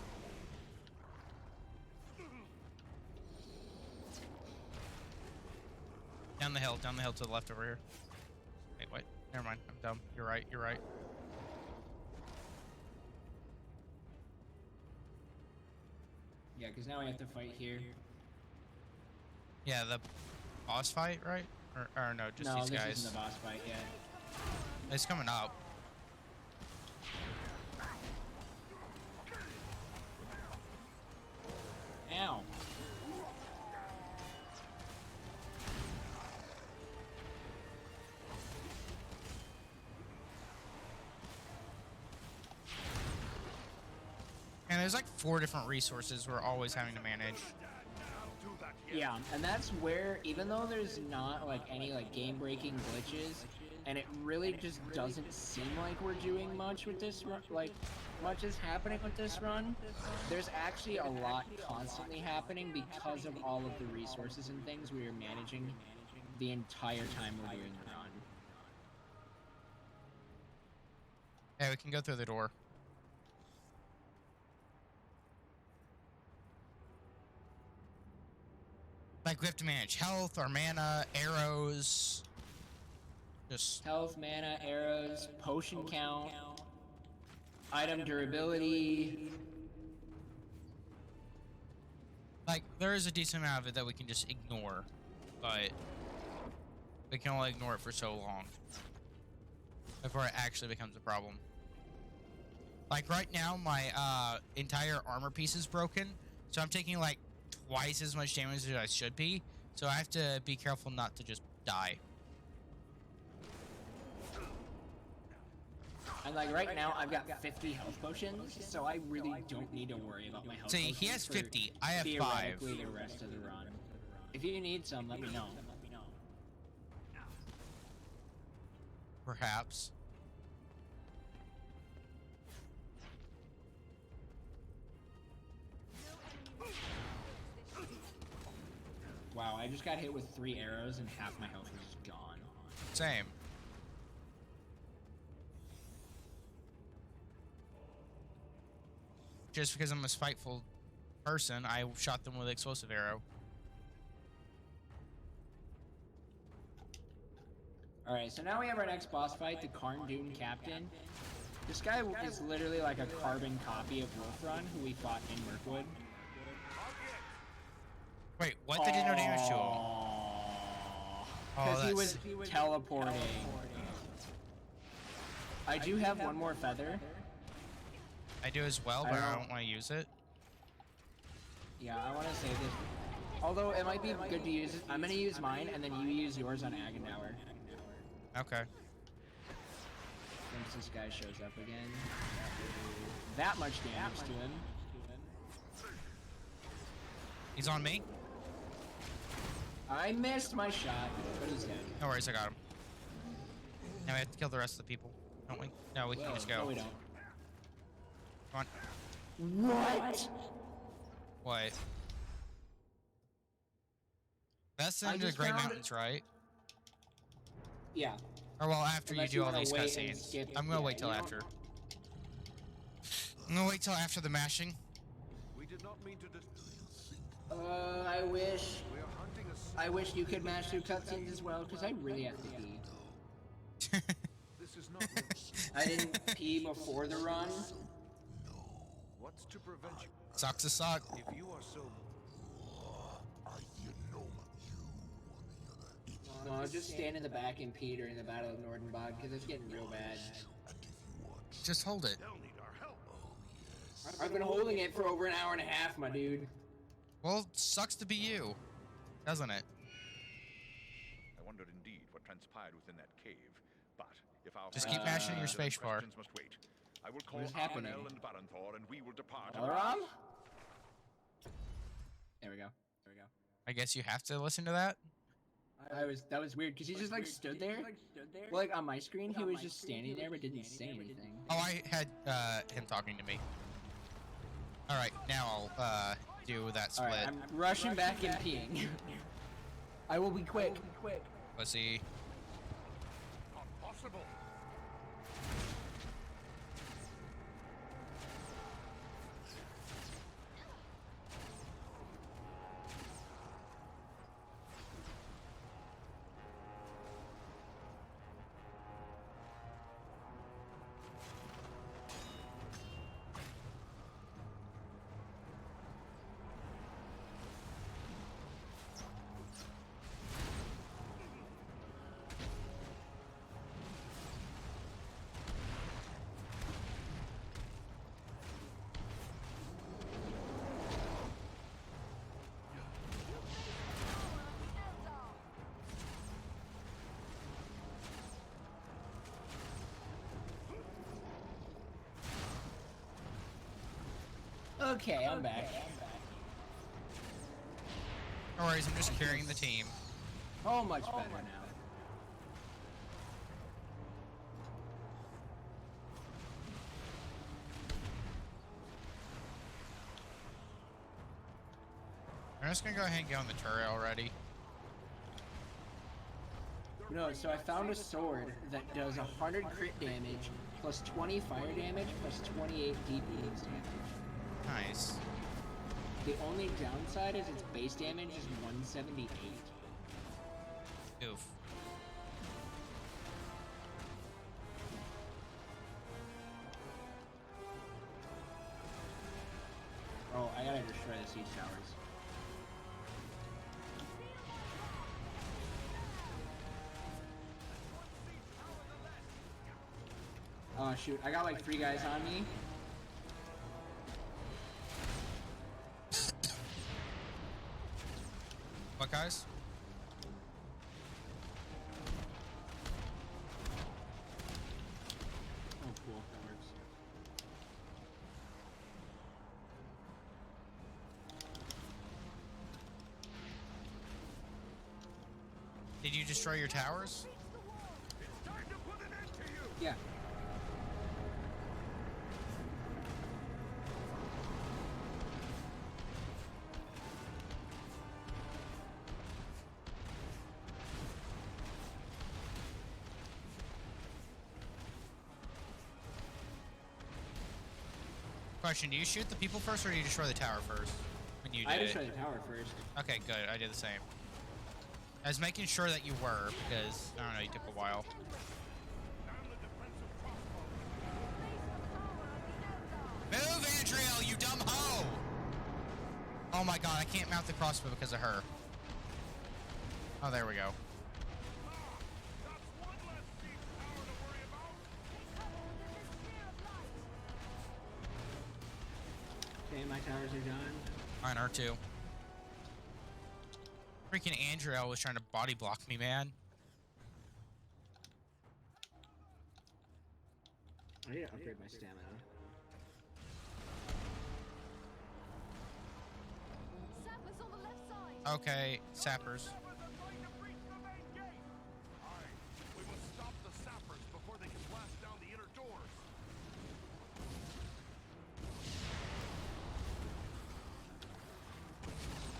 Down the hill to the left over here. Wait, what? Never mind, I'm dumb. You're right, you're right. Yeah, because now I have to fight here. Yeah, the boss fight, right? Or no, just No, these this guys. isn't the boss fight yet. It's coming up. Ow. And there's like 4 different resources we're always having to manage. Yeah, and that's where, even though there's not like any like game-breaking glitches, and it really just doesn't seem like we're doing much with this run, like much is happening with this run, there's actually a lot constantly happening because of all of the resources and things we are managing the entire time we're doing the run. Yeah, we can go through the door. Like, we have to manage health, our mana, arrows. Just Health, mana, arrows, potion count, item durability. like, there is a decent amount of it that we can just ignore, but we can only ignore it for so long before it actually becomes a problem. Like, right now, my entire armor piece is broken, so I'm taking like twice as much damage as I should be, so I have to be careful not to just die. And like right now, I've got 50 health potions, so I really don't need to worry about my health See, potions. he has for 50, I have 5. theoretically the rest of the run. If you need some, let me know. Perhaps. Wow, I just got hit with 3 arrows and half my health is gone. Same. Just because I'm a spiteful person, I shot them with an explosive arrow. Alright, so now we have our next boss fight, the Karn Dune Captain. This guy is literally like a carbon copy of Wolfrun, who we fought in Mirkwood. Wait, what? They did no damage to him. Because he that's... was teleporting. I do have one more feather. I do as well, but I don't want to use it. Yeah, I want to save this. Although it might be good to use it. I'm going to use mine, and then you use yours on Agenauer. Okay. Once this guy shows up again. That much damage to him. He's on me. I missed my shot, but he's dead. No worries, I got him. Now we have to kill the rest of the people, don't we? No, we can just go. No, we don't. Come on. What? What? That's I in the just Great found- Mountains, right? Yeah. Or well, after Unless you you do all wanna these wait and cutscenes. skip- I'm gonna yeah, wait till you know- after. I'm gonna wait till after the mashing. We did not mean to I wish. We are hunting a I wish you could match through cutscenes as well, because I really have to pee. This is not I didn't pee before the run. what's to prevent you. Sucks to suck. If you are so No, I'll just stand in the back and pee during the Battle of Nordenbog, because it's getting real bad. Just hold it. they'll need our help. I've been holding it for over an hour and a half, my dude. Well, sucks to be you, doesn't it? I wondered indeed what transpired within that cave, but if our Just keep mashing your space bar. questions must wait. I will call is happening? Arnel and Baranthor, and we will depart. Alaram? There we go. There we go. I guess you have to listen to that. That was weird, because he just like stood there. Well, like on my screen, he was just standing there but didn't say anything. Oh, I had him talking to me. All right, now I'll do that split. Alright, I'm rushing back and peeing. I will be quick. Let's see. Not possible. Okay, I'm back. No worries, I'm just carrying the team. Oh, much better now. I'm just gonna go ahead and get on the turret already. No, so I found a sword that does 100 crit damage, plus 20 fire damage, plus 28 DPS damage. Nice. The only downside is its base damage is 178. Oof. Oh, I gotta destroy the siege towers. Oh shoot, I got like 3 guys on me. What, guys? Oh cool, that works. Did you destroy your towers? Yeah. Question, do you shoot the people first or do you destroy the tower first? When you did I it? destroyed the tower first. Okay, good. I did the same. I was making sure that you were, because, I don't know, you took a while. Move, Andriel, you dumb hoe! Oh my god, I can't mount the crossbow because of her. Oh, there we go. Okay, my towers are done. Mine are too. Freaking Andriel was trying to body block me, man. I need to upgrade my stamina. Sappers on the left side. Okay, sappers. We must stop the sappers before they can blast down the inner doors.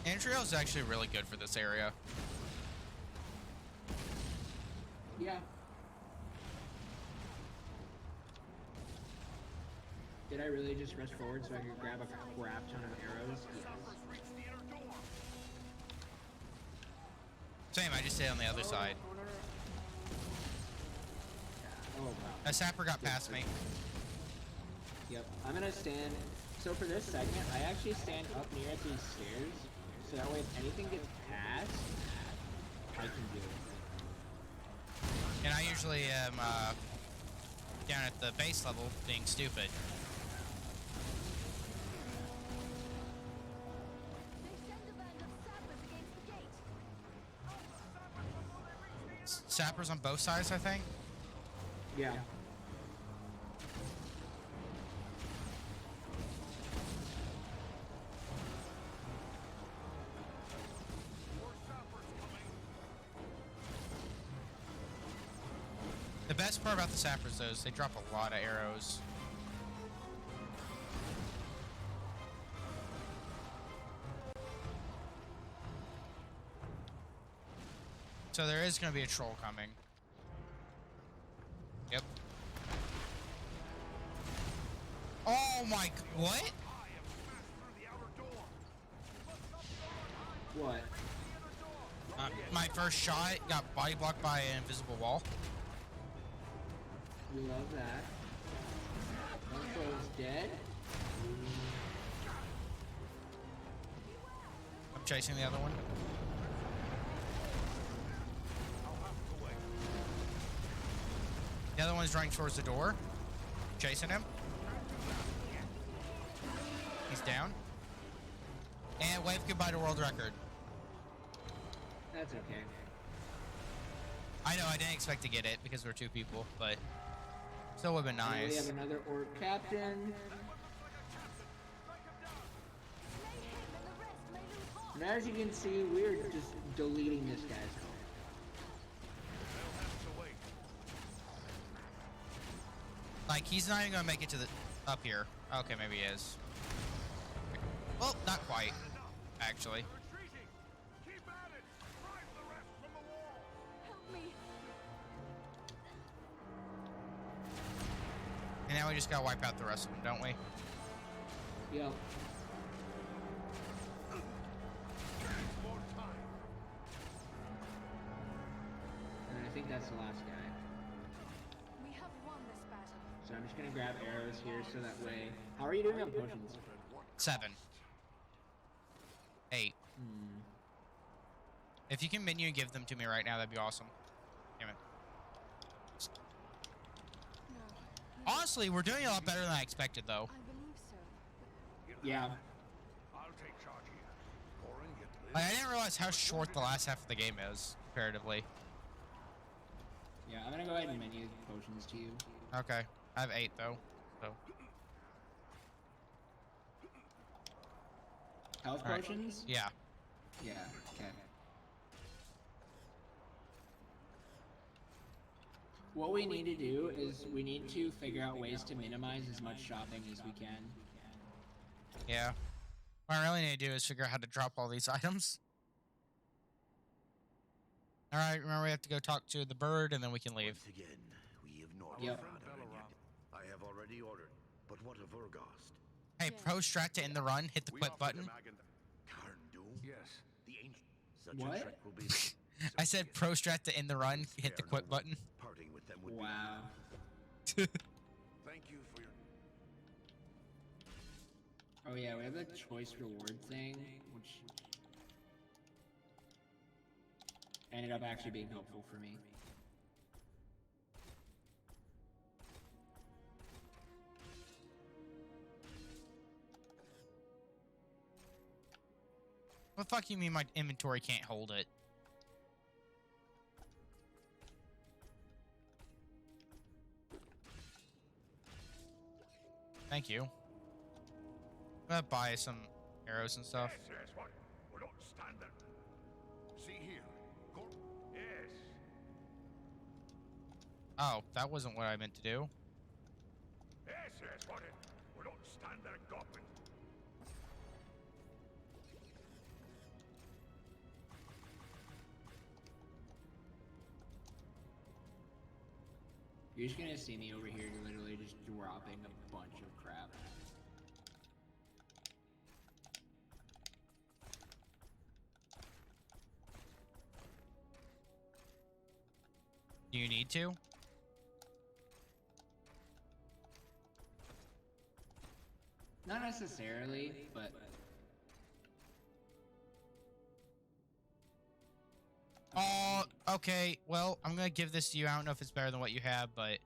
Andriel's actually really good for this area. Yeah. Did I really just rush forward so I could grab a crap ton of arrows? Yes. Same, I just stayed on the other side. Oh wow. A sapper got past me. Yep. I'm gonna stand. So for this segment, I actually stand up near these stairs, so that way if anything gets past, I can do it. And I usually am down at the base level being stupid. They send a band of sappers against the gate. Sappers on both sides, I think. Yeah. The best part about the sappers, though, is they drop a lot of arrows. So there is going to be a troll coming. Yep. Oh my... What? What? My first shot got body blocked by an invisible wall. We love that. One troll's dead. I'm chasing the other one. The other one's running towards the door. Chasing him. He's down. And wave goodbye to world record. That's okay. I know, I didn't expect to get it because we're 2 people, but still would have been And we nice. have another orc captain. And as you can see, we're just deleting this guy's call. They'll have to wait. Like, he's not even gonna make it to the up here. Okay, maybe he is. Well, not quite, actually. Retreating! Keep at it! Drive the rest from the wall! Help me. And now we just gotta wipe out the rest of them, don't we? Yep. More time! And I think that's the last guy. We have won this battle. So I'm just gonna grab arrows here so that way. How are you doing on potions? 7. 8. If you can menu and give them to me right now, that'd be awesome. Damn it. No. Honestly, we're doing a lot better than I expected, though. I believe so. Yeah. I'll take charge here. Corin, get Liz. Like, I didn't realize how short the last half of the game is, comparatively. Yeah, I'm gonna go ahead and menu potions to you. Okay. I have 8, though. So. Health All right. potions? Yeah. Yeah, okay. What we need to do is we need to figure out ways to minimize as much shopping as we can. Yeah. What I really need to do is figure out how to drop all these items. Alright, remember we have to go talk to the bird and then we can leave. Once again, we have not Yep. found her yet. I have already ordered, but what of Urgast? Hey, Yeah. pro strat to end the run, hit the We quit offered button. them Agan- Karn Doom? Yes. The ancient. Such What? a trick will be I said pro strat to end the run, hit the quit button. Parting with them would Wow. Thank you for your... Oh yeah, we have a choice reward thing, which ended up actually being helpful for me. What the fuck you mean my inventory can't hold it? Thank you. I'm gonna buy some arrows and stuff. Yes, yes, what? We don't stand there. See here. Cor yes. Oh, that wasn't what I meant to do. Yes, yes, what? We don't stand there gawping. You're just gonna see me over here literally just dropping a bunch of crap. Do you need to? Not necessarily, but Oh, okay. Well, I'm gonna give this to you. I don't know if it's better than what you have, but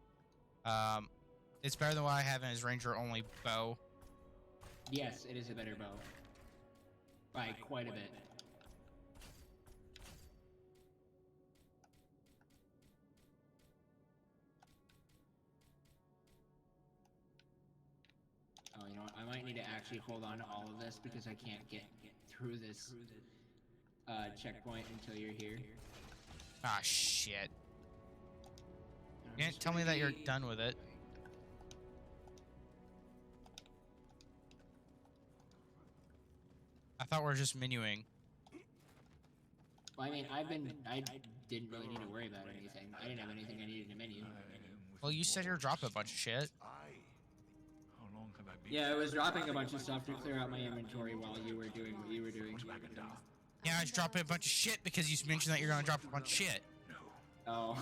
it's better than what I have in his ranger only bow. yes, it is a better bow. By quite a bit. Oh, you know what? I might need to actually hold on to all of this because I can't get through this checkpoint until you're here. Ah, shit. I'm You didn't just tell me gonna that you're be- done with it. I thought we were just menuing. Well, I mean, I didn't really need to worry about anything. I didn't have anything I needed to menu. Well, you said you're dropping a bunch of shit. How long have I been? Yeah, I was dropping a bunch of stuff to clear out my inventory while you were doing what you were doing. Yeah, I was dropping a bunch of shit because you mentioned that you're gonna drop a bunch of shit. Oh,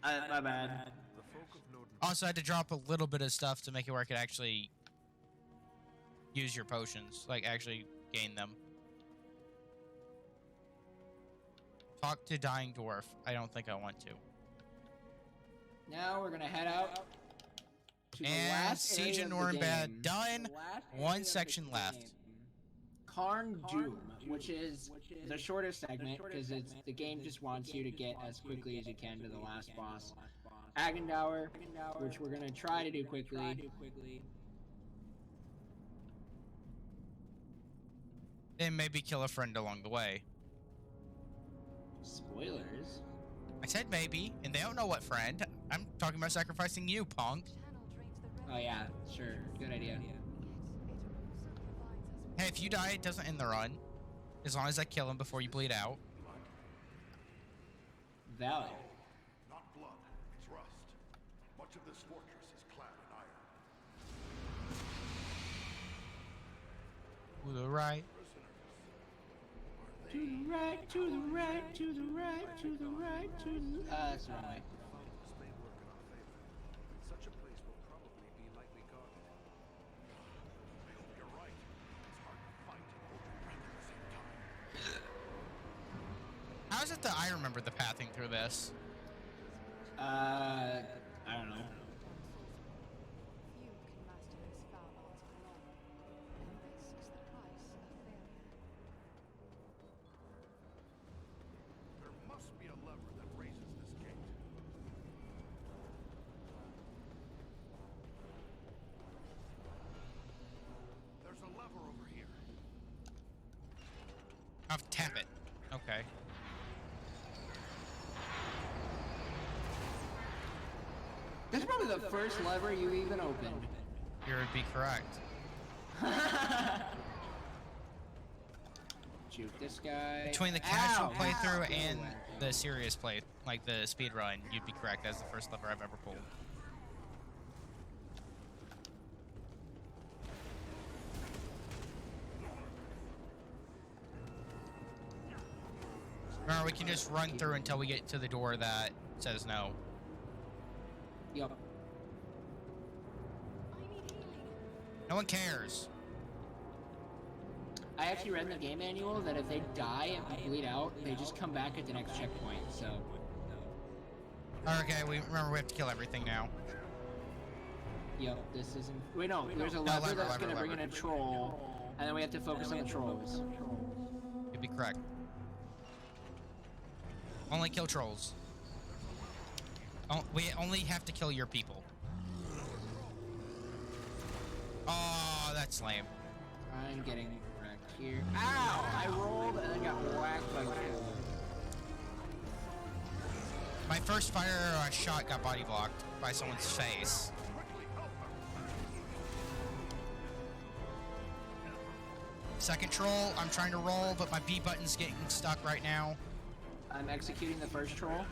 my bad. The folk of Norden... Also, I had to drop a little bit of stuff to make it where I could actually use your potions, like actually gain them. Talk to Dying Dwarf. I don't think I want to. Now we're gonna head out to the And last Siege area of of the Nornbad game. done. The last One area of the section left. game. Karn Doom, which is the shortest segment because it's the game just wants you to get as quickly as you can to the last boss. Agendour, which we're gonna try to do quickly. And maybe kill a friend along the way. Spoilers. I said maybe, and they don't know what friend. I'm talking about sacrificing you, punk. Oh yeah, sure. Good idea. Hey, if you die, it doesn't end the run. As long as I kill him before you bleed out. Valid. Not blood, it's rust. Much of this fortress is clad in iron. To the right. To the right, to the right, to the right, to the right, to the... that's the wrong way. This may work in our favor. Such a place will probably be lightly guarded. I hope you're right. It's hard to fight and hold your breath at the same time. How is it that I remember the pathing through this? I don't know. Few can master this foul art for long, and this is the price of failure. There must be a lever that raises this gate. There's a lever over here. I'll tap it. Okay. This is probably the first lever you even opened. You would be correct. Shoot this guy. Between the casual Ow! playthrough Ow! and the serious play, like the speed run, you'd be correct. That's the first lever I've ever pulled. Remember, we can just run through until we get to the door that says no. Yup. No one cares. I actually read in the game manual that if they die and bleed out, they just come back at the next checkpoint, so... Okay, we have to kill everything now. Yep, this isn't... Wait, no, there's a lever that's gonna bring in a troll, and then we have to focus on the trolls. You'd be correct. Only kill trolls. We only have to kill your people. Oh, that's lame. I'm getting wrecked here. Ow! I rolled and then got whacked by a troll. My first fire shot got body blocked by someone's face. Second troll, I'm trying to roll, but my B button's getting stuck right now. I'm executing the first troll.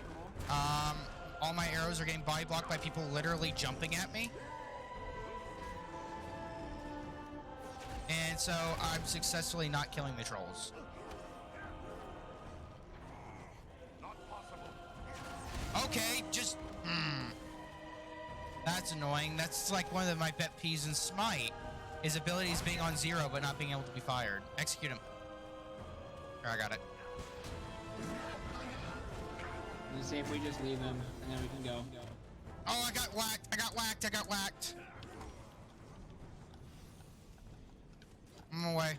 All my arrows are getting body blocked by people literally jumping at me. And so I'm successfully not killing the trolls. Okay, just... That's annoying. That's like one of my pet peeves in Smite. His abilities being on 0 but not being able to be fired. Execute him. Here, I got it. Let's see if we just leave him, and then we can go. Oh, I got whacked. I got whacked. I got whacked. I'm away.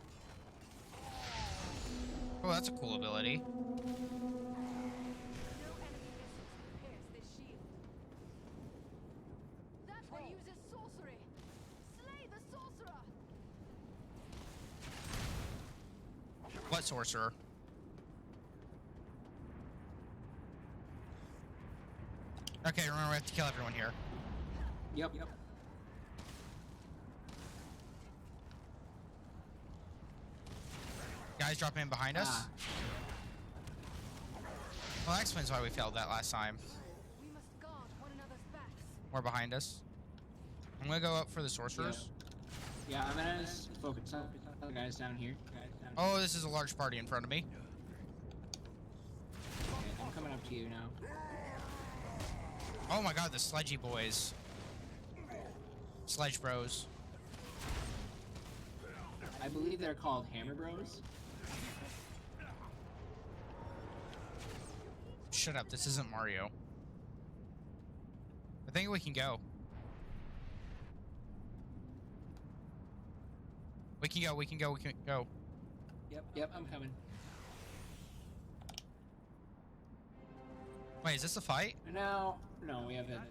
Oh, that's a cool ability. No enemy missiles can pierce this shield. That one uses sorcery. Slay the sorcerer. What sorcerer? Okay, remember we have to kill everyone here. Yep. Guys dropping in behind us. Well, that explains why we failed that last time. We must guard one another's backs. More behind us. I'm gonna go up for the sorcerers. Yeah, I'm gonna focus on the guys down here. Oh, this is a large party in front of me. Okay, I'm coming up to you now. Oh my god, the sledgy boys. Sledge bros. I believe they're called Hammer Bros. Shut up, this isn't Mario. I think we can go. We can go, we can go, we can go. Yep, I'm coming. Wait, is this a fight? No, we have a...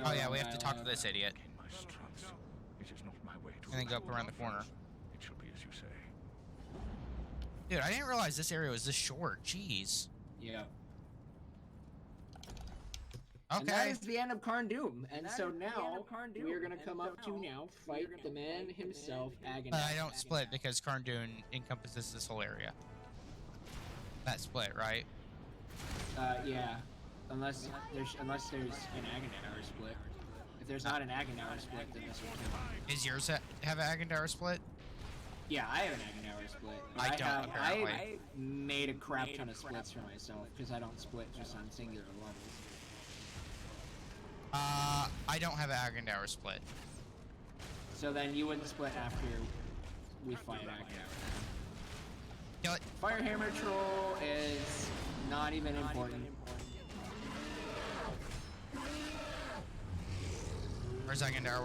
Oh yeah, we have to talk to this idiot. My strength. It is not my way to And then go up around the corner. It shall be as you say. Dude, I didn't realize this area was this short. Jeez. Yeah. And Okay. that is the end of Karn Doom. And so now, we are going to come up to now fight the man himself, Aghanim. I don't split because Karndun encompasses this whole area. That split, right? Yeah. Unless there's an Aghanim split. If there's not an Aghanim split, then this one too. Is yours have an Aghanim split? Yeah, I have an Aghanim split. I don't, apparently. I made a crap ton of splits for myself, because I don't split just on singular levels. I don't have an Aghanim split. So then you wouldn't split after we fight Aghanim. Kill it. Firehammer Troll is not even important. Where's Aghanim?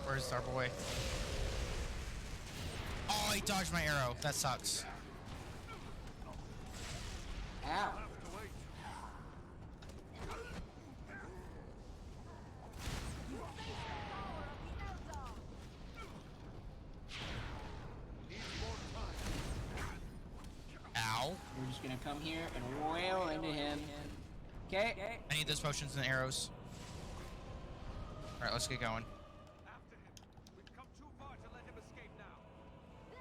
Where's our boy? Oh, he dodged my arrow. That sucks. Ow. Ow. We're just gonna come here and wail into him. Okay. I need those potions and arrows. Alright, let's get going. After him. We've come too far to let him escape now.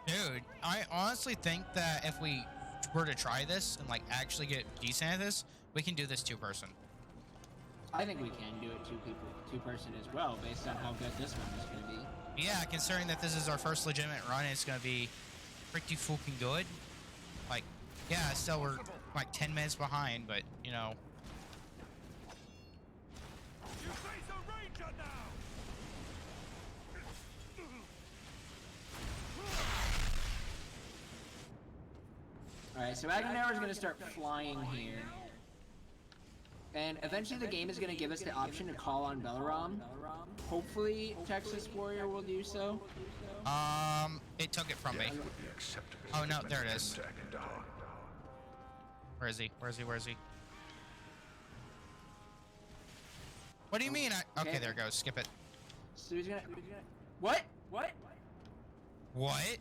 Dude, I honestly think that if we were to try this and like actually get decent at this, we can do this two-person. I think we can do it two-person as well, based on how good this one is gonna be. Yeah, considering that this is our first legitimate run, it's gonna be pretty fucking good. Like, yeah, still we're like 10 minutes behind, but you know. You face a ranger now. Alright, so Aghanim is gonna start flying here. And eventually the game is gonna give us the option to call on Belaram. Hopefully Texas Warrior will do so. It took it from me. Would be acceptable. Oh no, there it is. To Aghanim. Where is he? Where is he? Where is he? What do you mean? Okay, there it goes. Skip it. So he's gonna... What? What? What?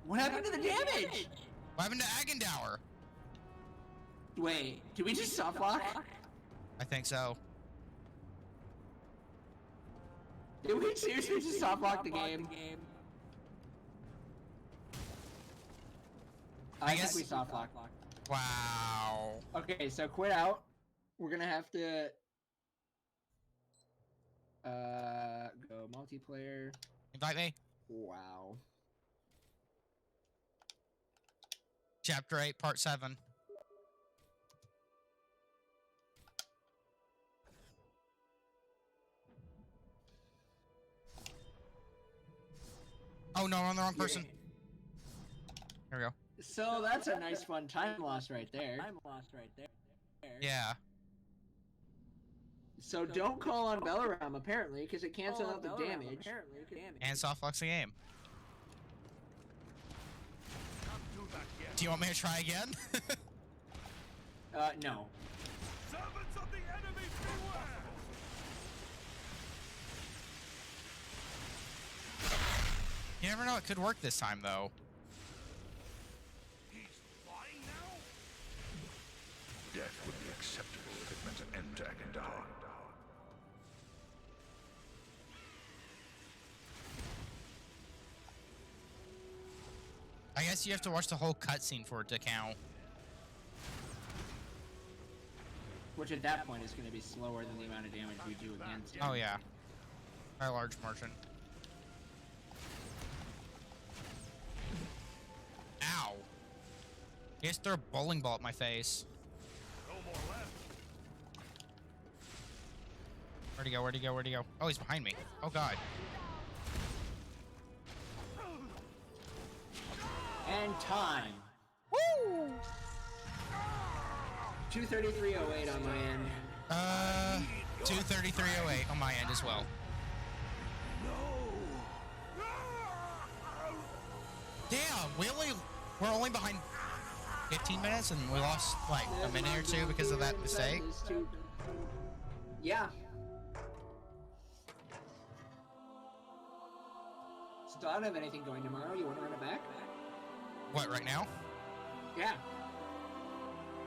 What happened to the damage? What happened to Aghanim? Wait, did we just soft lock? I think so. Did we seriously just soft lock the game? I guess we soft lock. Wow. Okay, so quit out. We're gonna have to go multiplayer. Invite me. Wow. Chapter 8, Part 7. Oh no, I'm on the wrong person. There we go. So that's a nice fun time loss right there. Yeah. So don't call on Belaram apparently, because it cancels out the damage. And soft locks the game. Do you want me to try again? No. Servants of the enemy, beware! You never know, it could work this time though. He's flying now? Death would be acceptable if it meant an end to Aghanim. I guess you have to watch the whole cutscene for it to count. Which at that point is going to be slower than the amount of damage we do against him. Oh yeah. By a large margin. Ow. He just threw a bowling ball at my face. No more left. Where'd he go? Where'd he go? Where'd he go? Oh, he's behind me. Oh god. And time. Woo! 233.08 on my end. 233.08 on my end as well. Damn, we're only behind 15 minutes and we lost like a minute or two because of that mistake. Yeah. So I don't have anything going tomorrow. You want to run it back? What, right now? Yeah.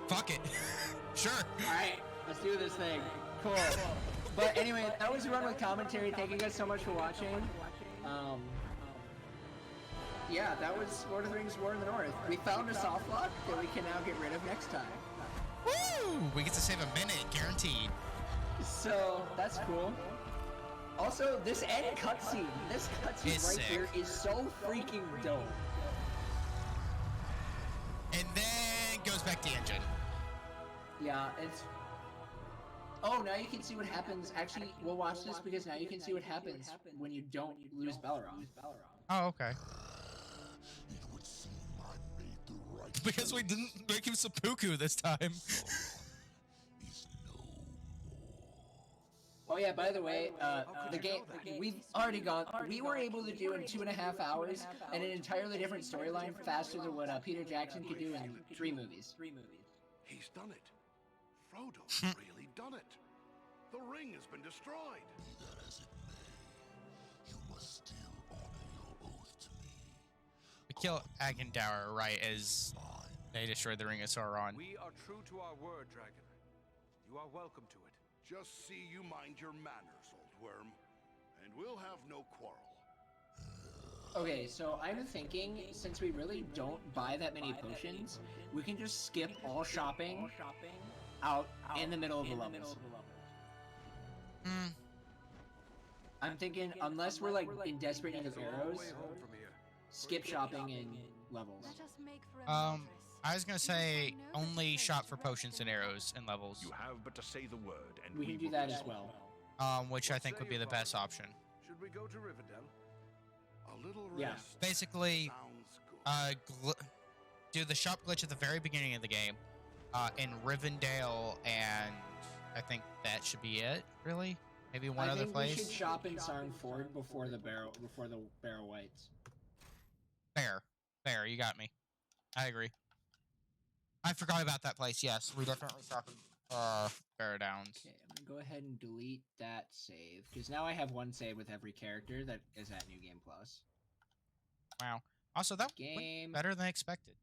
Fuck it. Sure. All right, let's do this thing. Cool. But anyway, that was a run with commentary. Thank you guys so much for watching. Yeah, that was Lord of the Rings: War in the North. We found a soft lock that we can now get rid of next time. Woo! We get to save a minute, guaranteed. So that's cool. Also, this end cutscene, It's right sick. here is so freaking dope. And then goes back to engine. Yeah, it's. Oh, now you can see what happens. Actually, we'll watch this because now you can see what happens when you don't lose Balron. Oh, okay. Because we didn't make him seppuku this time. Oh yeah, by the way, the game we've already gone. We were able to do in 2.5 hours and an entirely different storyline faster than what Peter Jackson could do in 3 movies. He's done it. Frodo's really done it. The ring has been destroyed. Be that as it may, you must still honor your oath to me. We kill Agendour right as they destroyed the Ring of Sauron. We are true to our word, Dragon. You are welcome to it. Just see you mind your manners, old worm, and we'll have no quarrel. Okay, so I'm thinking since we really don't buy that many potions, we can just skip all shopping out in the middle of the levels. I'm thinking unless we're like in desperate need of arrows, Way home from here. skip shopping in levels. Let us make for a mattress. I was gonna say only shop for potions and arrows and levels. You have but to say the word, and We can do that as well. Which I think would be the best option. Should we go to Rivendell? A little Yeah. rest Basically, sounds good. do the shop glitch at the very beginning of the game, in Rivendell, and I think that should be it. Really, maybe one I other think place. we should shop in Sarnford before the Barrow Whites. Fair. You got me. I agree. I forgot about that place. Yes, we definitely shop in Barrow Downs. Okay, I'm gonna go ahead and delete that save because now I have one save with every character that is at New Game Plus. Wow. Also, that went Game. better than expected.